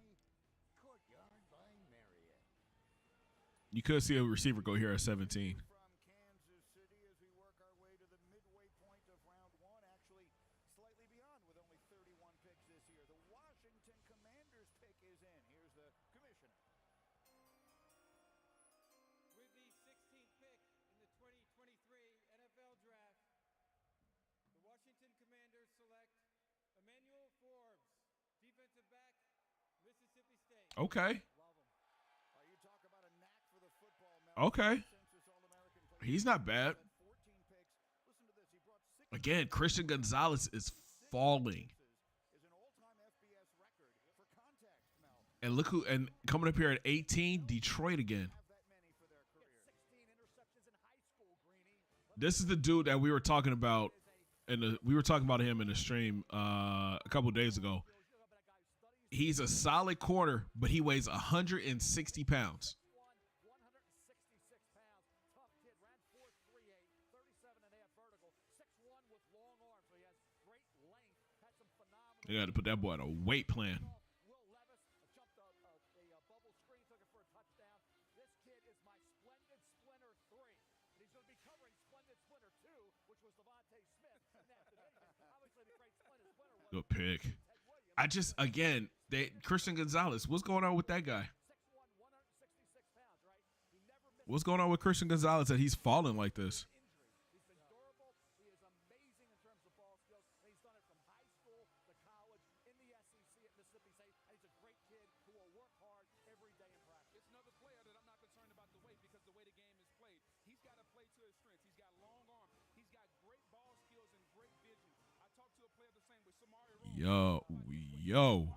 [SPEAKER 3] You could see a receiver go here at 17. Okay. Okay. He's not bad. Again, Christian Gonzalez is falling. And look who, and coming up here at 18, Detroit again. This is the dude that we were talking about, and we were talking about him in the stream a couple days ago. He's a solid corner, but he weighs 160 pounds. They got to put that boy on a weight plan. Good pick. Christian Gonzalez. What's going on with that guy? What's going on with Christian Gonzalez that he's falling like this? Yo.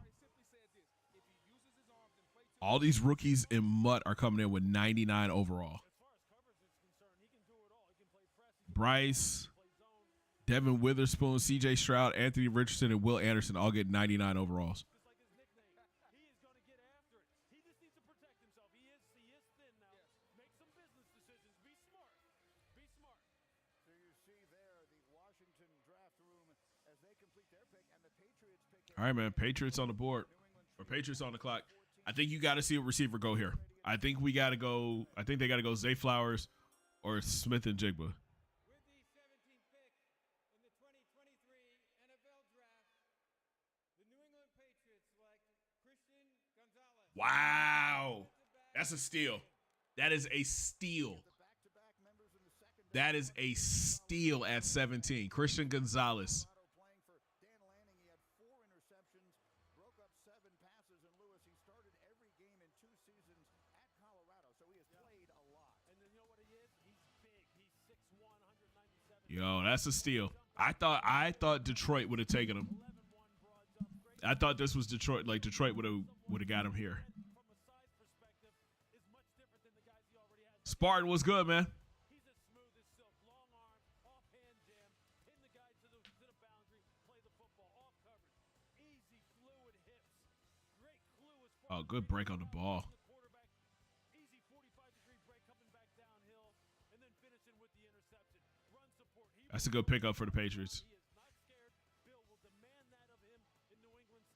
[SPEAKER 3] All these rookies in Mutt are coming in with 99 overall. Bryce, Devin Witherspoon, CJ Stroud, Anthony Richardson, and Will Anderson all get 99 overalls. All right, man. Patriots on the board. Or Patriots on the clock. I think you got to see a receiver go here. I think they got to go Zay Flowers or Smith-Njigba. Wow. That's a steal. That is a steal. That is a steal at 17. Christian Gonzalez. Yo, that's a steal. I thought Detroit would have taken him. I thought this was Detroit. Like Detroit would have got him here. Spartan was good, man. Oh, good break on the ball. That's a good pickup for the Patriots.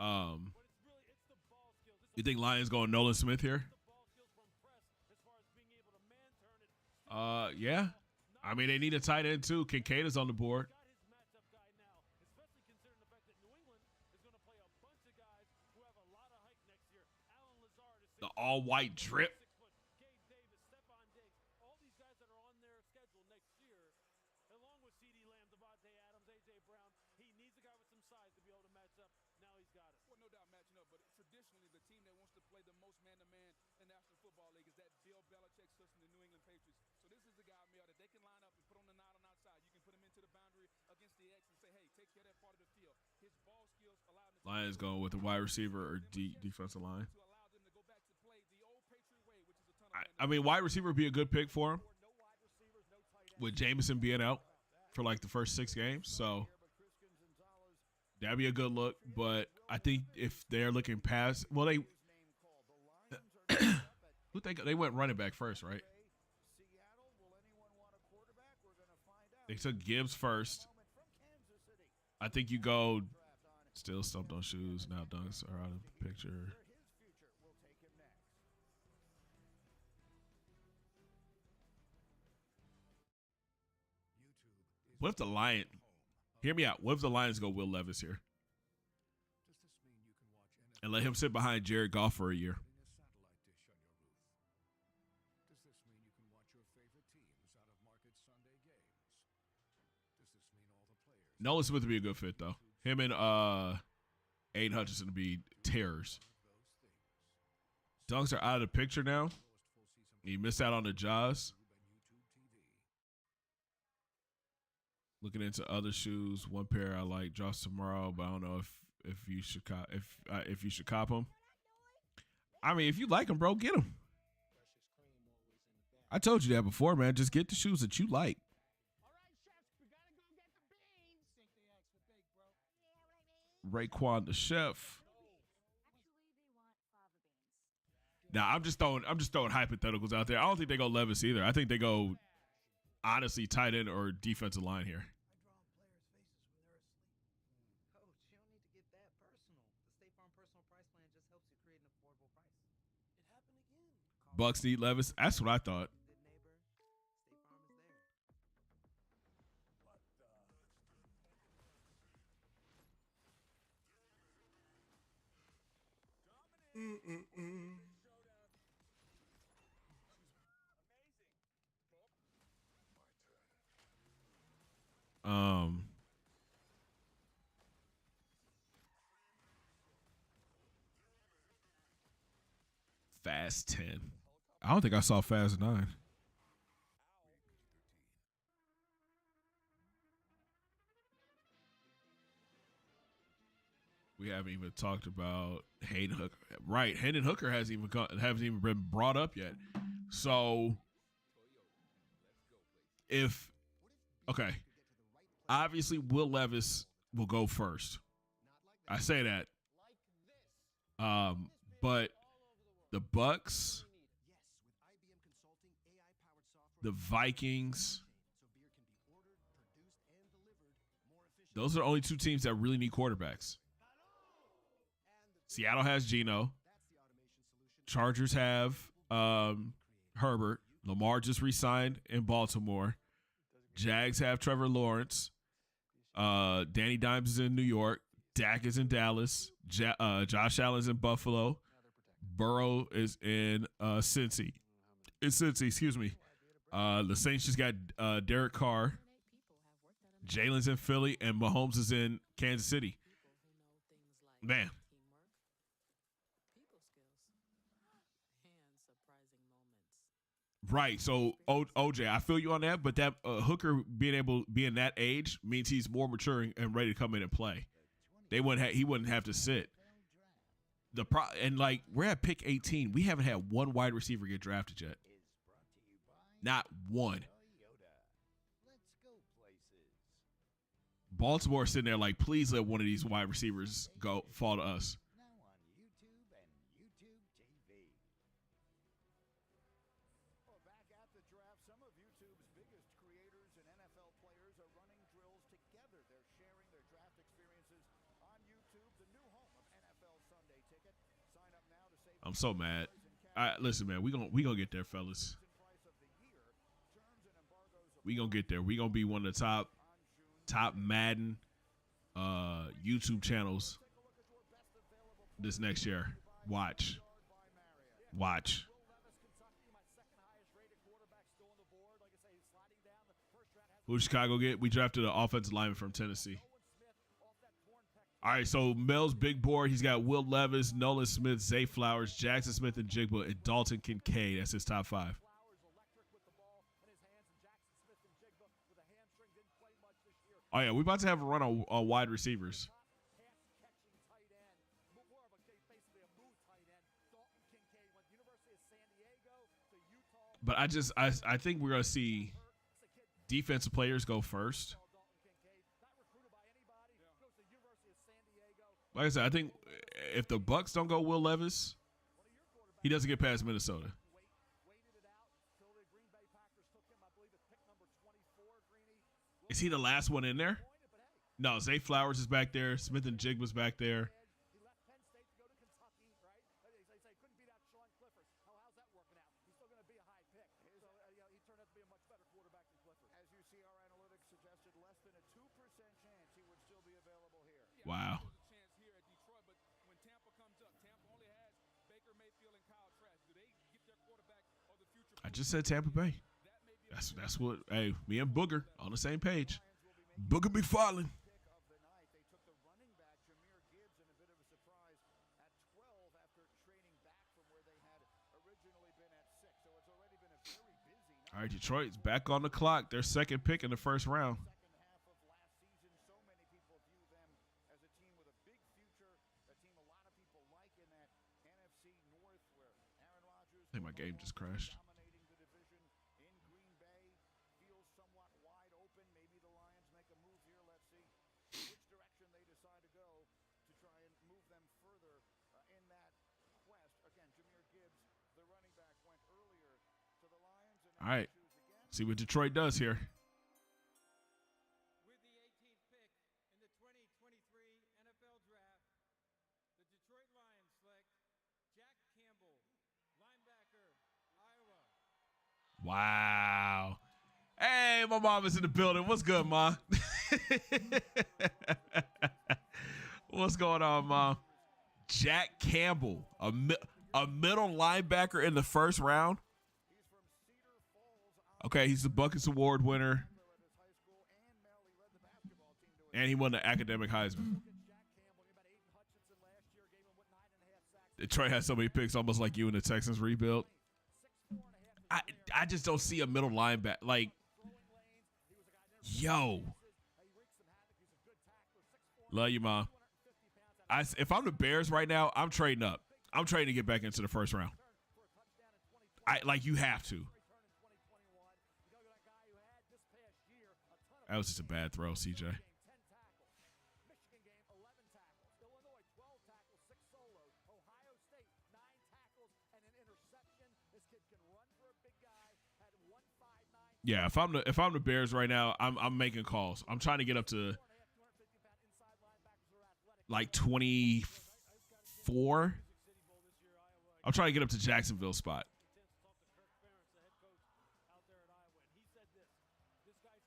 [SPEAKER 3] You think Lions going Nolan Smith here? Yeah. I mean, they need a tight end too. Kincaid is on the board. The all-white drip. Lions going with a wide receiver or defensive line. I mean, wide receiver would be a good pick for him with Jameson being out for like the first 6 games. So that'd be a good look. But I think if they're looking past, well, they went running back first, right? They took Gibbs first. I think you go still stumped on shoes. Now dunks are out of the picture. What if the Lions, hear me out, what if the Lions go Will Levis here? And let him sit behind Jared Goff for a year? Nolan Smith would be a good fit, though. Him and Aiden Hutchinson would be terrors. Dunks are out of the picture now. He missed out on the Jaws. Looking into other shoes, one pair I like, Josh tomorrow, but I don't know if you should cop them. I mean, if you like them, bro, get them. I told you that before, man. Just get the shoes that you like. Raekwon the chef. Now I'm just throwing hypotheticals out there. I don't think they go Levis either. I think they go honestly tight end or defensive line here. Bucks need Levis. That's what I thought. Fast 10. I don't think I saw Fast 9. We haven't even talked about Hayden Hooker. Right, Hayden Hooker hasn't even been brought up yet. So, obviously Will Levis will go first. I say that. But the Bucks, the Vikings, those are the only two teams that really need quarterbacks. Seattle has Geno. Chargers have Herbert. Lamar just re-signed in Baltimore. Jags have Trevor Lawrence. Danny Dimes is in New York. Dak is in Dallas. Josh Allen's in Buffalo. Burrow is in Cincy. It's Cincy, excuse me. The Saints just got Derek Carr. Jalen's in Philly, and Mahomes is in Kansas City. Man. Right. So OJ, I feel you on that, but that Hooker being that age means he's more mature and ready to come in and play. He wouldn't have to sit. We're at pick 18. We haven't had one wide receiver get drafted yet. Not one. Baltimore sitting there like, please let one of these wide receivers fall to us. I'm so mad. Listen, man, we gonna get there, fellas. We gonna get there. We gonna be one of the top Madden YouTube channels this next year. Watch. Who did Chicago get? We drafted an offensive lineman from Tennessee. All right, so Mel's big board, he's got Will Levis, Nolan Smith, Zay Flowers, Jackson Smith-Njigba, and Dalton Kincaid. That's his top 5. Oh, yeah, we're about to have a run on wide receivers. But I think we're going to see defensive players go first. Like I said, I think if the Bucks don't go Will Levis, he doesn't get past Minnesota. Is he the last one in there? No, Zay Flowers is back there. Smith-Njigba's back there. Wow. I just said Tampa Bay. That's what. Hey, me and Booger on the same page. Booger McFarland. All right, Detroit's back on the clock. Their second pick in the first round. My game just crashed.
[SPEAKER 7] Dominating the division in Green Bay. Feels somewhat wide open. Maybe the Lions make a move here. Let's see which direction they decide to go to try and move them further in that quest. Again, Jahmyr Gibbs, the running back, went earlier to the Lions. And
[SPEAKER 3] All right. See what Detroit does here.
[SPEAKER 2] With the 18th pick in the 2023 NFL Draft, the Detroit Lions select Jack Campbell, linebacker, Iowa.
[SPEAKER 3] Wow. Hey, my mom is in the building. What's good, Ma? What's going on, Mom? Jack Campbell, a middle linebacker in the first round. Okay, he's the Buckets Award winner. And he won the academic Heisman. Detroit has so many picks, almost like you in the Texans rebuild. I just don't see a middle linebacker. Like, yo. Love you, Mom. If I'm the Bears right now, I'm trading up. I'm trading to get back into the first round. You have to. That was just a bad throw, CJ. Yeah, if I'm the Bears right now, I'm making calls. I'm trying to get up to like 24. I'm trying to get up to Jacksonville spot.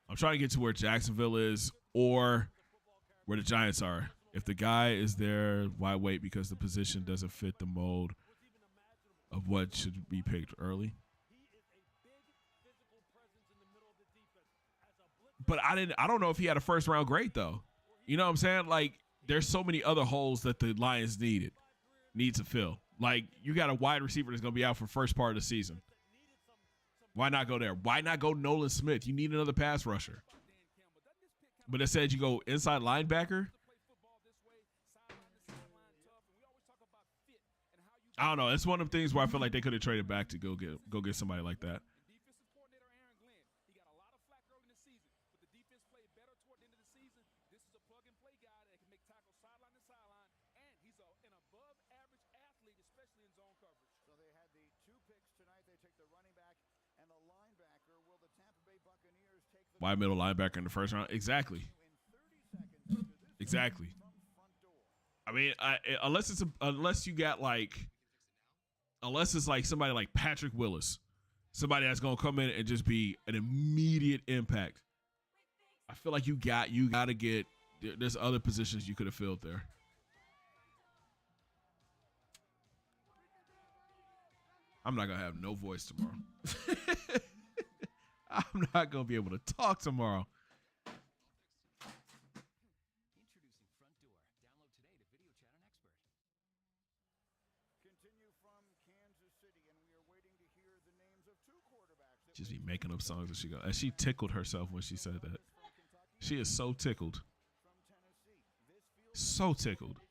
[SPEAKER 3] I'm trying to get to where Jacksonville is or where the Giants are. If the guy is there, why wait? Because the position doesn't fit the mold of what should be picked early. But I don't know if he had a first round grade though. You know what I'm saying? Like, there's so many other holes that the Lions need to fill. Like, you got a wide receiver that's gonna be out for first part of the season. Why not go there? Why not go Nolan Smith? You need another pass rusher. But it said you go inside linebacker. I don't know. It's one of them things where I feel like they could have traded back to go get somebody like that. Why middle linebacker in the first round? Exactly. I mean, unless it's like somebody like Patrick Willis, somebody that's gonna come in and just be an immediate impact. I feel like you gotta get. There's other positions you could have filled there. I'm not gonna have no voice tomorrow. I'm not going to be able to talk tomorrow. Just be making up songs as she goes. And she tickled herself when she said that. She is so tickled. So tickled.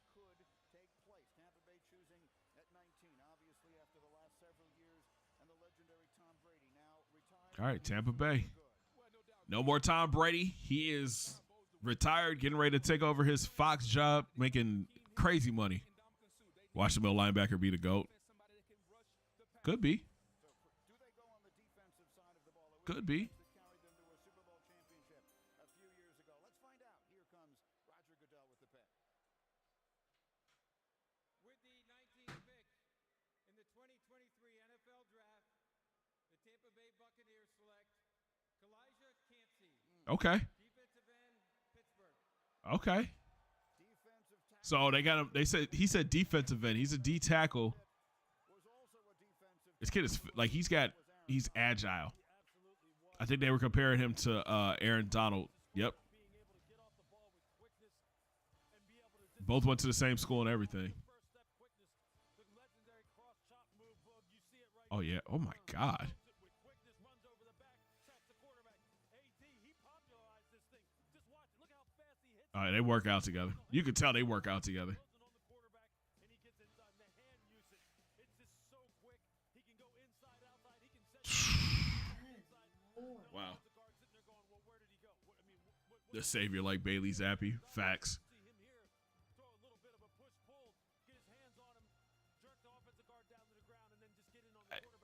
[SPEAKER 3] All right, Tampa Bay. No more Tom Brady. He is retired, getting ready to take over his Fox job, making crazy money. Watch the middle linebacker be the GOAT. Could be. Could be.
[SPEAKER 2] With the 19th pick in the 2023 NFL Draft, the Tampa Bay Buccaneers select Kalijah Cansey.
[SPEAKER 3] Okay.
[SPEAKER 2] Defensive end, Pittsburgh.
[SPEAKER 3] Okay. So he said defensive end. He's a D tackle. This kid is like he's agile. I think they were comparing him to Aaron Donald. Yep. Both went to the same school and everything. Oh yeah. Oh my God. All right, they work out together. You can tell they work out together. The savior like Bailey Zappi. Facts.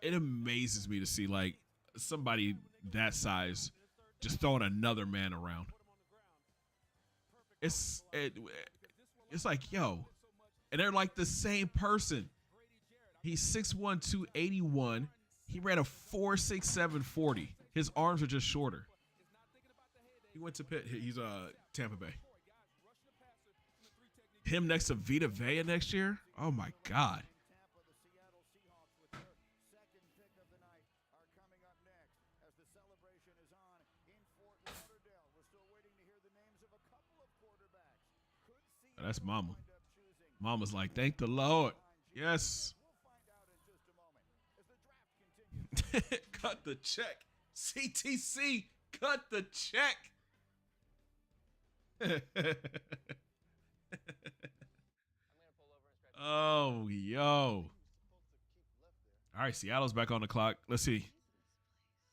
[SPEAKER 3] It amazes me to see like somebody that size just throwing another man around. It's like, yo, and they're like the same person. He's 6'1", 281. He ran a 4.67 40. His arms are just shorter. He went to Pitt. He's Tampa Bay. Him next to Vita Vea next year? Oh my God. That's Mama. Mama's like, thank the Lord. Yes. Cut the check. CTC, cut the check. Oh, yo. All right, Seattle's back on the clock. Let's see.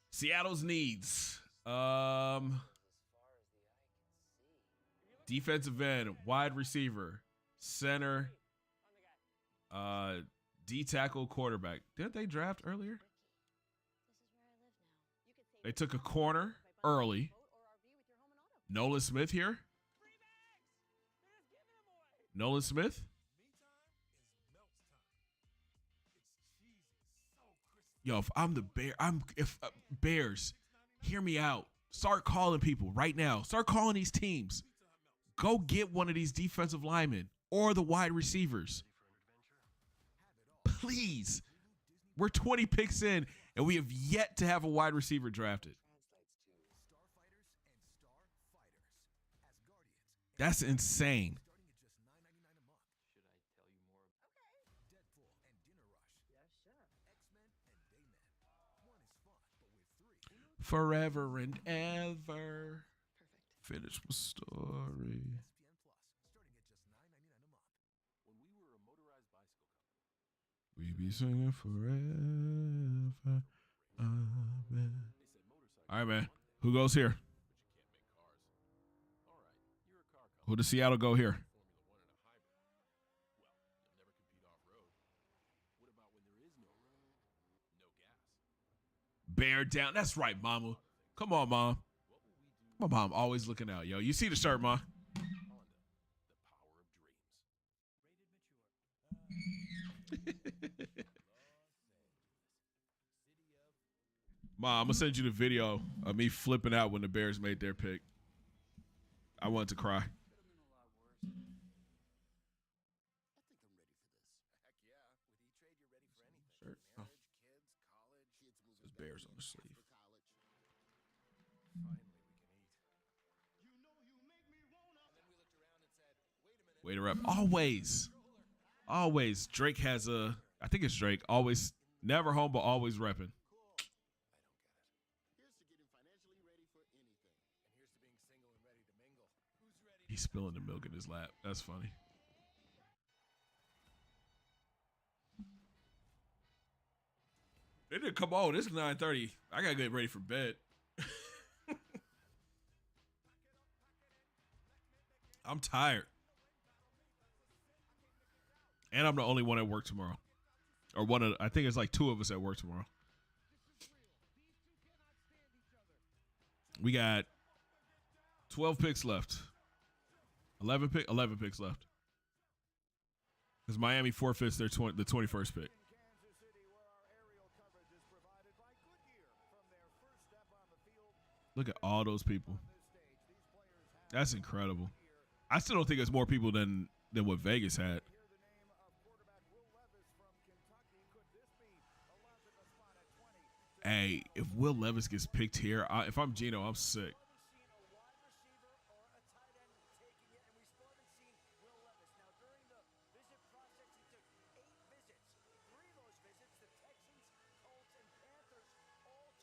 [SPEAKER 3] Seattle's needs. Defensive end, wide receiver, center, D tackle, quarterback. Didn't they draft earlier? They took a corner early. Nolan Smith here. Nolan Smith. Yo, if I'm the Bears, hear me out. Start calling people right now. Start calling these teams. Go get one of these defensive linemen or the wide receivers. Please. We're 20 picks in, and we have yet to have a wide receiver drafted. That's insane. Forever and ever. Finish my story. We be singing forever. Amen. All right, man. Who goes here? Who does Seattle go here? Bear down. That's right, Mama. Come on, Mom. My mom always looking out, yo. You see the shirt, Ma? Ma, I'm gonna send you the video of me flipping out when the Bears made their pick. I wanted to cry. Shirt. Oh. There's Bears on the sleeve. Way to rep. Always. Always. Drake has I think it's Drake. Always, never home, but always repping. He's spilling the milk in his lap. That's funny. It didn't come on. It's 9:30. I gotta get ready for bed. I'm tired. And I'm the only one at work tomorrow. Or I think it's like two of us at work tomorrow. We got 12 picks left. 11 picks left. Because Miami forfeits the 21st pick. Look at all those people. That's incredible. I still don't think there's more people than what Vegas had. Hey, if Will Levis gets picked here, if I'm Gino, I'm sick.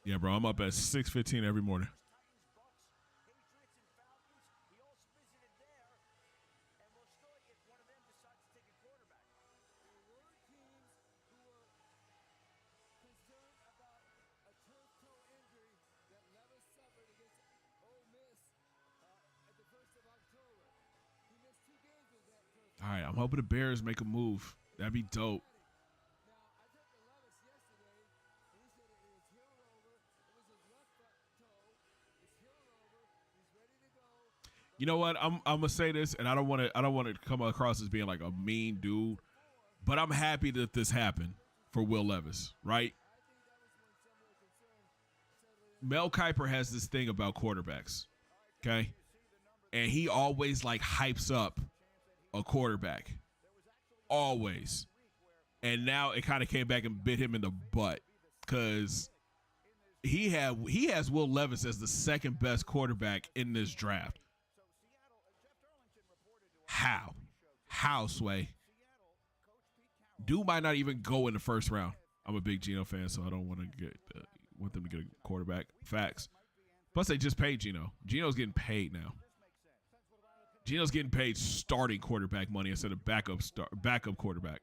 [SPEAKER 3] Yeah, bro, I'm up at 6:15 every morning. right, I'm hoping the Bears make a move. That'd be dope. You know what? I'm gonna say this, and I don't want to come across as being like a mean dude, but I'm happy that this happened for Will Levis, right? Mel Kiper has this thing about quarterbacks, okay? And he always like hypes up a quarterback, always. And now it kind of came back and bit him in the butt because he has Will Levis as the second best quarterback in this draft. How, Sway? Dude might not even go in the first round. I'm a big Geno fan, so I don't want to want them to get a quarterback. Facts. Plus, they just paid Geno. Geno's getting paid now. Geno's getting paid starting quarterback money instead of backup quarterback.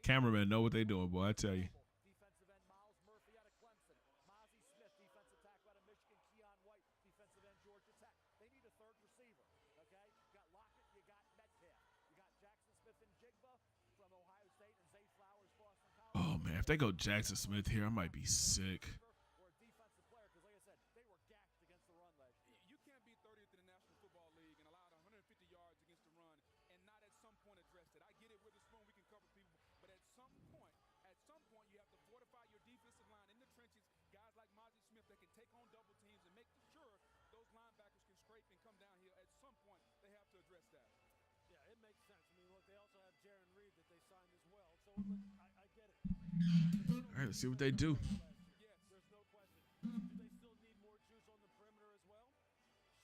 [SPEAKER 3] Cameramen know what they're doing, boy. I tell you.
[SPEAKER 8] Defensive end Miles Murphy out of Clemson. Mazi Smith, defensive tackle out of Michigan. Keon White, defensive end Georgia Tech. They need a third receiver, okay? You got Lockett, you got Metcalf. You got Jackson Smith-Njigba from Ohio State and Zay Flowers, Boston College.
[SPEAKER 3] Oh, man. If they go Jackson Smith here, I might be sick.
[SPEAKER 8] Or a defensive player, because like I said, they were gacked against the run last year.
[SPEAKER 11] You can't be 30th in the National Football League and allowed 150 yards against the run and not at some point address it. I get it with the spoon, we can cover people, but at some point you have to fortify your defensive line in the trenches. Guys like Mazi Smith that can take on double teams and make sure those linebackers can scrape and come downhill. At some point, they have to address that.
[SPEAKER 9] Yeah, it makes sense. I mean, look, they also have Jaron Reed that they signed as well. So, look, I get it.
[SPEAKER 3] All right, let's see what they do.
[SPEAKER 9] Yes, there's no question. Do they still need more juice on the perimeter as well?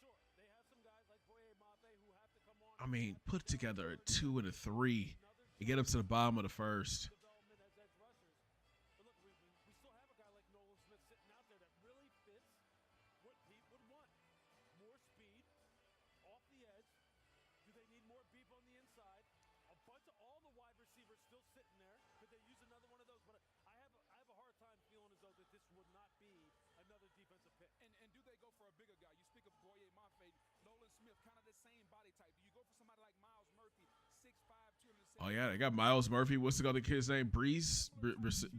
[SPEAKER 9] Sure. They have some guys like Boye Mafe who have to come on.
[SPEAKER 3] I mean, put together a 2 and a 3 and get up to the bottom of the first.
[SPEAKER 9] Still sitting there. Could they use another one of those? But I have a hard time feeling as though that this would not be another defensive pick.
[SPEAKER 11] And do they go for a bigger guy? You speak of Boye Mafe, Nolan Smith, kind of the same body type. Do you go for somebody like Miles Murphy, 6'5", 270?
[SPEAKER 3] Oh, yeah, they got Miles Murphy. What's the other kid's name? Breeze? Brees?
[SPEAKER 9] Yeah, that's a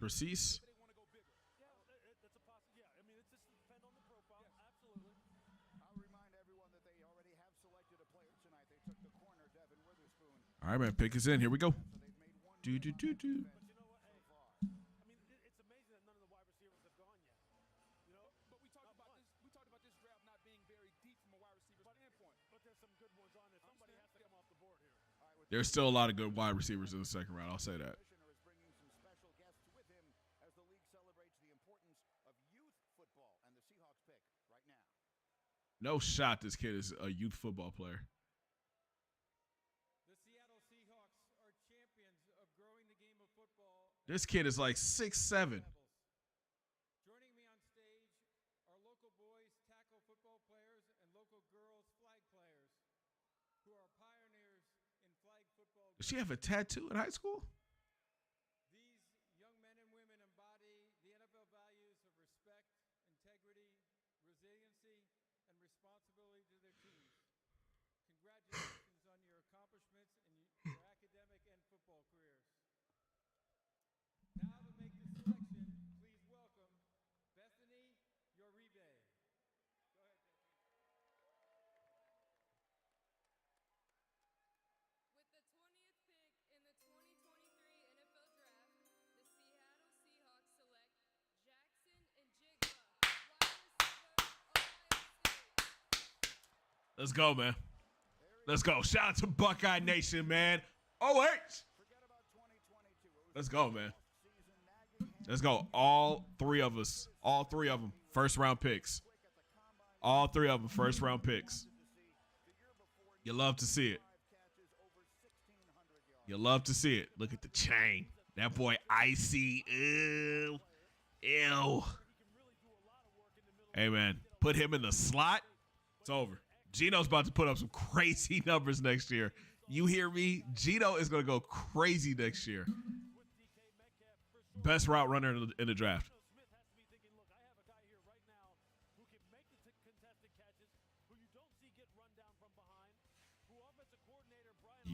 [SPEAKER 9] possibility. Yeah, I mean, it just depends on the profile. Yes. Absolutely.
[SPEAKER 7] I'll remind everyone that they already have selected a player tonight. They took the corner, Devin Witherspoon.
[SPEAKER 3] All right, man, pick us in. Here we go. Do.
[SPEAKER 9] But you know what? Hey, I mean, it's amazing that none of the wide receivers have gone yet. You know,
[SPEAKER 11] but we talked about this. We talked about this draft not being very deep from a wide receiver standpoint.
[SPEAKER 9] But there's some good ones on it. Somebody has to come off the board here.
[SPEAKER 3] There's still a lot of good wide receivers in the second round. I'll say that.
[SPEAKER 7] Is bringing some special guests with him as the league celebrates the importance of youth football and the Seahawks pick right now.
[SPEAKER 3] No shot this kid is a youth football player.
[SPEAKER 2] The Seattle Seahawks are champions of growing the game of football.
[SPEAKER 3] This kid is like 6'7".
[SPEAKER 2] Joining me on stage are local boys tackle football players and local girls flag players who are pioneers in flag football.
[SPEAKER 3] Does she have a tattoo in high school?
[SPEAKER 2] These young men and women embody the NFL values of respect, integrity, resiliency, and responsibility to their teams. Congratulations on your accomplishments in your academic and football careers. Now to make the selection, please welcome Bethany Uribe. Go ahead, Bethany.
[SPEAKER 5] With the 20th pick in the 2023 NFL Draft, the Seattle Seahawks select Jackson-Njigba, wide receiver, Ohio State.
[SPEAKER 3] Let's go, man. Let's go. Shout out to Buckeye Nation, man. Oh, wait. Let's go, man. Let's go. All three of us. All three of them. First round picks. All three of them first round picks. You love to see it. You love to see it. Look at the chain. That boy icy. Ew. Ew. Hey, man. Put him in the slot. It's over. Geno's about to put up some crazy numbers next year. You hear me? Geno is going to go crazy next year. Best route runner in the draft.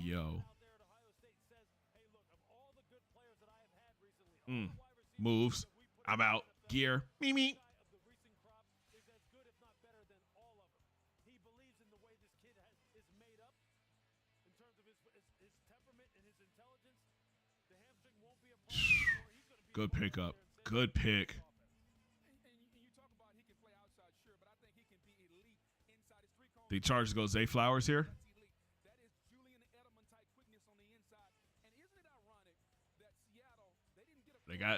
[SPEAKER 3] Yo. Moves. I'm out. Gear. Me. Good pickup. Good pick. The Chargers go Zay Flowers here.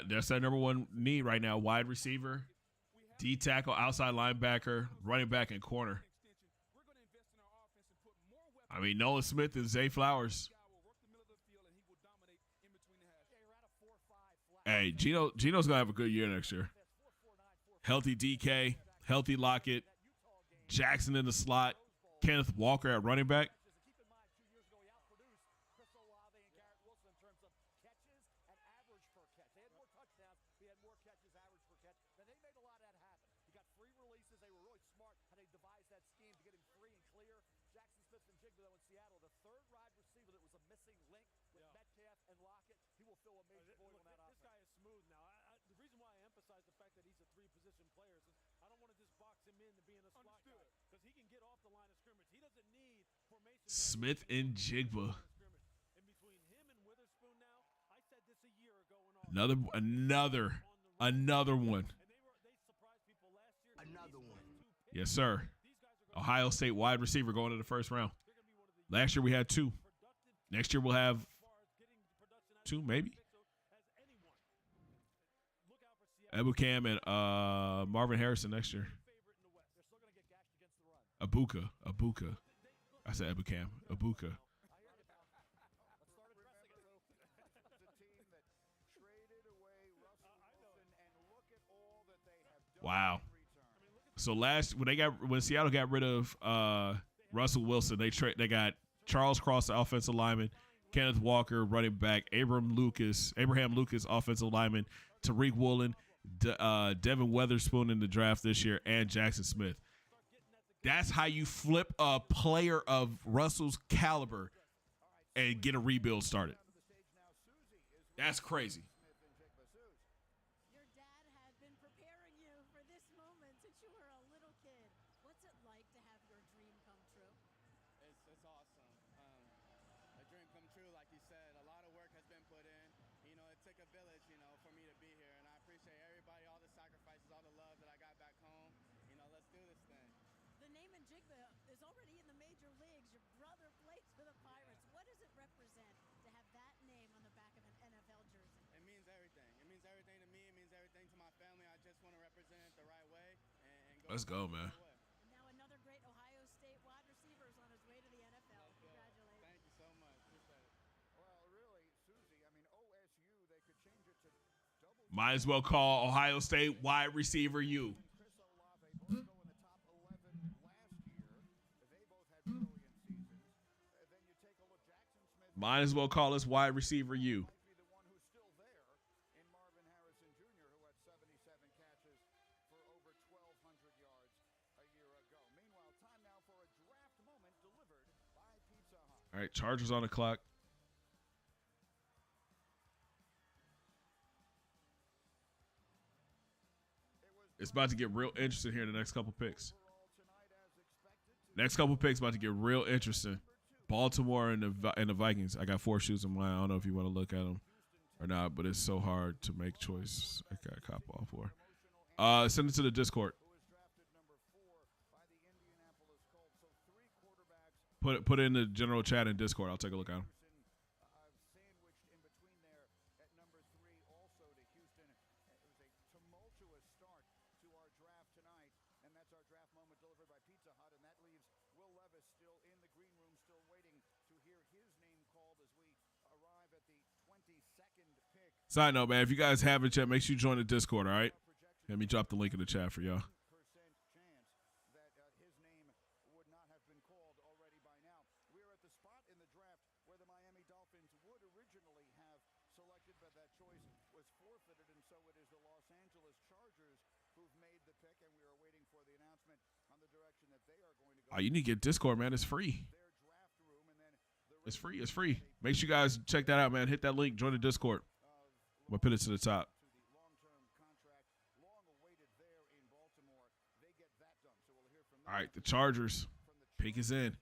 [SPEAKER 3] That's their number one need right now. Wide receiver, D tackle, outside linebacker, running back, and corner. I mean, Nolan Smith and Zay Flowers. Hey, Geno's gonna have a good year next year. Healthy DK, healthy Lockett, Jackson in the slot, Kenneth Walker at running back.
[SPEAKER 12] Smith-Njigba, though, in Seattle, the third wide receiver that was a missing link with Metcalf and Lockett. He will fill a major void on that offense. This guy is smooth now. The reason why I emphasize the fact that he's a three-position player is I don't want to just box him into being a slot guy because he can get off the line of scrimmage. He doesn't need formation.
[SPEAKER 3] Smith-Njigba.
[SPEAKER 12] In between him and Witherspoon now, I said this a year ago.
[SPEAKER 3] Another one.
[SPEAKER 12] Another one.
[SPEAKER 3] Yes, sir. Ohio State wide receiver going to the first round. Last year we had 2. Next year we'll have 2, maybe. Ebukam and Marvin Harrison next year. Abuka. I said Ebukam. Abuka. Wow. So when Seattle got rid of Russell Wilson, they got Charles Cross, the offensive lineman, Kenneth Walker, running back, Abraham Lucas, offensive lineman, Tariq Woolen, Devin Weatherspoon in the draft this year, and Jackson Smith. That's how you flip a player of Russell's caliber and get a rebuild started. That's crazy.
[SPEAKER 5] Smith-Njigba is already in the major leagues. Your brother plays for the Pirates. What does it represent to have that name on the back of an NFL jersey?
[SPEAKER 6] It means everything. It means everything to me. It means everything to my family. I just want to represent it the right way.
[SPEAKER 3] Let's go, man.
[SPEAKER 5] And now another great Ohio State wide receiver is on his way to the NFL. Congratulations.
[SPEAKER 6] Thank you so much. Appreciate it.
[SPEAKER 7] Well, really, Susie, I mean, OSU, they could change it to double.
[SPEAKER 3] Might as well call Ohio State wide receiver U. Might as well call us wide receiver U. All right, Chargers on the clock. It's about to get real interesting here in the next couple picks. Next couple picks about to get real interesting. Baltimore and the Vikings. I got 4 shoes in mine. I don't know if you want to look at them or not, but it's so hard to make choice. I got a cop off for. Send it to the Discord. Put it in the general chat and Discord. I'll take a look at them. Side note, man, if you guys haven't yet, make sure you join the Discord, all right? Let me drop the link in the chat for y'all. Oh, you need to get Discord, man. It's free. It's free. It's free. Make sure you guys check that out, man. Hit that link. Join the Discord. We'll put it to the top. All right, the Chargers. Pick is in.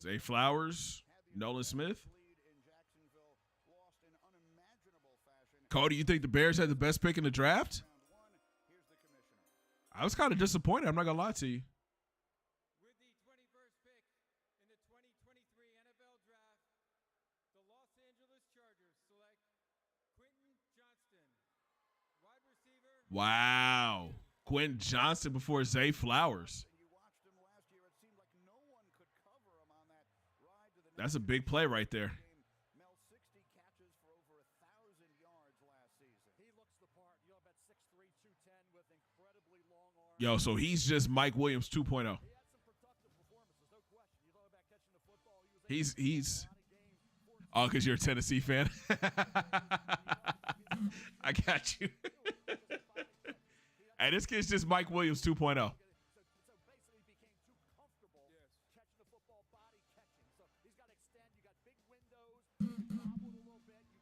[SPEAKER 3] Zay Flowers, Nolan Smith. Cody, you think the Bears had the best pick in the draft? I was kind of disappointed. I'm not going to lie to you.
[SPEAKER 2] With the 21st pick in the 2023 NFL Draft, the Los Angeles Chargers select Quentin Johnston, wide receiver.
[SPEAKER 3] Wow. Quentin Johnston before Zay Flowers. That's a big play right there. Yo, so he's just Mike Williams 2.0. He's oh, because you're a Tennessee fan. I got you. Hey, this kid's just Mike Williams 2.0.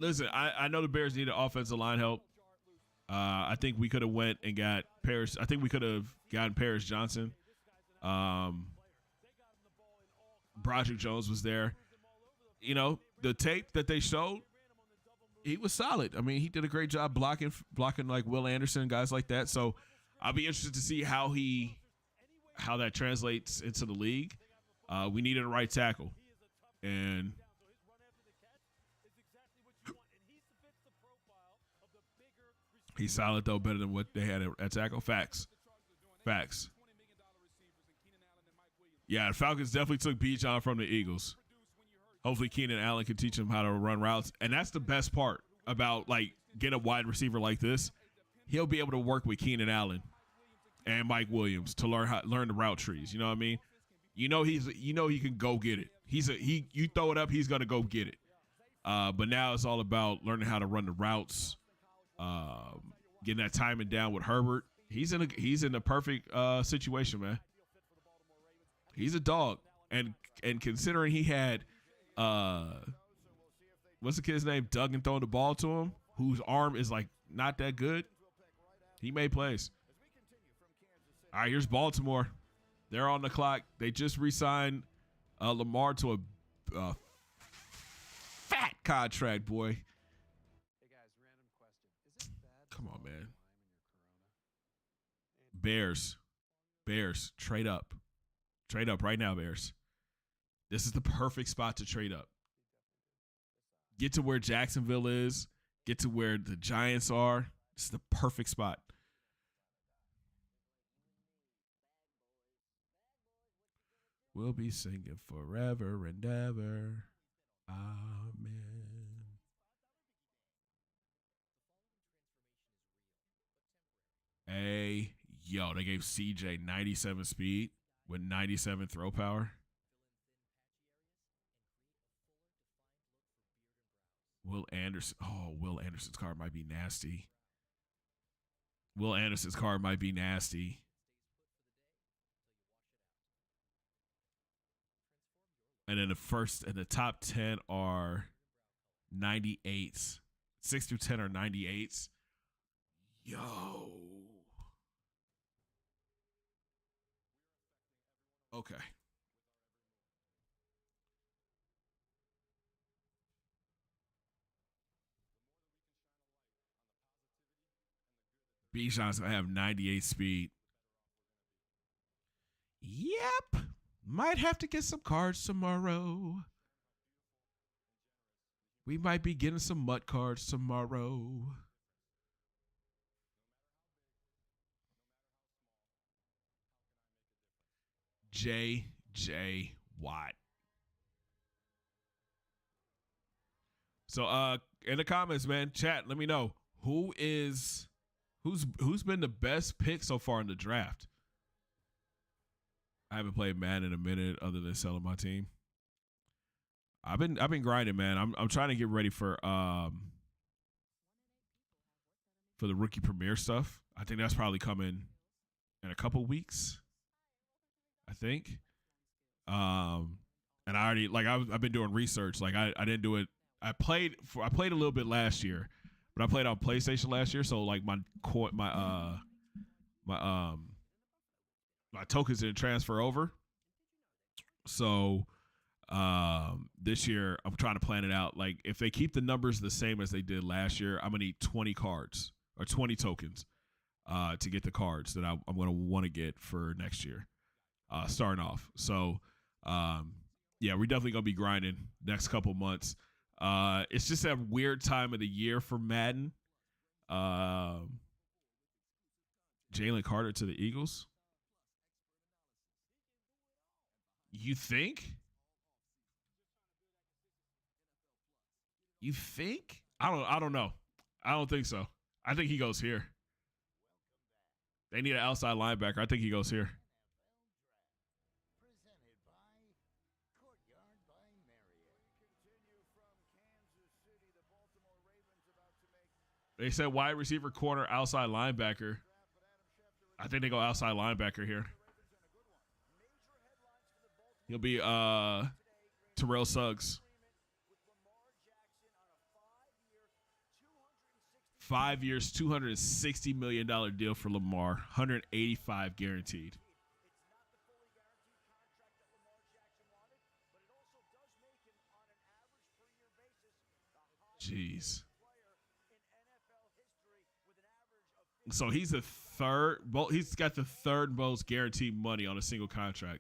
[SPEAKER 3] Listen, I know the Bears need an offensive line help. I think we could have went and got Paris. I think we could have gotten Paris Johnson. Broderick Jones was there. You know, the tape that they showed, he was solid. I mean, he did a great job blocking like Will Anderson, guys like that. So I'll be interested to see how that translates into the league. We needed a right tackle, and he's solid, though, better than what they had at tackle. Facts. Yeah, the Falcons definitely took Bijan from the Eagles. Hopefully Keenan Allen can teach him how to run routes. And that's the best part about, like, getting a wide receiver like this. He'll be able to work with Keenan Allen and Mike Williams to learn the route trees. You know what I mean? You know he can go get it. You throw it up, he's going to go get it. But now it's all about learning how to run the routes. Getting that timing down with Herbert. He's in a perfect situation, man. He's a dog, and considering he had what's the kid's name, Duggan, throwing the ball to him, whose arm is like not that good, he made plays. All right, here's Baltimore. They're on the clock. They just re-signed Lamar to a fat contract, boy. Come on, man. Bears, trade up. Trade up right now, Bears. This is the perfect spot to trade up. Get to where Jacksonville is. Get to where the Giants are. This is the perfect spot. We'll be singing forever and ever. Amen. Hey, yo, they gave CJ 97 speed with 97 throw power. Will Anderson. Oh, Will Anderson's card might be nasty. And then the top 10 are 98s. 6 through 10 are 98s. Yo. Okay. Bijan's gonna have 98 speed. Yep. Might have to get some cards tomorrow. We might be getting some MUT cards tomorrow. J.J. Watt. So in the comments, man, chat, let me know who's been the best pick so far in the draft. I haven't played Madden in a minute other than selling my team. I've been grinding, man. I'm trying to get ready for the rookie premiere stuff. I think that's probably coming in a couple weeks. I think. And I already I've been doing research. Like I didn't do it. I played a little bit last year, but I played on PlayStation last year. So like my tokens didn't transfer over. So this year I'm trying to plan it out. Like if they keep the numbers the same as they did last year, I'm gonna need 20 cards or 20 tokens to get the cards that I'm gonna want to get for next year, starting off. So yeah, we're definitely gonna be grinding next couple months. It's just a weird time of the year for Madden. Jalen Carter to the Eagles. You think? You think? I don't know. I don't think so. I think he goes here. They need an outside linebacker. I think he goes here. They said wide receiver, corner, outside linebacker. I think they go outside linebacker here. He'll be Terrell Suggs. 5 years, $260 million deal for Lamar, 185 guaranteed. Jeez. So he's the third. He's got the third most guaranteed money on a single contract,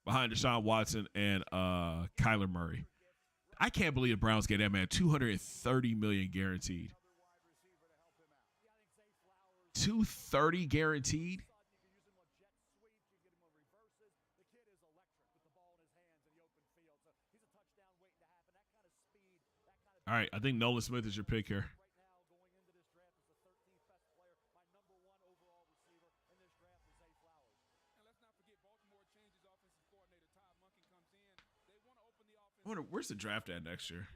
[SPEAKER 3] behind Deshaun Watson and Kyler Murray. I can't believe the Browns gave that man $230 million guaranteed. $230 guaranteed. All right, I think Nolan Smith is your pick here. I wonder, where's the draft at next year?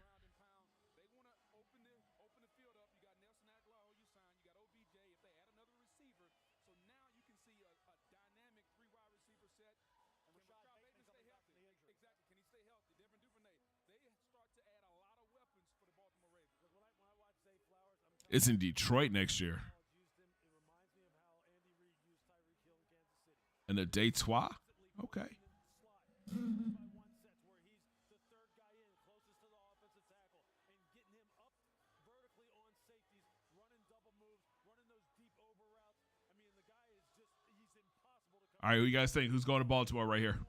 [SPEAKER 3] It's in Detroit next year. And the Detroit? Okay. All right, what you guys think? Who's going to Baltimore right here?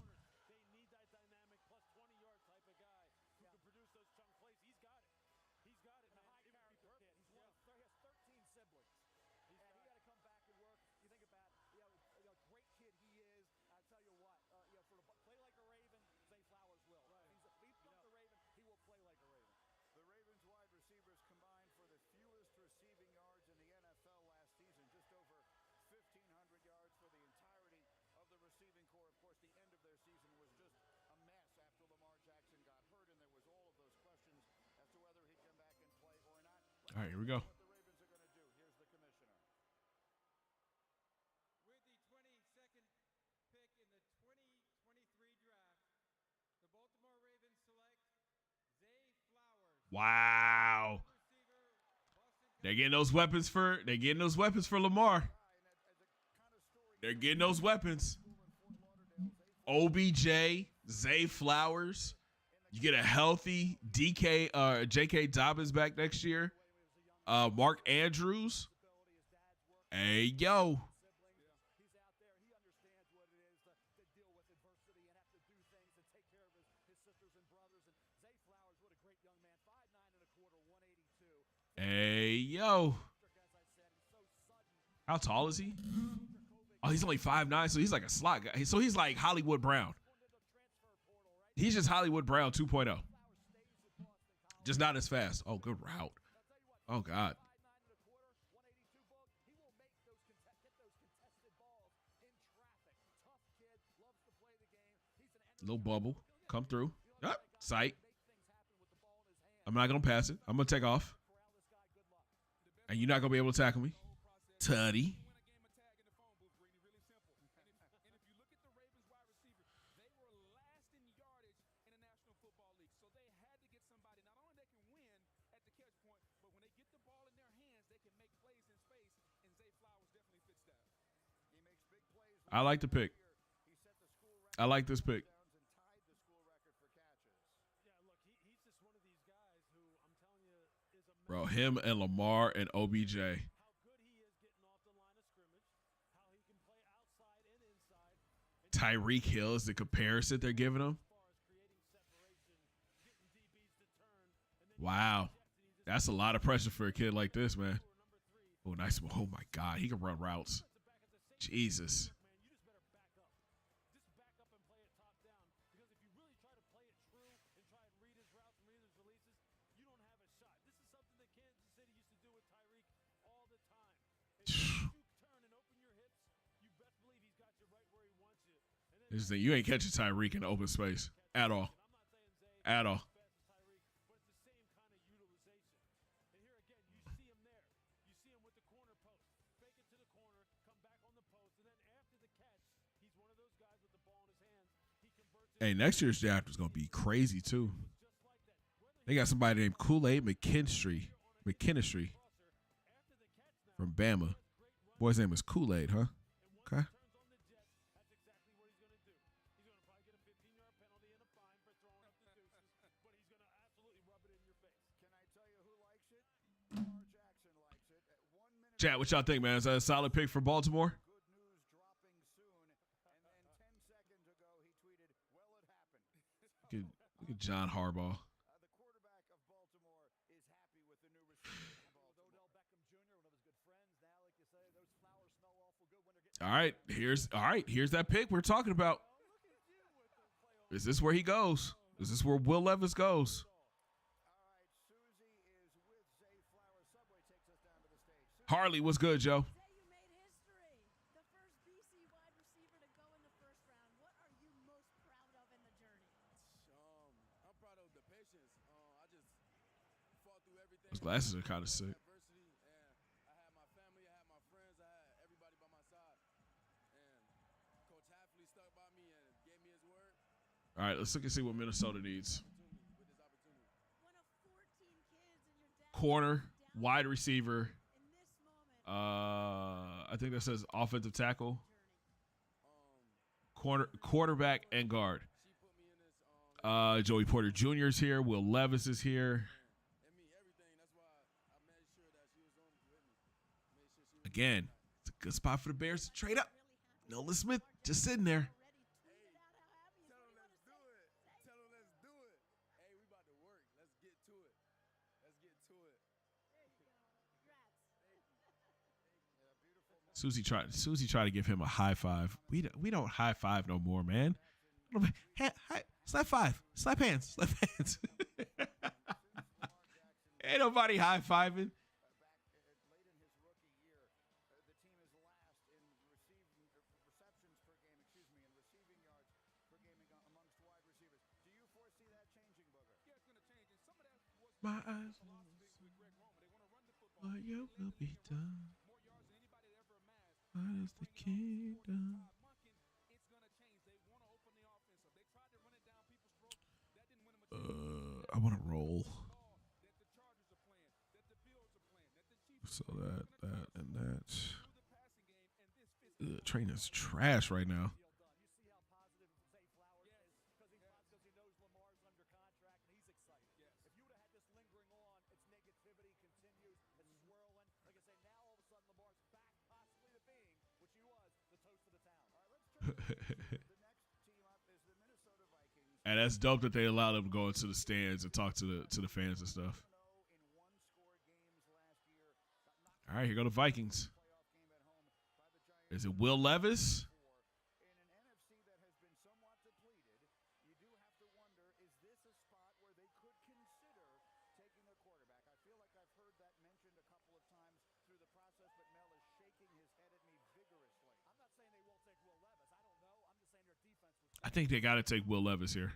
[SPEAKER 3] All right, here we go.
[SPEAKER 2] With the 22nd pick in the 2023 draft, the Baltimore Ravens select Zay Flowers.
[SPEAKER 3] Wow. They're getting those weapons for Lamar. They're getting those weapons. OBJ, Zay Flowers. You get a healthy J.K. Dobbins back next year. Mark Andrews. Hey, yo. Hey, yo. How tall is he? Oh, he's only 5'9", so he's like a slot guy. So he's like Hollywood Brown. He's just Hollywood Brown 2.0. Just not as fast. Oh, good route. Oh, God. Little bubble. Come through. Yep. Sight. I'm not going to pass it. I'm going to take off. And you're not going to be able to tackle me. Tutty. I like the pick. I like this pick. Bro, him and Lamar and OBJ. Tyreek Hill is the comparison they're giving him. Wow. That's a lot of pressure for a kid like this, man. Oh, nice. Oh, my God. He can run routes. Jesus. You ain't catching Tyreek in the open space at all. At all. Hey, next year's draft is going to be crazy, too. They got somebody named Kool-Aid McKinstry from Bama. Boy's name is Kool-Aid, huh? Okay. Chat, what y'all think, man? Is that a solid pick for Baltimore? Look at John Harbaugh. All right, here's that pick we're talking about. Is this where he goes? Is this where Will Levis goes? Harley, what's good, Joe? Those glasses are kind of sick. All right, let's look and see what Minnesota needs. Corner, wide receiver. I think that says offensive tackle. Quarterback and guard. Joey Porter Jr. is here. Will Levis is here. Again, it's a good spot for the Bears to trade up. Nolan Smith just sitting there. Susie tried to give him a high five. We don't high five no more, man. Slap five. Slap hands. Slap hands. Ain't nobody high fiving. My eyes will your will be done. What is the kingdom? I want to roll. So that, and that. Train is trash right now. And that's dope that they allowed him to go into the stands and talk to the fans and stuff. All right, here go the Vikings. Is it Will Levis? I think they got to take Will Levis here.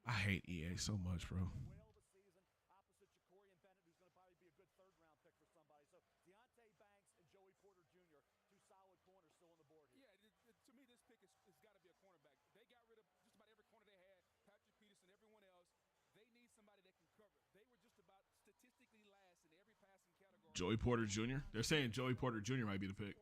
[SPEAKER 3] I hate EA so much, bro.
[SPEAKER 11] To me, this pick has got
[SPEAKER 3] Joey Porter Jr. They're saying Joey Porter Jr. might be the pick.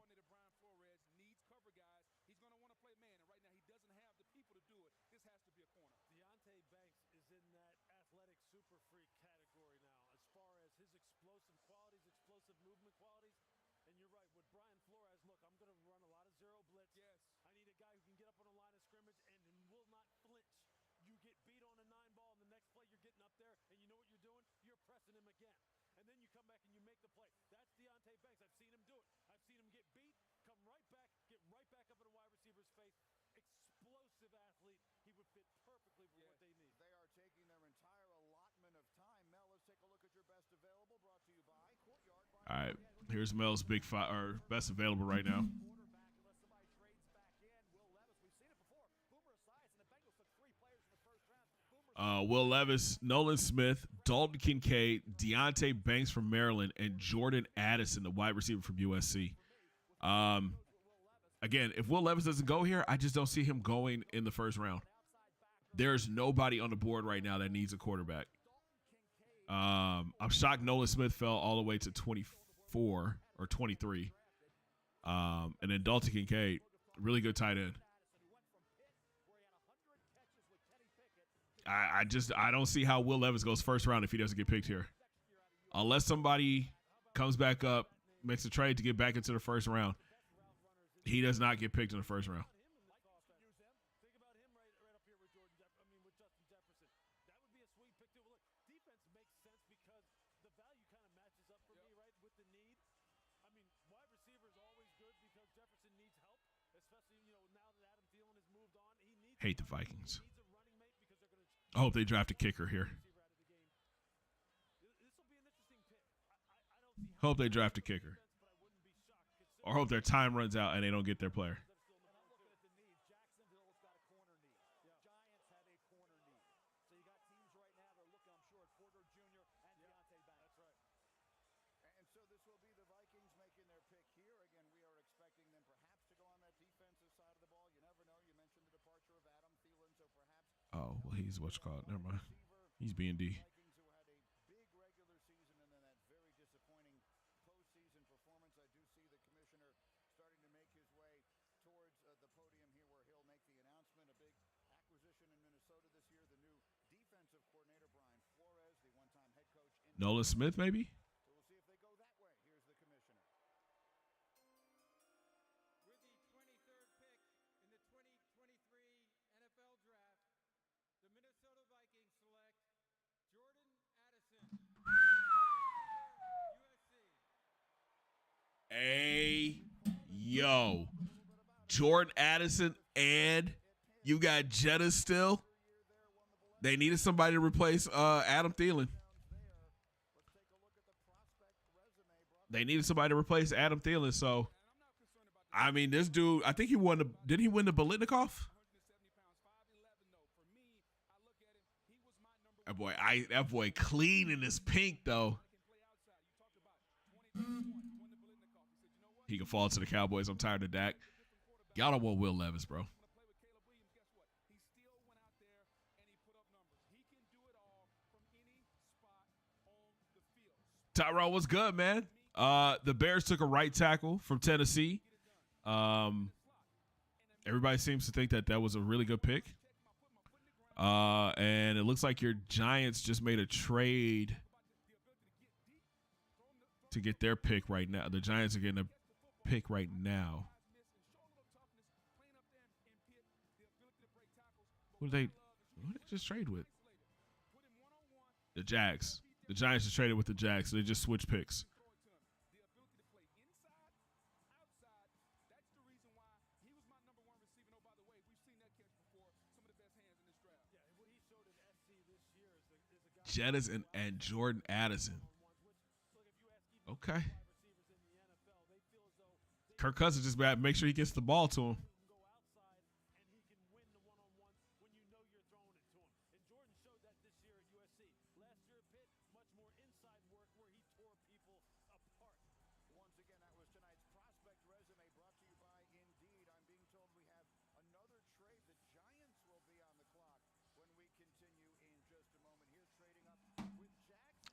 [SPEAKER 3] All right, here's Mel's big five or best available right now. Will Levis, Nolan Smith, Dalton Kincaid, Deonte Banks from Maryland, and Jordan Addison, the wide receiver from USC. Again, if Will Levis doesn't go here, I just don't see him going in the first round. There's nobody on the board right now that needs a quarterback. I'm shocked Nolan Smith fell all the way to 24 or 23. And then Dalton Kincaid, really good tight end. I don't see how Will Levis goes first round if he doesn't get picked here. Unless somebody comes back up, makes a trade to get back into the first round, he does not get picked in the first round. Hate the Vikings. I hope they draft a kicker here. Hope they draft a kicker. Or hope their time runs out and they don't get their player. Oh, well, he's what's called. Never mind. He's B&D. Nolan Smith, maybe? Hey, yo. Jordan Addison and you got Jetta still. They needed somebody to replace Adam Thielen. So, I mean, this dude, I think he won the, did he win the Biletnikoff? That boy clean in this pink, though. He can fall to the Cowboys. I'm tired of Dak. Y'all don't want Will Levis, bro. Tyrone, what's good, man? The Bears took a right tackle from Tennessee. Everybody seems to think that was a really good pick. And it looks like your Giants just made a trade to get their pick right now. The Giants are getting a pick right now. Who did they just trade with? The Jags. The Giants just traded with the Jags, so they just switched picks. Jettis and Jordan Addison. Okay. Kirk Cousins just make sure he gets the ball to him.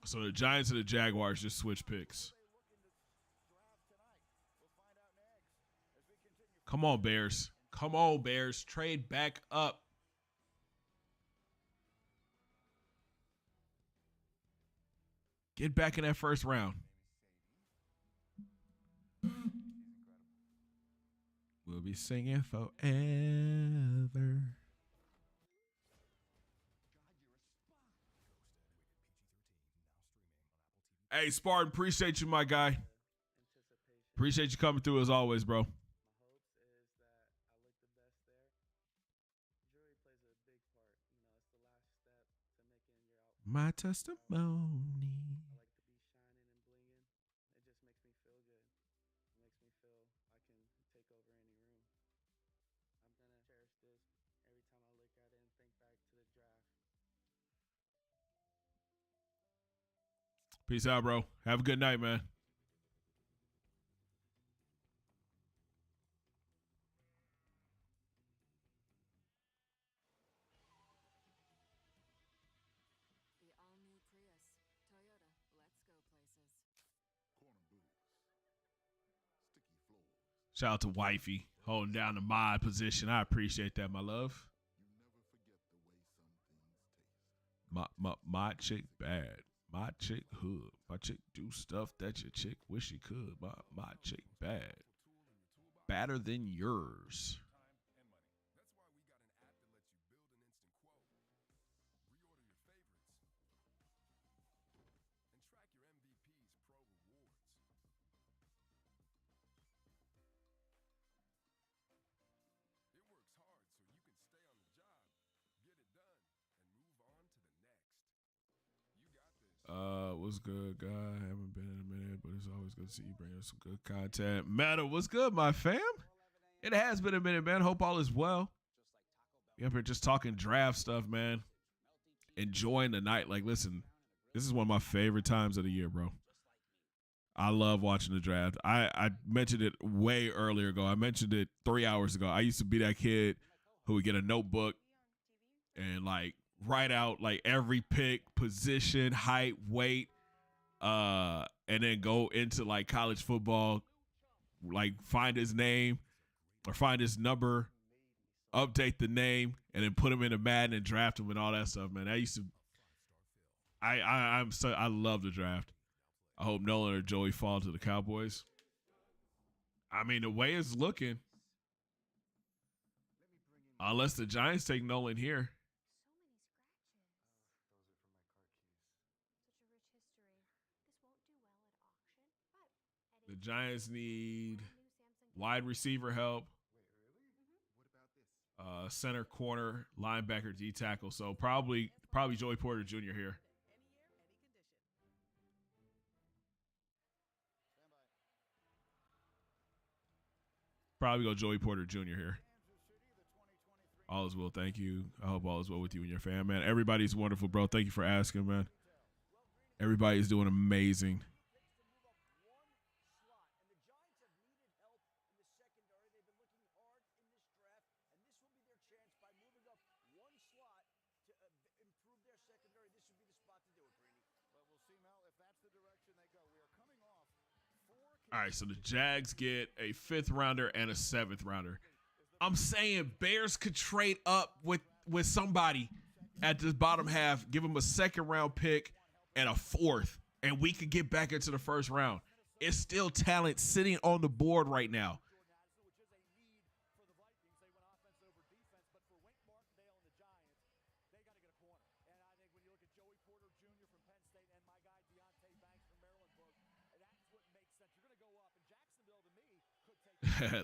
[SPEAKER 3] So the Giants and the Jaguars just switch picks. Come on, Bears. Come on, Bears. Trade back up. Get back in that first round. We'll be singing forever. Hey, Spartan, appreciate you, my guy. Appreciate you coming through as always, bro. My testimony. Peace out, bro. Have a good night, man. Shout out to Wifey holding down the mod position. I appreciate that, my love. My chick bad. My chick hood. My chick do stuff that your chick wish she could. My chick bad. Badder than yours. What's good, guy? Haven't been in a minute, but it's always good to see you bring us some good content. Meta, what's good, my fam? It has been a minute, man. Hope all is well. We up here just talking draft stuff, man. Enjoying the night. Like, listen, this is one of my favorite times of the year, bro. I love watching the draft. I mentioned it way earlier ago. I mentioned it 3 hours ago. I used to be that kid who would get a notebook and, like, write out like every pick, position, height, weight, and then go into like college football, like find his name or find his number, update the name, and then put him in a Madden and draft him and all that stuff, man. I love the draft. I hope Nolan or Joey fall to the Cowboys. I mean, the way it's looking, unless the Giants take Nolan here. The Giants need wide receiver help, center, corner, linebacker, D tackle. So probably Joey Porter Jr. here. Probably go Joey Porter Jr. here. All is well, thank you. I hope all is well with you and your fam, man. Everybody's wonderful, bro. Thank you for asking, man. Everybody's doing amazing. All right, so the Jags get a 5th rounder and a 7th rounder. I'm saying Bears could trade up with somebody at the bottom half, give them a 2nd round pick and a 4th, and we could get back into the 1st round. It's still talent sitting on the board right now.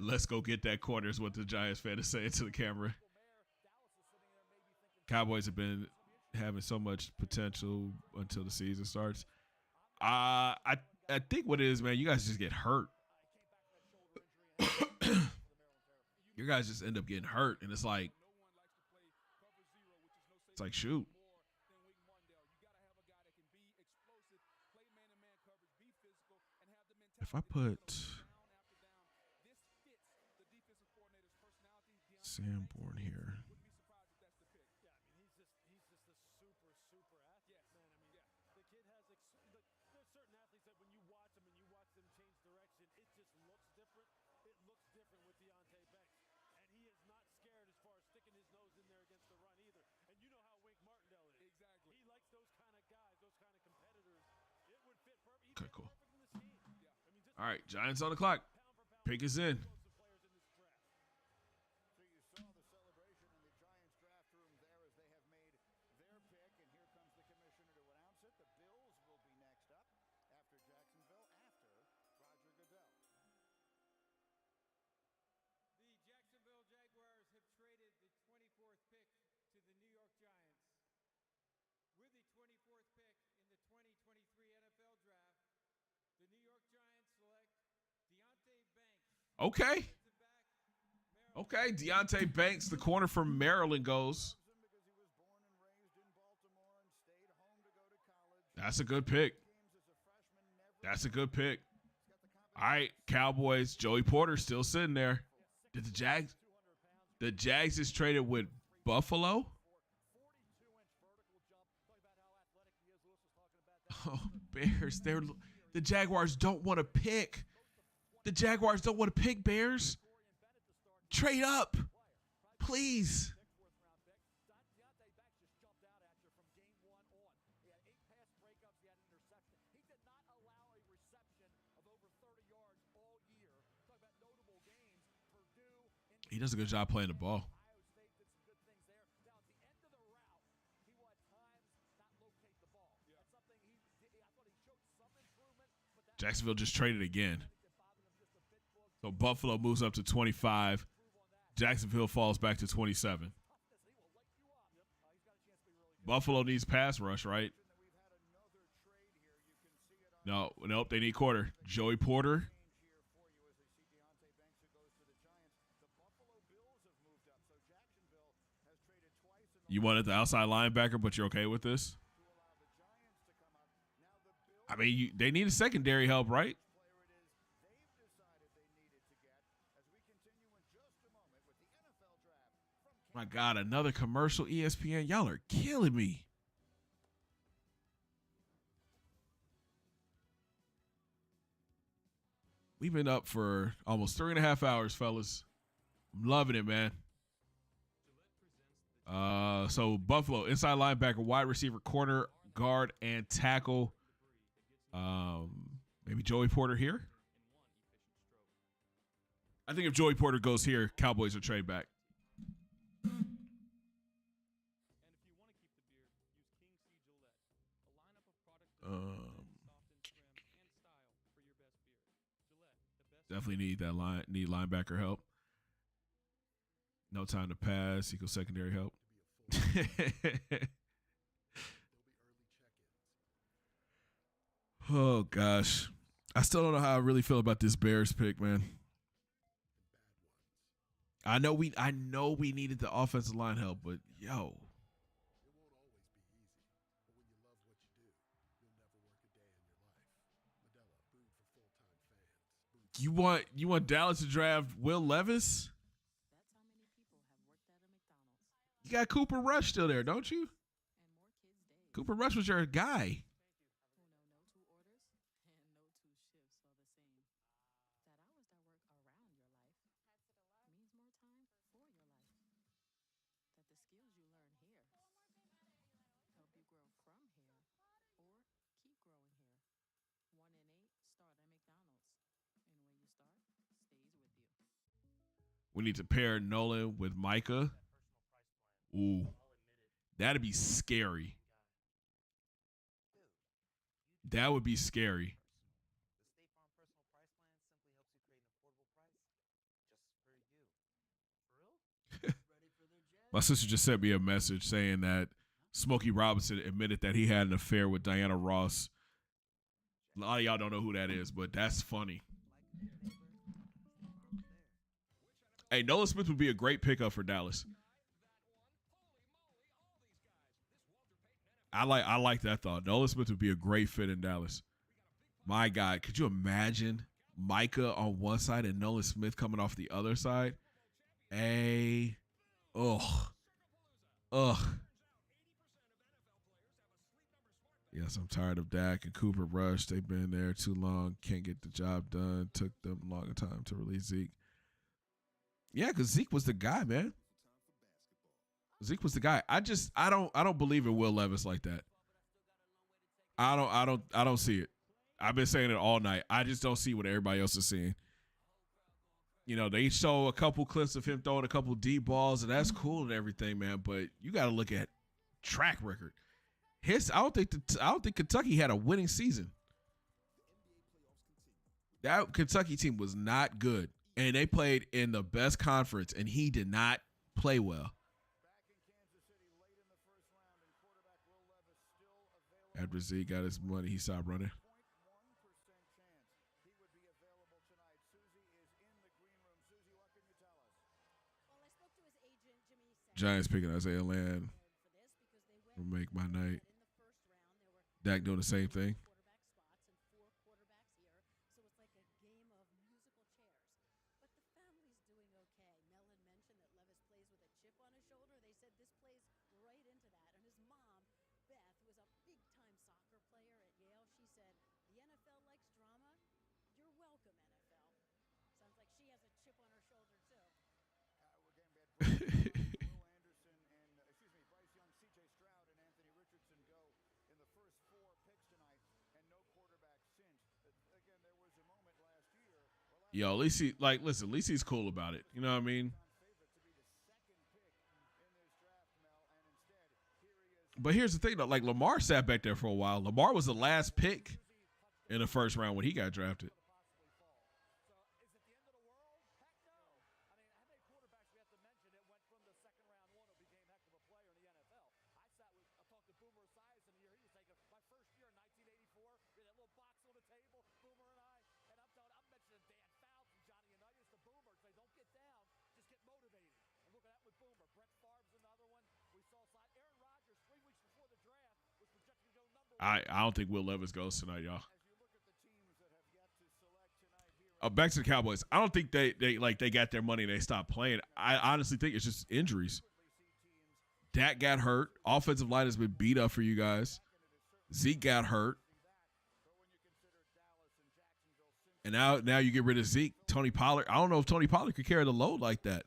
[SPEAKER 3] Let's go get that corner is what the Giants fan is saying to the camera. Cowboys have been having so much potential until the season starts. I think what it is, man, you guys just get hurt. You guys just end up getting hurt, and it's like shoot. If I put Sanborn here. All right, Giants on the clock. Pick is in. Okay. Okay, Deonte Banks, the corner from Maryland, goes. That's a good pick. That's a good pick. All right, Cowboys. Joey Porter still sitting there. Did the Jags is traded with Buffalo? Oh, Bears. The Jaguars don't want to pick. The Jaguars don't want to pick, Bears. Trade up. Please. He does a good job playing the ball. Jacksonville just traded again. So Buffalo moves up to 25. Jacksonville falls back to 27. Buffalo needs pass rush, right? No, nope, they need quarter. Joey Porter. You wanted the outside linebacker, but you're okay with this? I mean, they need a secondary help, right? My God, another commercial, ESPN. Y'all are killing me. We've been up for almost 3.5 hours, fellas. I'm loving it, man. So Buffalo, inside linebacker, wide receiver, corner, guard, and tackle. Maybe Joey Porter here. I think if Joey Porter goes here, Cowboys will trade back. Definitely need that linebacker help. No time to pass equals secondary help. Oh gosh, I still don't know how I really feel about this Bears pick, man. I know we needed the offensive line help, but yo. You want Dallas to draft Will Levis? You got Cooper Rush still there, don't you? Cooper Rush was your guy. We need to pair Nolan with Micah. Ooh, that'd be scary. That would be scary. My sister just sent me a message saying that Smokey Robinson admitted that he had an affair with Diana Ross. A lot of y'all don't know who that is, but that's funny. Hey, Nolan Smith would be a great pickup for Dallas. I like that thought. Nolan Smith would be a great fit in Dallas. My God, could you imagine Micah on one side and Nolan Smith coming off the other side? Yes, I'm tired of Dak and Cooper Rush. They've been there too long. Can't get the job done. Took them a long time to release Zeke. Yeah, because Zeke was the guy, man. Zeke was the guy. I don't believe in Will Levis like that. I don't see it. I've been saying it all night. I just don't see what everybody else is seeing. You know, they show a couple clips of him throwing a couple deep balls, and that's cool and everything, man. But you got to look at track record. I don't think Kentucky had a winning season. That Kentucky team was not good, and they played in the best conference, and he did not play well. After Z got his money, he stopped running. Giants picking Isaiah Land will make my night. Dak doing the same thing. Yo, at least listen, at least he's cool about it. You know what I mean? But here's the thing, though. Like, Lamar sat back there for a while. Lamar was the last pick in the first round when he got drafted. I don't think Will Levis goes tonight, y'all. Back to the Cowboys. I don't think they got their money and they stopped playing. I honestly think it's just injuries. Dak got hurt. Offensive line has been beat up for you guys. Zeke got hurt. And now you get rid of Zeke. Tony Pollard. I don't know if Tony Pollard could carry the load like that.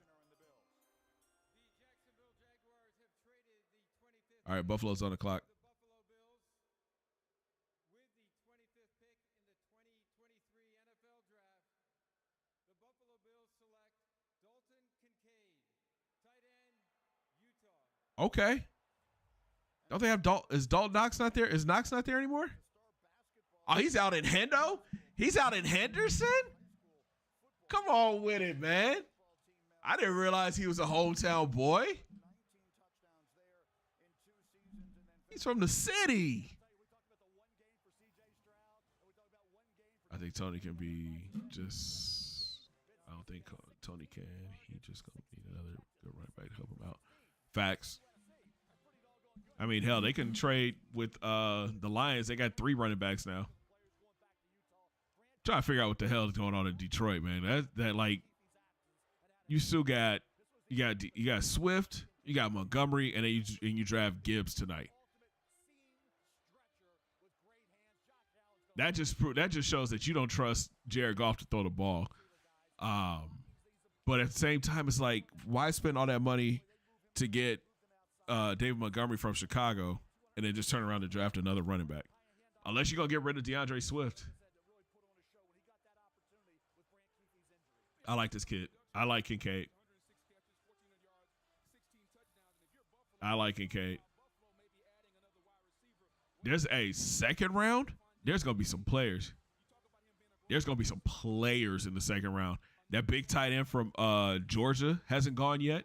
[SPEAKER 3] All right, Buffalo's on the clock. Okay. Don't they have Dalton? Is Dalton Knox not there? Is Knox not there anymore? Oh, he's out in Hendo? He's out in Henderson? Come on with it, man. I didn't realize he was a hometown boy. He's from the city. I think Tony can be just. I don't think Tony can. He just gonna need another good running back to help him out. Facts. I mean, hell, they can trade with the Lions. They got 3 running backs now. Trying to figure out what the hell is going on in Detroit, man. That like, you still got you got Swift, you got Montgomery, and then you draft Gibbs tonight. That just shows that you don't trust Jared Goff to throw the ball. But at the same time, it's like, why spend all that money to get David Montgomery from Chicago and then just turn around and draft another running back? Unless you're going to get rid of DeAndre Swift. I like this kid. I like Kincaid. There's a second round. There's going to be some players. There's going to be some players in the second round. That big tight end from Georgia hasn't gone yet.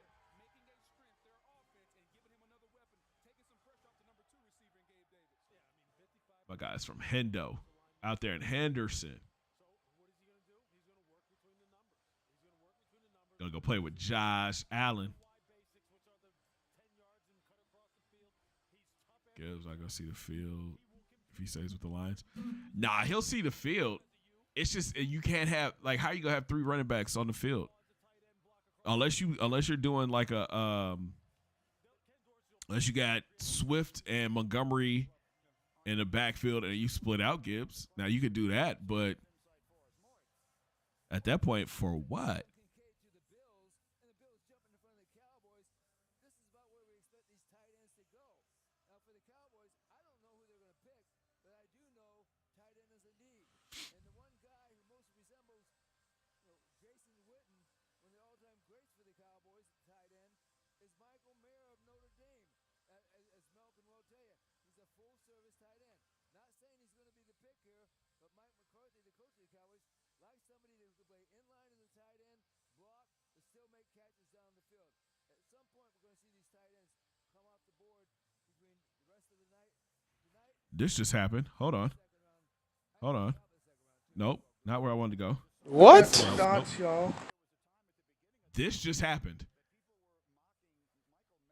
[SPEAKER 3] My guy's from Hendo, out there in Henderson. Gonna go play with Josh Allen. Gibbs not gonna see the field if he stays with the Lions. Nah, he'll see the field. It's just you can't have, like, how you gonna have 3 running backs on the field unless you're doing like a unless you got Swift and Montgomery in the backfield and you split out Gibbs. Now you could do that, but at that point, for what?
[SPEAKER 18] race for the Cowboys, tight end, is Michael Mayer of Notre Dame. As Malcolm will tell you, he's a full-service tight end. Not saying he's going to be the pick here, but Mike McCarthy, the coach of the Cowboys, likes somebody that can play inline as a tight end, block, but still make catches down the field. At some point, we're going to see these tight ends come off the board between the rest of the night. Tonight,
[SPEAKER 3] This just happened. Hold on. Nope, not where I wanted to go.
[SPEAKER 19] What?
[SPEAKER 3] Nope.
[SPEAKER 19] Y'all.
[SPEAKER 3] This just happened.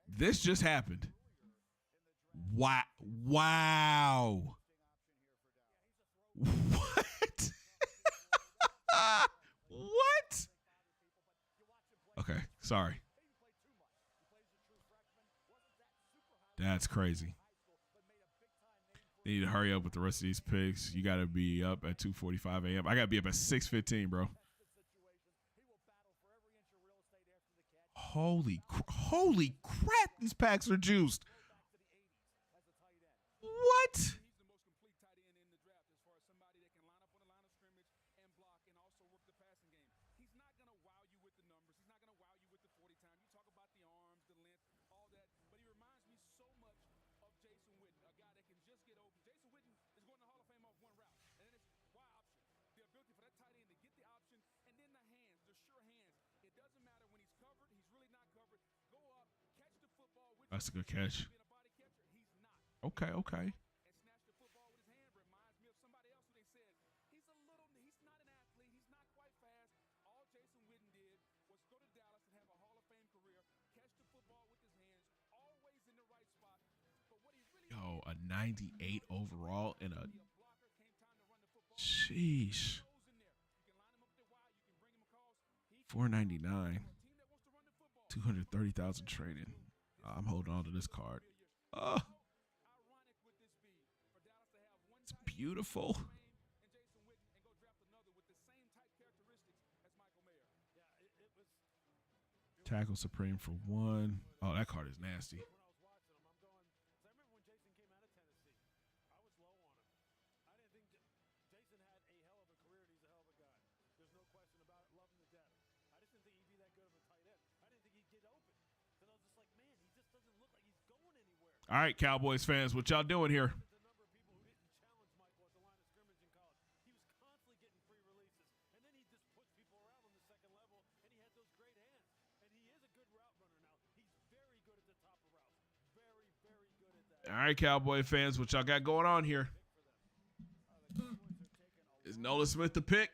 [SPEAKER 3] This just happened. Wow. What? What? Okay, sorry. That's crazy. They need to hurry up with the rest of these picks. You got to be up at 2:45 a.m. I got to be up at 6:15, bro. Holy crap, these packs are juiced. What? That's a good catch. Okay. Yo, a 98 overall and a sheesh. 499. 230,000 trading. I'm holding on to this card. It's beautiful. Tackle Supreme for 1. Oh, that card is nasty. All right, Cowboys fans, what y'all doing here? All right, Cowboy fans, what y'all got going on here? Is Nolan Smith the pick?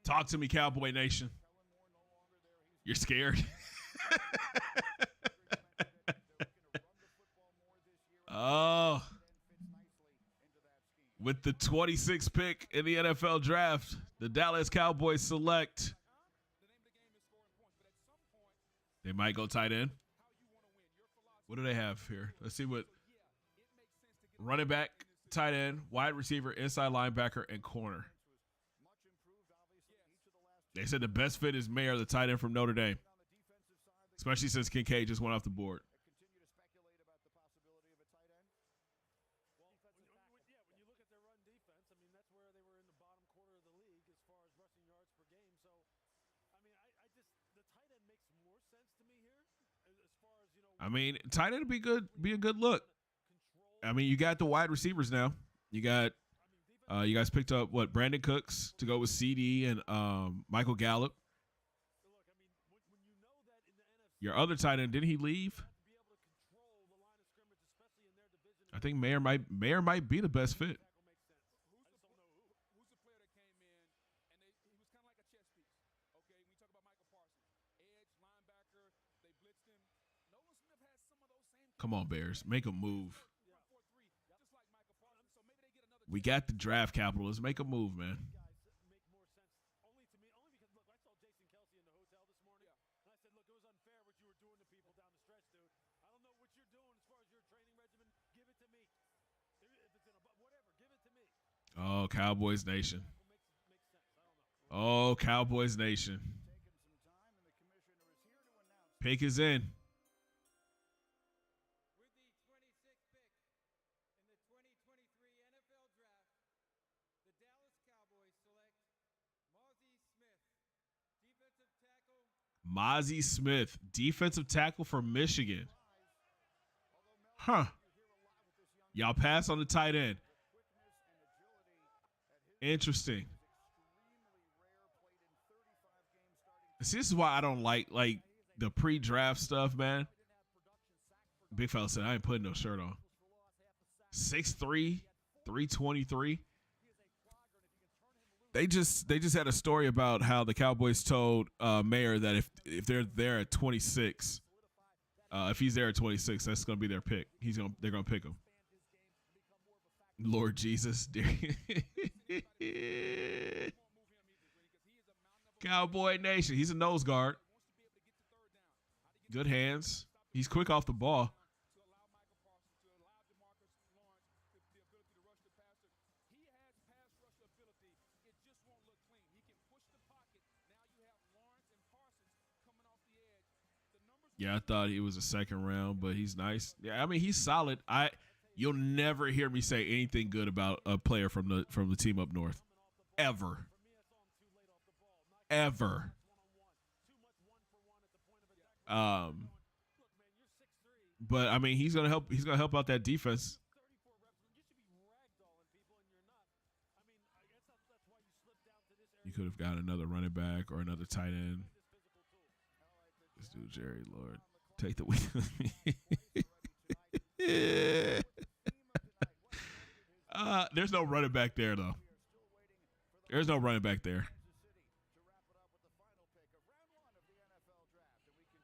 [SPEAKER 3] Talk to me, Cowboy Nation. You're scared? Oh. With the 26th pick in the NFL draft, the Dallas Cowboys select. They might go tight end. What do they have here? Let's see what. Running back, tight end, wide receiver, inside linebacker, and corner. They said the best fit is Mayer, the tight end from Notre Dame, especially since Kincaid just went off the board. I mean, tight end would be good. Be a good look. I mean, you got the wide receivers now. You got. You guys picked up Brandon Cooks to go with CD and Michael Gallup. Your other tight end, didn't he leave? I think Mayer might be the best fit. Come on, Bears, make a move. We got the draft capital. Let's make a move, man. Oh, Cowboys Nation. Oh, Cowboys Nation. Pick is in. Mazi Smith, defensive tackle for Michigan. Huh. Y'all pass on the tight end. Interesting. See, this is why I don't like the pre-draft stuff, man. Big fella said I ain't putting no shirt on. 6'3", 323. They just had a story about how the Cowboys told Mayer that if they're there at 26, if he's there at 26, that's gonna be their pick. They're gonna pick him. Lord Jesus, Cowboy Nation. He's a nose guard. Good hands. He's quick off the ball. Yeah, I thought he was a second round, but he's nice. Yeah, I mean he's solid. You'll never hear me say anything good about a player from the team up north, ever. But I mean he's gonna help. He's gonna help out that defense. You could have got another running back or another tight end. This dude, Jerry Lord. Take the wheel with me. There's no running back there, though. There's no running back there.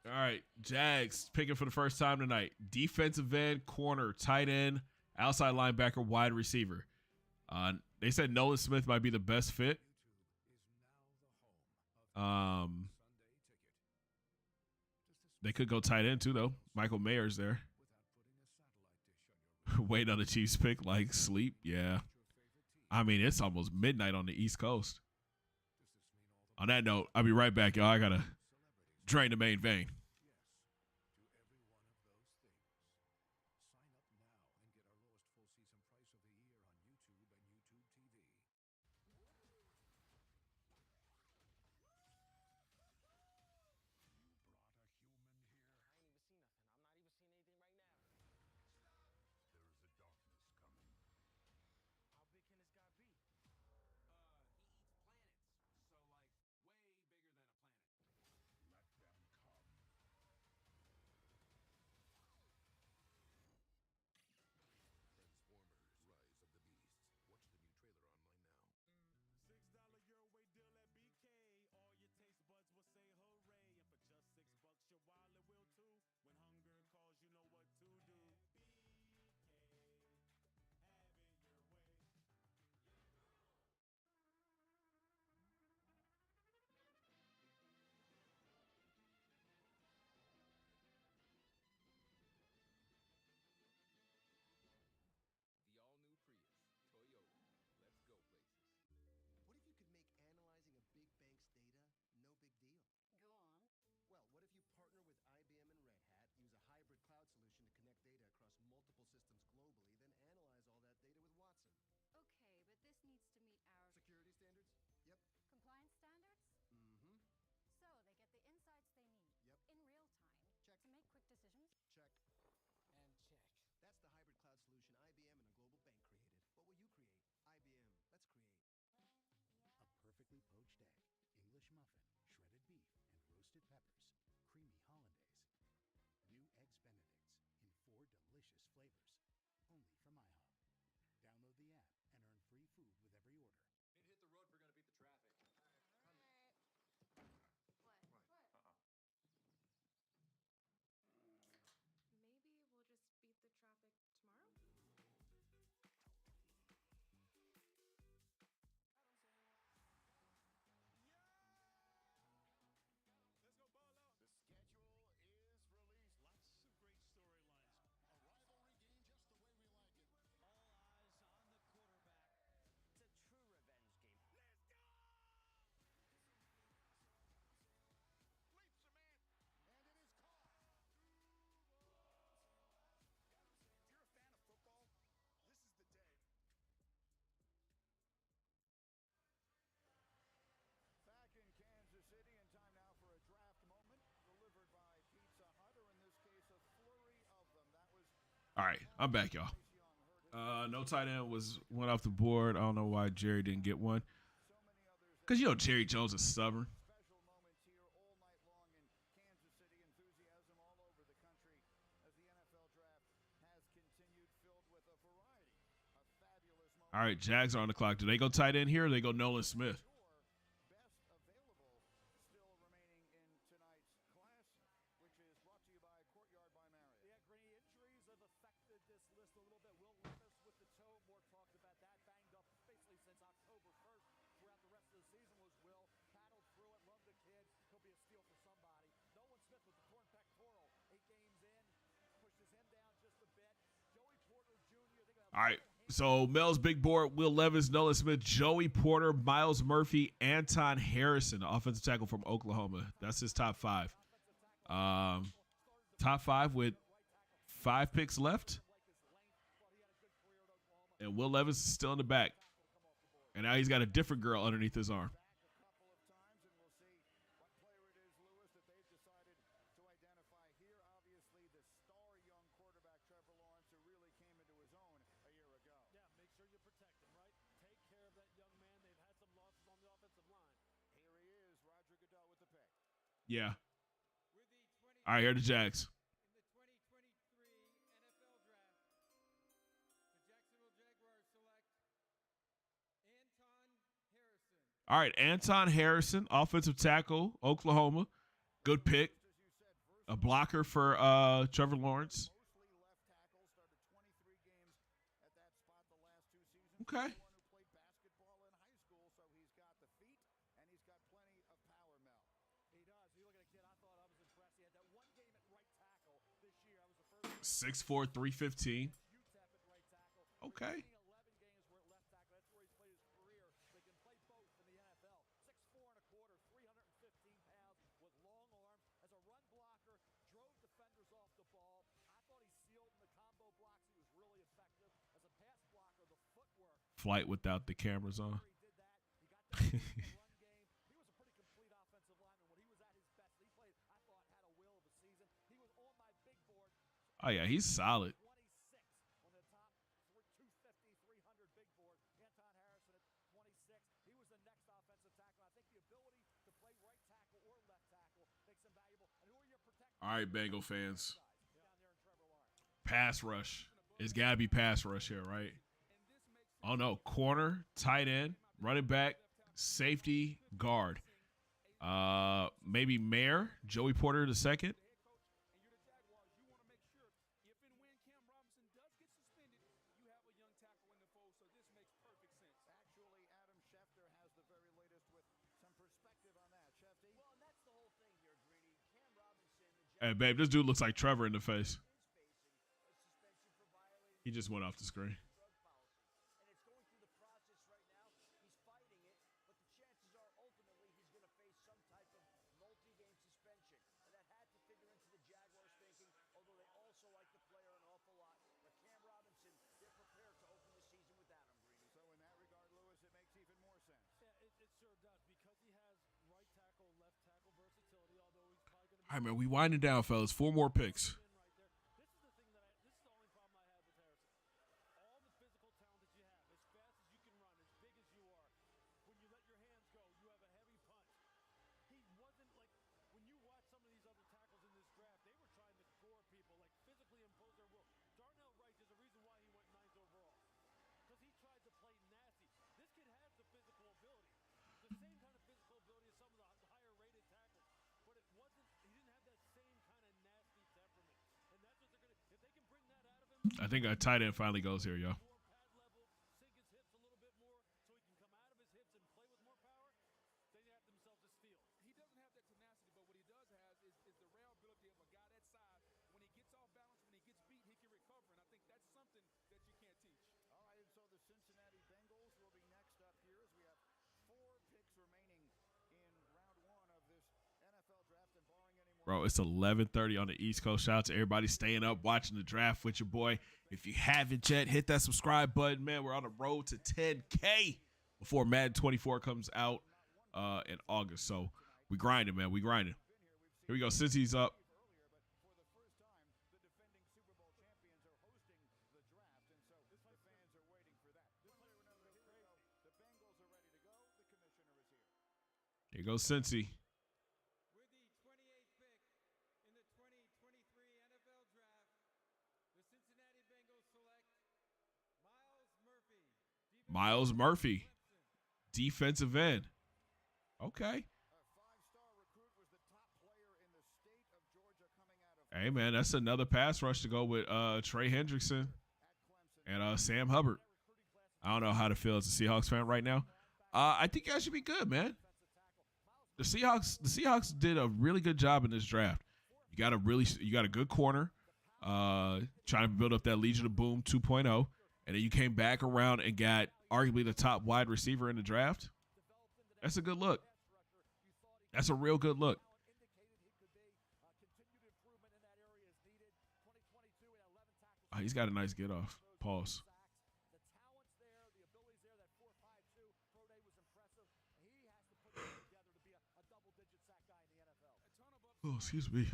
[SPEAKER 3] All right, Jags picking for the first time tonight. Defensive end, corner, tight end, outside linebacker, wide receiver. They said Nolan Smith might be the best fit. They could go tight end too, though. Michael Mayer's there. Waiting on the Chiefs pick like sleep. Yeah. I mean, it's almost midnight on the East Coast. On that note, I'll be right back, y'all. I got to drain the main vein. All right, I'm back, y'all. No tight end went off the board. I don't know why Jerry didn't get one. Because, Jerry Jones is stubborn. All right, Jags are on the clock. Do they go tight end here or they go Nolan Smith? All right, so Mel's big board, Will Levis, Nolan Smith, Joey Porter, Miles Murphy, Anton Harrison, offensive tackle from Oklahoma. That's his top five. Top five with 5 picks left. And Will Levis is still in the back. And now he's got a different girl underneath his arm. Yeah. All right, here are the Jags. All right, Anton Harrison, offensive tackle, Oklahoma. Good pick. A blocker for Trevor Lawrence. Okay.
[SPEAKER 12] Six
[SPEAKER 3] 6'4", 315. Okay. Flight without the cameras on. Oh, yeah, he's solid. All right, Bengal fans. Pass rush. It's got to be pass rush here, right? Oh, no. Corner, tight end, running back, safety, guard. Maybe Mayer, Joey Porter the second. Hey, babe, this dude looks like Trevor in the face. He just went off the screen. All right, man, we winding down, fellas. 4 more picks.
[SPEAKER 9] Darnell Wright, there's a reason why he went 9th overall. Because he tried to play nasty. This kid has the physical ability. The same kind of physical ability as some of the higher rated tackles. But it wasn't, he didn't have that same kind of nasty temperament. And that's what they're going to, if they can bring that out of him.
[SPEAKER 3] I think a tight end finally goes here, yo.
[SPEAKER 9] Sink his hips a little bit more so he can come out of his hips and play with more power. They have themselves a steal.
[SPEAKER 11] He doesn't have that tenacity, but what he does have is the rare ability of a guy that size. When he gets off balance, when he gets beat, he can recover. And I think that's something that you can't teach.
[SPEAKER 7] All right, and so the Cincinnati Bengals will be next up here as we have 4 picks remaining in round 1 of this NFL draft. And barring any more.
[SPEAKER 3] Bro, it's 11:30 on the East Coast. Shout out to everybody staying up, watching the draft with your boy. If you haven't yet, hit that subscribe button, man. We're on the road to 10K before Madden 24 comes out in August. So we grinding, man. We grinding. Here we go. Since he's up. Here goes Cincy. Miles Murphy, defensive end. Okay. Hey, man, that's another pass rush to go with Trey Hendrickson and Sam Hubbard. I don't know how to feel as a Seahawks fan right now. I think you guys should be good, man. The Seahawks did a really good job in this draft. You got a good corner, trying to build up that Legion of Boom 2.0, and then you came back around and got arguably the top wide receiver in the draft. That's a good look. That's a real good look. Oh, he's got a nice get off. Pause. Oh, excuse me.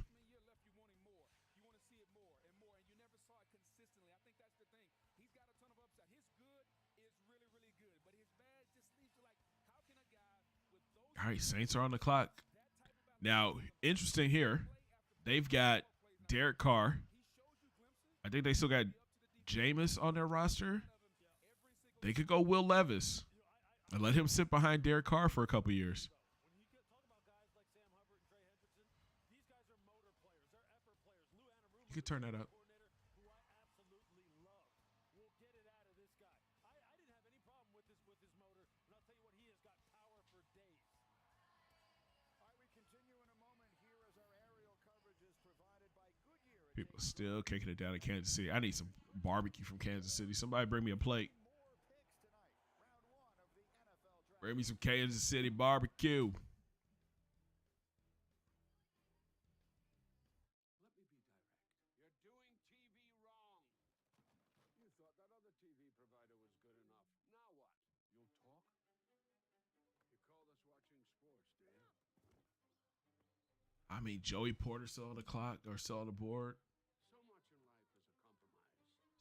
[SPEAKER 3] All right, Saints are on the clock. Now, interesting here, they've got Derek Carr. I think they still got Jameis on their roster. They could go Will Levis and let him sit behind Derek Carr for a couple years. You could turn that up. People still kicking it down in Kansas City. I need some barbecue from Kansas City. Somebody bring me a plate. Bring me some Kansas City barbecue. I mean, Joey Porter still on the clock or still on the board.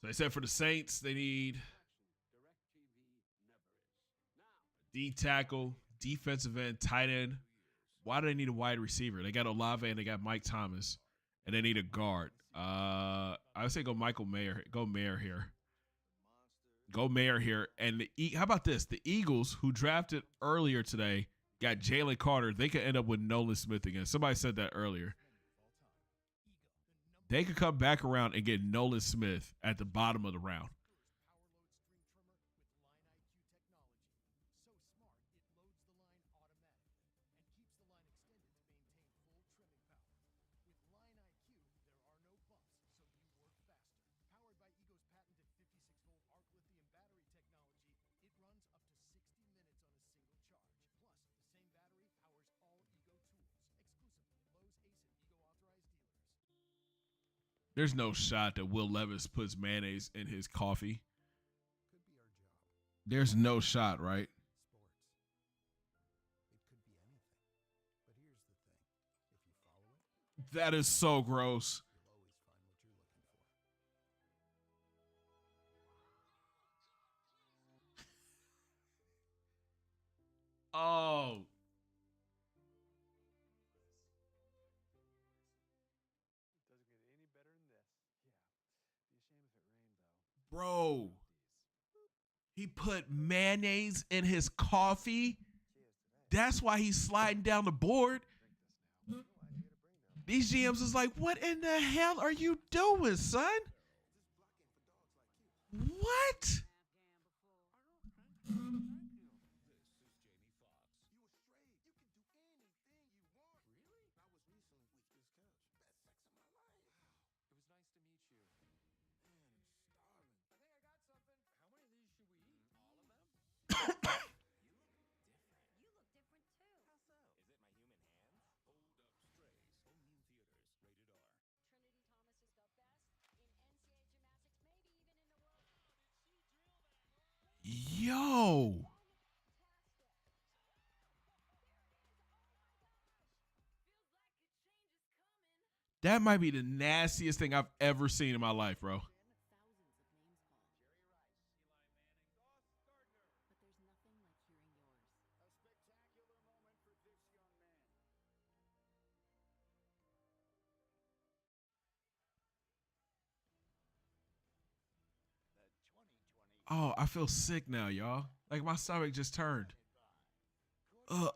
[SPEAKER 3] So they said for the Saints, they need D tackle, defensive end, tight end. Why do they need a wide receiver? They got Olave and they got Mike Thomas, and they need a guard. I would say go Michael Mayer. Go Mayer here. Go Mayer here. And how about this? The Eagles, who drafted earlier today, got Jalen Carter. They could end up with Nolan Smith again. Somebody said that earlier. They could come back around and get Nolan Smith at the bottom of the round. There's no shot that Will Levis puts mayonnaise in his coffee. There's no shot, right? That is so gross. Oh. Bro, he put mayonnaise in his coffee. That's why he's sliding down the board. These GMs is like, what in the hell are you doing, son? What? Yo. That might be the nastiest thing I've ever seen in my life, bro. Oh, I feel sick now, y'all. Like my stomach just turned. Ugh.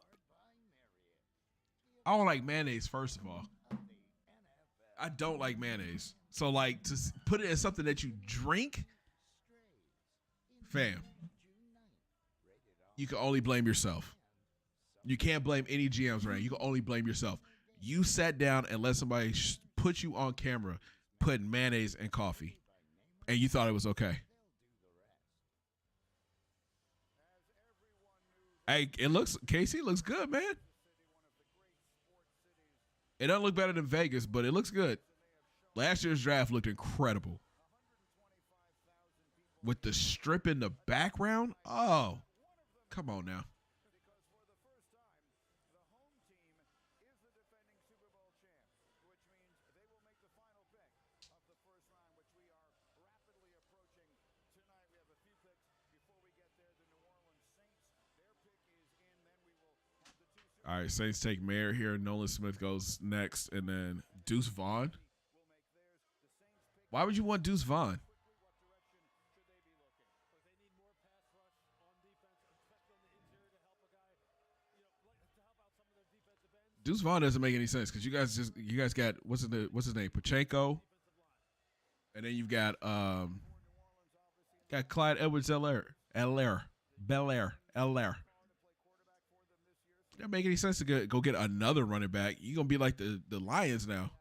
[SPEAKER 3] I don't like mayonnaise, first of all. I don't like mayonnaise. So, like, to put it in something that you drink, fam, you can only blame yourself. You can't blame any GMs, right? You can only blame yourself. You sat down and let somebody put you on camera putting mayonnaise in coffee, and you thought it was okay. Hey, KC looks good, man. It doesn't look better than Vegas, but it looks good. Last year's draft looked incredible. With the strip in the background? Oh, come on now. All right, Saints take Mayer here. Nolan Smith goes next, and then Deuce Vaughn. Why would you want Deuce Vaughn? Deuce Vaughn doesn't make any sense because you guys got what's his name, Pacheco, and then you've got Clyde Edwards-Helaire. Doesn't make any sense to go get another running back. You're gonna be like the Lions now.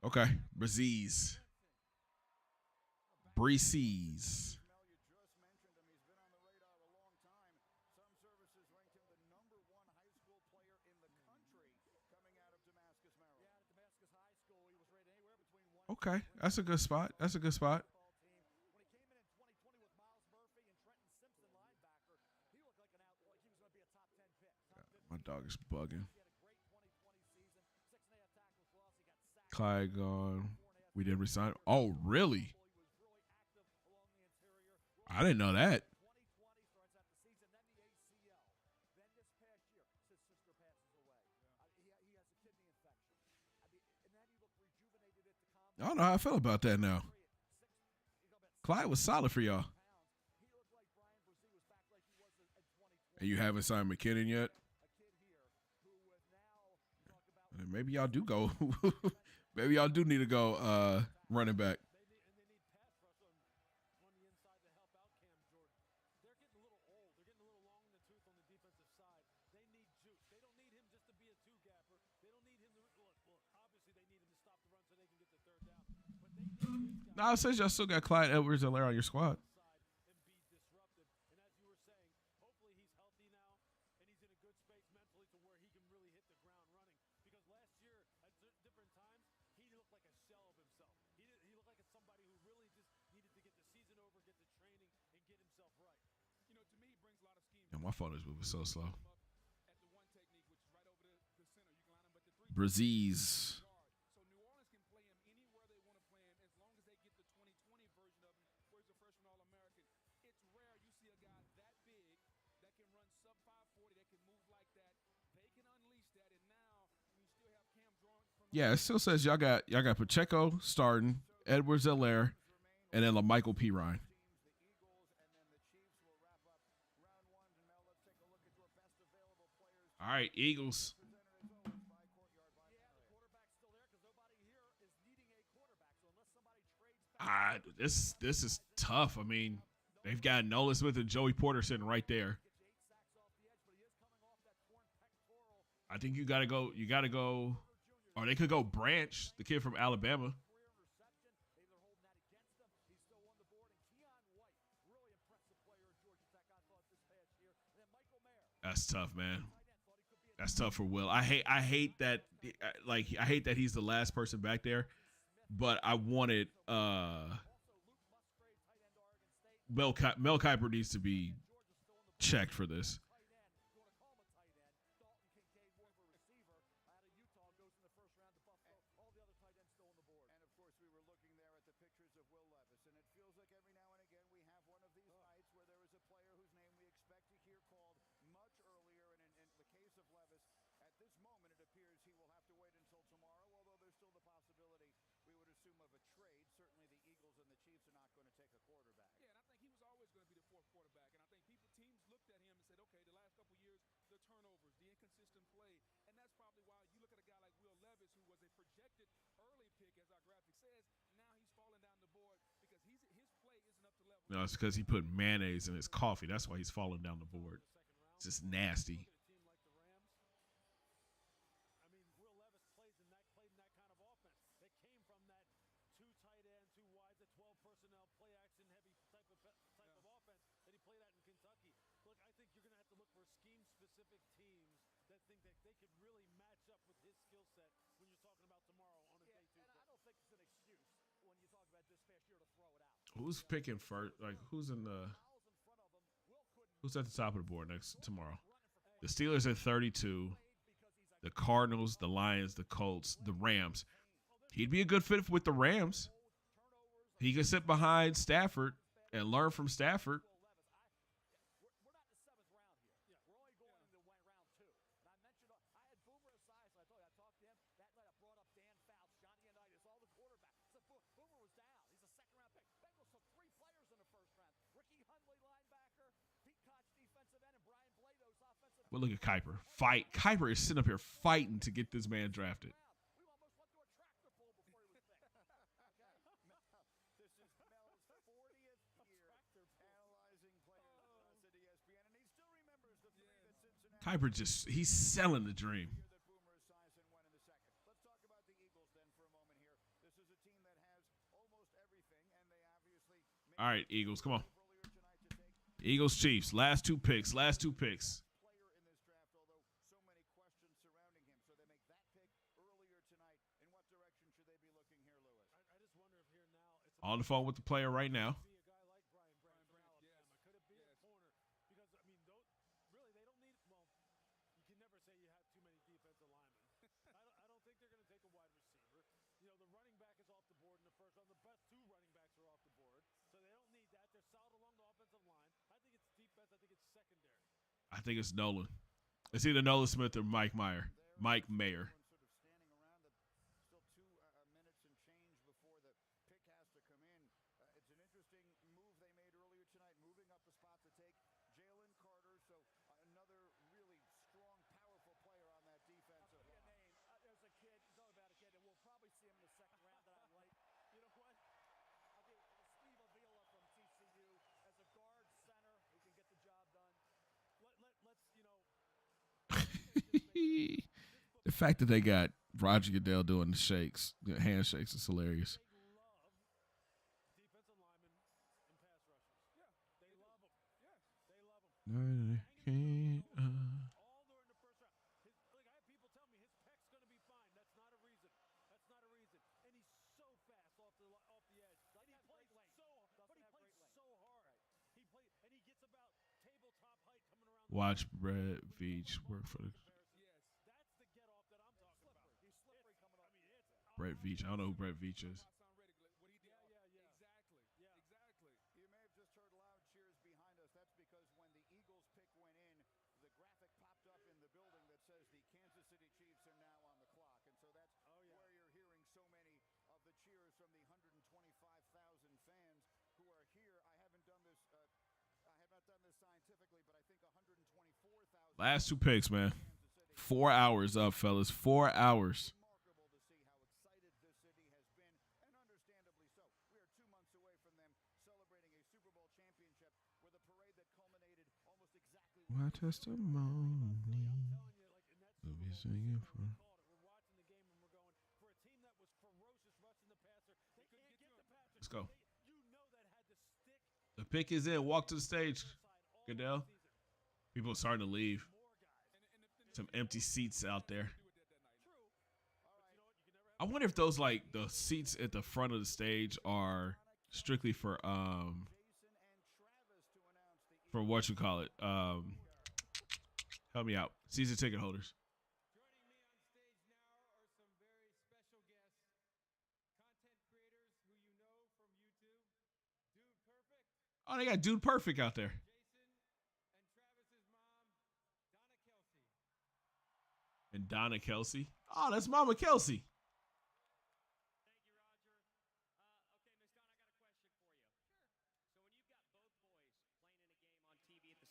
[SPEAKER 3] Okay, Breeze. Okay, that's a good spot. My dog is bugging. Clyde gone. We didn't resign. Oh, really? I didn't know that. I don't know how I feel about that now. Clyde was solid for y'all. And you haven't signed McKinnon yet? And maybe y'all do go. Maybe y'all do need to go running back. No, it says y'all still got Clyde Edwards-Helaire on your squad. And my phone is moving so slow. Breeze. Yeah, it still says y'all got Pacheco starting, Edwards-Helaire, and then LaMichael Pirine. All right, Eagles. This is tough. I mean, they've got Nolan Smith and Joey Porter sitting right there. I think you gotta go, or they could go Branch, the kid from Alabama. That's tough, man. That's tough for Will. I hate that he's the last person back there, but I wanted Mel Kiper needs to be checked for this.
[SPEAKER 7] of Will Levis. And it feels like every now and again we have one of these nights where there is a player whose name we expect to hear called much earlier. And in the case of Levis, at this moment it appears he will have to wait until tomorrow, although there's still the possibility, we would assume, of a trade. Certainly the Eagles and the Chiefs are not going to take a quarterback.
[SPEAKER 11] Yeah, and I think he was always going to be the fourth quarterback. And I think teams looked at him and said, okay, the last couple of years, the turnovers, the inconsistent play. And that's probably why you look at a guy like Will Levis, who was a projected early pick, as our graphic says. Now he's falling down the board because his play isn't up to level.
[SPEAKER 3] No, it's because he put mayonnaise in his coffee. That's why he's falling down the board. It's just nasty.
[SPEAKER 9] I mean, Will Levis played in that kind of offense. They came from that 2 tight end, 2 wide, the 12 personnel, play action heavy type of offense that he played at in Kentucky. Look, I think you're going to have to look for scheme-specific teams that think that they could really match up with his skill set when you're talking about tomorrow on a day 2.
[SPEAKER 12] And I don't think it's an excuse when you talk about this past year to throw it out.
[SPEAKER 3] Who's picking first? Like, who's at the top of the board next tomorrow? The Steelers at 32, the Cardinals, the Lions, the Colts, the Rams. He'd be a good fit with the Rams. He could sit behind Stafford and learn from Stafford. Well, look at Kuiper. Kuiper is sitting up here fighting to get this man drafted. Kuiper he's selling the dream.
[SPEAKER 7] Let's talk about the Eagles then for a moment here. This is a team that has almost everything, and they obviously...
[SPEAKER 3] All right, Eagles, come on. Eagles, Chiefs, last two picks.
[SPEAKER 7] Player in this draft, although so many questions surrounding him. So they make that pick earlier tonight. In what direction should they be looking here, Lewis?
[SPEAKER 9] I just wonder if here now...
[SPEAKER 3] On the phone with the player right now.
[SPEAKER 9] You know, the running back is off the board in the first round. The best 2 running backs are off the board. So they don't need that. They're solid along the offensive line. I think it's defense. I think it's secondary.
[SPEAKER 3] I think it's Nolan. It's either Nolan Smith or Mike Mayer. Mike Mayer.
[SPEAKER 7] Sort of standing around. Still 2 minutes and change before the pick has to come in. It's an interesting move they made earlier tonight, moving up a spot to take Jalen Carter. So another really strong, powerful player on that defensive line.
[SPEAKER 12] There's a kid, you talk about a kid, and we'll probably see him in the second round that I like. You know what? I'll give Steve Avila from TCU as a guard center who can get the job done.
[SPEAKER 9] Let's you know.
[SPEAKER 3] The fact that they got Roger Goodell doing the shakes, the handshakes, is hilarious.
[SPEAKER 9] Defensive linemen and pass rushers. Yeah, they love them. Yes, they love them. All during the first round. Look, I have people tell me his pec's going to be fine. That's not a reason. That's not a reason. And he's so fast off the edge. And he plays so hard. He plays, and he gets about tabletop height coming around.
[SPEAKER 3] Watch Brett Veach work for the.
[SPEAKER 9] Yes, that's the get off that I'm talking about.
[SPEAKER 12] He's slippery coming off.
[SPEAKER 9] I mean, it's
[SPEAKER 3] Brett Veach. I don't know who Brett Veach is.
[SPEAKER 7] Exactly. You may have just heard loud cheers behind us. That's because when the Eagles pick went in, the graphic popped up in the building that says the Kansas City Chiefs are now on the clock. And so that's where you're hearing so many of the cheers from the 125,000 fans who are here. I have not done this scientifically, but I think 124,000.
[SPEAKER 3] Last 2 picks, man. 4 hours up, fellas. 4 hours.
[SPEAKER 7] Remarkable to see how excited this city has been, and understandably so. We are 2 months away from them celebrating a Super Bowl championship with a parade that culminated almost exactly.
[SPEAKER 3] My testimony. We'll be singing for. Let's go. The pick is in. Walk to the stage, Goodell. People are starting to leave. Some empty seats out there. I wonder if those, like, the seats at the front of the stage are strictly for what you call it. Help me out. Season ticket holders.
[SPEAKER 2] Joining me on stage now are some very special guests, content creators who you know from YouTube
[SPEAKER 3] Oh, they got Dude Perfect out there. And Donna Kelsey. Oh, that's Mama Kelsey.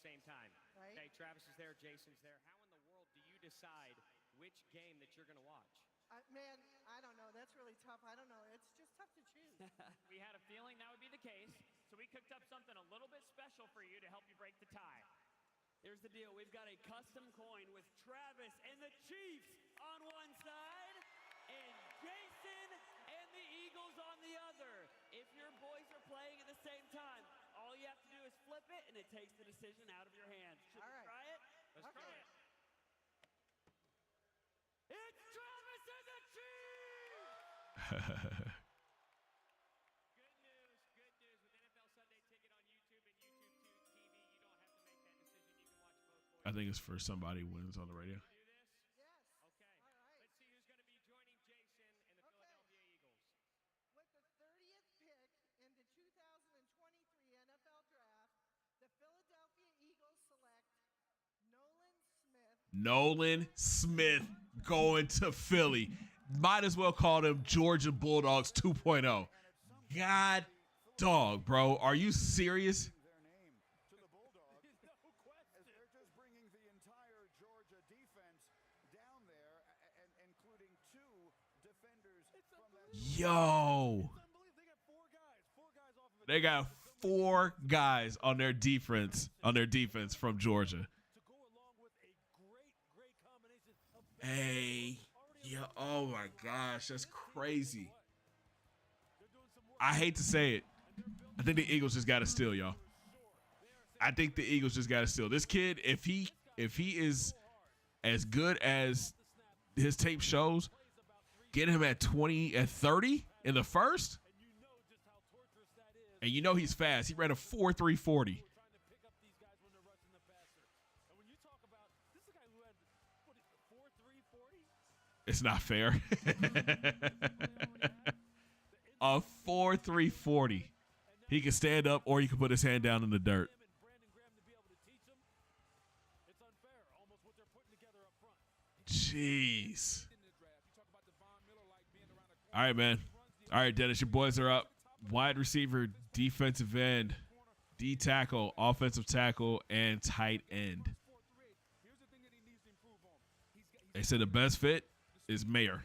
[SPEAKER 19] Same time. Right. Okay, Travis is there, Jason's there. How in the world do you decide which game that you're going to watch?
[SPEAKER 20] Man, I don't know. That's really tough. I don't know. It's just tough to choose.
[SPEAKER 19] We had a feeling that would be the case, so we cooked up something a little bit special for you to help you break the tie.
[SPEAKER 21] Here's the deal. We've got a custom coin with Travis and the Chiefs on one side and Jason and the Eagles on the other. If your boys are playing at the same time, all you have to do is flip it, and it takes the decision out of your hands. Should we try it?
[SPEAKER 19] Let's try it.
[SPEAKER 21] It's Travis and the Chiefs!
[SPEAKER 19] Good news. With NFL Sunday Ticket on YouTube and YouTube TV, you don't have to make that decision. You can watch both boys.
[SPEAKER 3] I think it's for somebody wins on the radio.
[SPEAKER 20] Yes.
[SPEAKER 19] Okay. All right. Let's see who's going to be joining Jason and the Philadelphia Eagles.
[SPEAKER 20] With the 30th pick in the 2023 NFL Draft, the Philadelphia Eagles select Nolan Smith.
[SPEAKER 3] Nolan Smith going to Philly. Might as well call them Georgia Bulldogs 2.0. God dog, bro. Are you serious? Yo. They got 4 guys on their defense from Georgia. Hey, yeah, oh my gosh, that's crazy. I hate to say it. I think the Eagles just got to steal, y'all. I think the Eagles just got to steal. This kid, if he is as good as his tape shows, get him at 30 in the first. And you know he's fast. He ran a 4.340. It's not fair. A 4.340. He can stand up or he can put his hand down in the dirt. Jeez. All right, man. All right, Dennis, your boys are up. Wide receiver, defensive end, D tackle, offensive tackle, and tight end. They said the best fit is Mayer.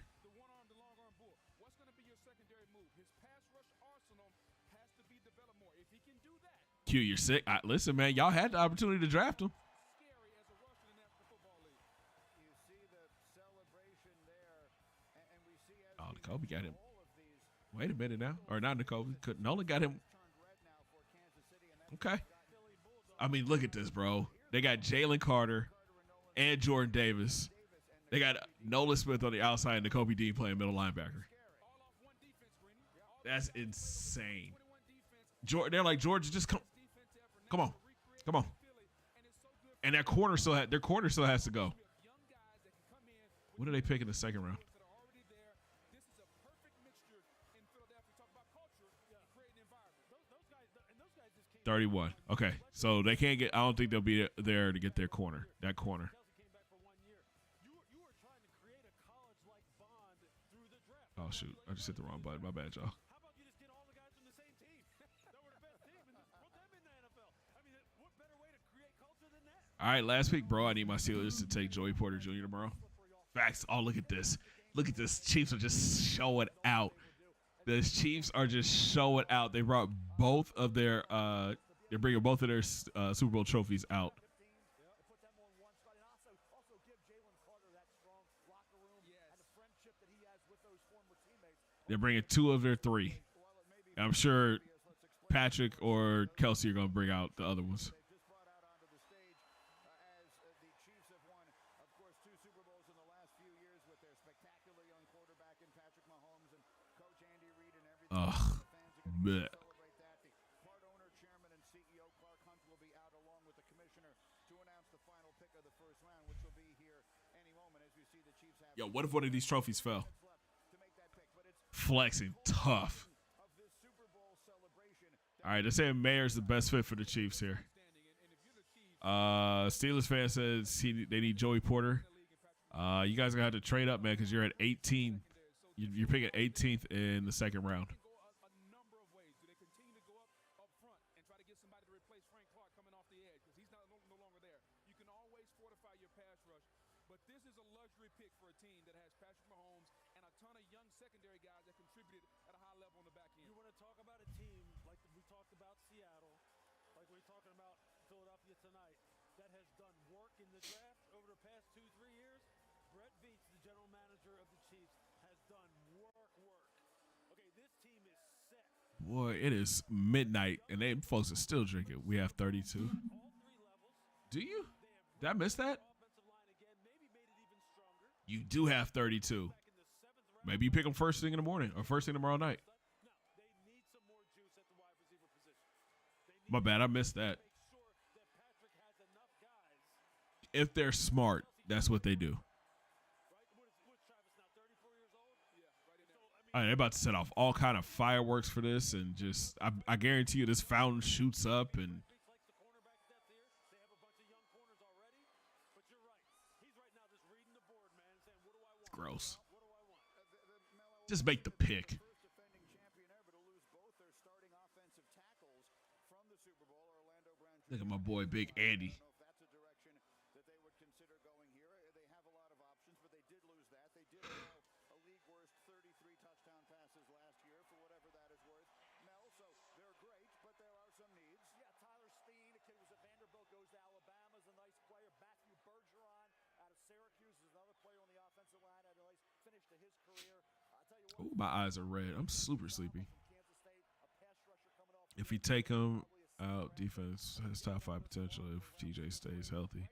[SPEAKER 3] Q, you're sick. Listen, man, y'all had the opportunity to draft him. Oh, Kobe got him. Wait a minute now. Or not Nicole. Nolan got him. Okay. I mean, look at this, bro. They got Jalen Carter and Jordan Davis. They got Nolan Smith on the outside and N'Kobe Dean playing middle linebacker. That's insane. They're like, Georgia, just come on. And their corner still has to go. What do they pick in the second round? 31. Okay, so they can't get. I don't think they'll be there to get their corner. That corner. Oh shoot! I just hit the wrong button. My bad, y'all. All right, last week, bro. I need my Steelers to take Joey Porter Jr. tomorrow. Facts. Oh, look at this. Look at this. Chiefs are just showing out. The Chiefs are just showing out. They brought both of their they're bringing both of their Super Bowl trophies out. They're bringing 2 of their 3. And I'm sure Patrick or Kelsey are going to bring out the other ones. Ugh. Bleh. Yo, what if one of these trophies fell? Flexing tough. All right, they're saying Mayer's the best fit for the Chiefs here. Steelers fan says they need Joey Porter. You guys are going to have to trade up, man, because you're at 18. You're picking 18th in the second round.
[SPEAKER 11] But this is a luxury pick for a team that has Patrick Mahomes and a ton of young secondary guys that contributed at a high level on the back end.
[SPEAKER 9] You want to talk about a team like we talked about Seattle, like we're talking about Philadelphia tonight, that has done work in the draft over the past 2-3 years? Brett Veach, the general manager of the Chiefs, has done work. Okay, this team is set.
[SPEAKER 3] Boy, it is midnight, and they folks are still drinking. We have 32. Do you? Did I miss that? You do have 32. Maybe you pick them first thing in the morning or first thing tomorrow night. My bad, I missed that. If they're smart, that's what they do. All right, they're about to set off all kind of fireworks for this, and just I guarantee you this fountain shoots up and. Gross. Just make the pick. Look at my boy, Big Andy. Oh, my eyes are red. I'm super sleepy. If you take him out, defense has top 5 potential if TJ stays healthy.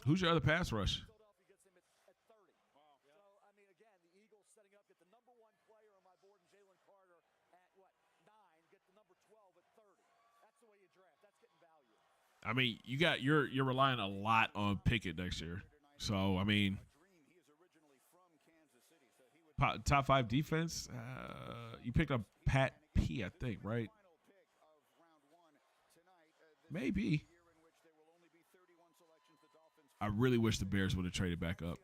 [SPEAKER 3] Who's your other pass rush? I mean, you're relying a lot on Pickett next year. So, I mean, top 5 defense, you picked up Pat P, I think, right? Maybe. I really wish the Bears would have traded back up.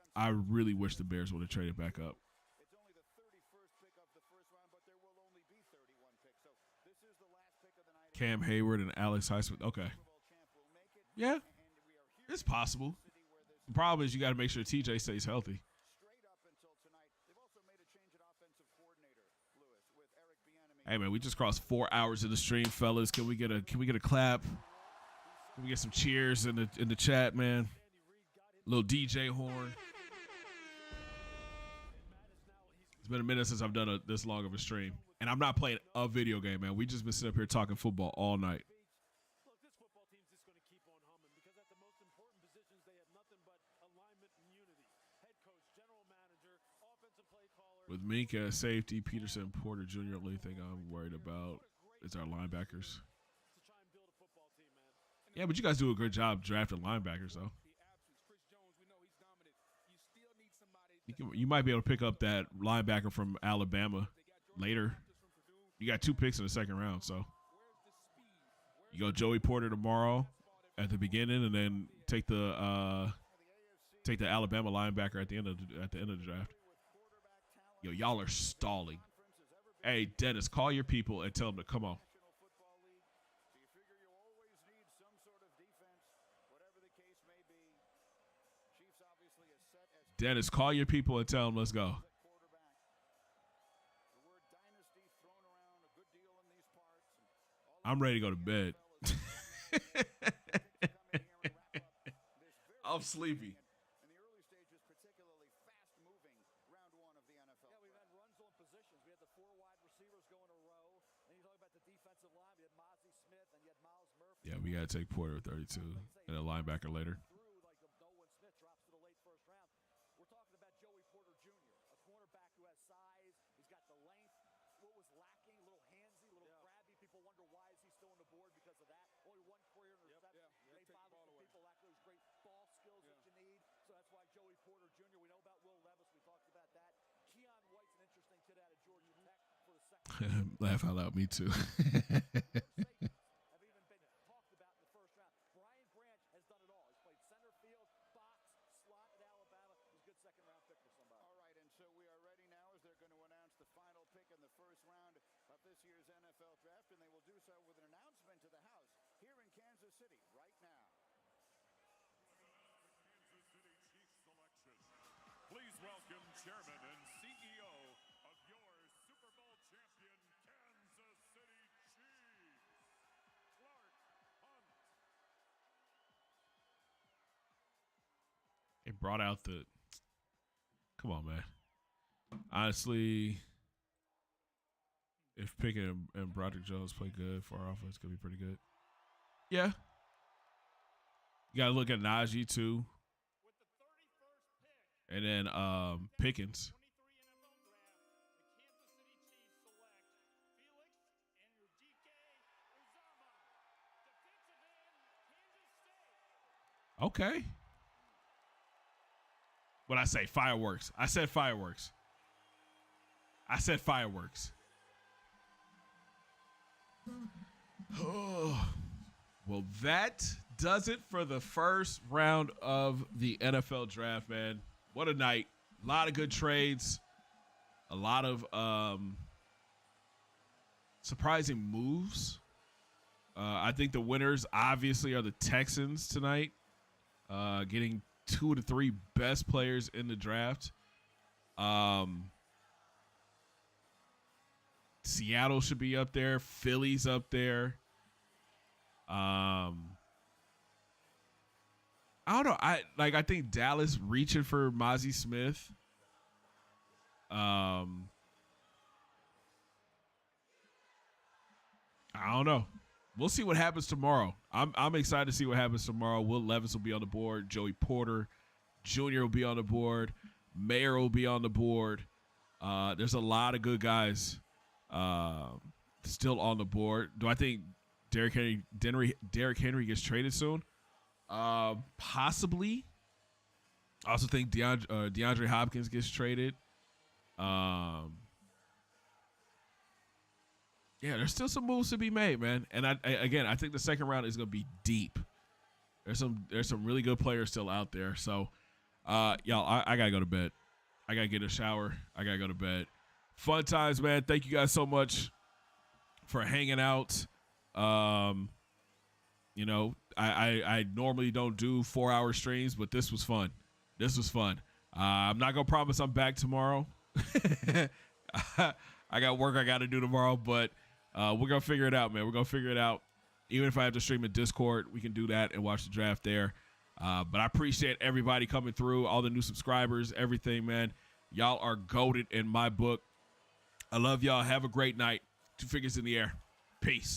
[SPEAKER 3] Cam Hayward and Alex Highsmith. Okay. Yeah, it's possible. The problem is you got to make sure TJ stays healthy. Hey man, we just crossed 4 hours of the stream, fellas. Can we get a clap? Can we get some cheers in the chat, man? Little DJ horn. It's been a minute since I've done this long of a stream, and I'm not playing a video game, man. We just been sitting up here talking football all night. With Minka as safety, Peterson, Porter Jr. Only thing I'm worried about is our linebackers. Yeah, but you guys do a good job drafting linebackers, though. You might be able to pick up that linebacker from Alabama later. You got 2 picks in the second round, so you go Joey Porter tomorrow at the beginning, and then take the Alabama linebacker at the end of the draft. Yo, y'all are stalling. Hey, Dennis, call your people and tell them to come on. Dennis, call your people and tell them let's go. I'm ready to go to bed. I'm sleepy. Yeah, we got to take Porter at 32 and a linebacker later. Laugh out loud. Me too.
[SPEAKER 8] have even been talked about in the first round. Brian Branch has done it all. He's played center field, box, slot at Alabama. He's a good second-round pick for somebody.
[SPEAKER 7] All right, and so we are ready now as they're going to announce the final pick in the first round of this year's NFL Draft, and they will do so with an announcement to the House here in Kansas City right now.
[SPEAKER 4] Kansas City Chiefs selection. Please welcome Chairman and CEO of your Super Bowl champion Kansas City Chiefs, Clark Hunt.
[SPEAKER 3] They brought out the. Come on, man. Honestly, if Pickett and Broderick Jones play good for our offense, it's gonna be pretty good. Yeah. You gotta look at Najee too. And then Pickens. Okay. What I say? Fireworks. I said fireworks. I said fireworks. Oh. Well, that does it for the first round of the NFL draft, man. What a night. A lot of good trades. A lot of surprising moves. I think the winners obviously are the Texans tonight. Getting 2 of the 3 best players in the draft. Seattle should be up there. Philly's up there. I don't know. I think Dallas reaching for Mazi Smith. I don't know. We'll see what happens tomorrow. I'm excited to see what happens tomorrow. Will Levis will be on the board. Joey Porter Jr. will be on the board. Mayer will be on the board. There's a lot of good guys still on the board. Do I think Derrick Henry gets traded soon? Possibly. I also think DeAndre Hopkins gets traded. Yeah, there's still some moves to be made, man. And I think the second round is going to be deep. There's some really good players still out there. So, y'all, I got to go to bed. I got to get a shower. I got to go to bed. Fun times, man. Thank you guys so much for hanging out. You know, I normally don't do 4-hour streams, but this was fun. I'm not going to promise I'm back tomorrow. I got work I got to do tomorrow, but we're going to figure it out, man. We're going to figure it out. Even if I have to stream in Discord, we can do that and watch the draft there. But I appreciate everybody coming through, all the new subscribers, everything, man. Y'all are goated in my book. I love y'all. Have a great night. 2 fingers in the air. Peace.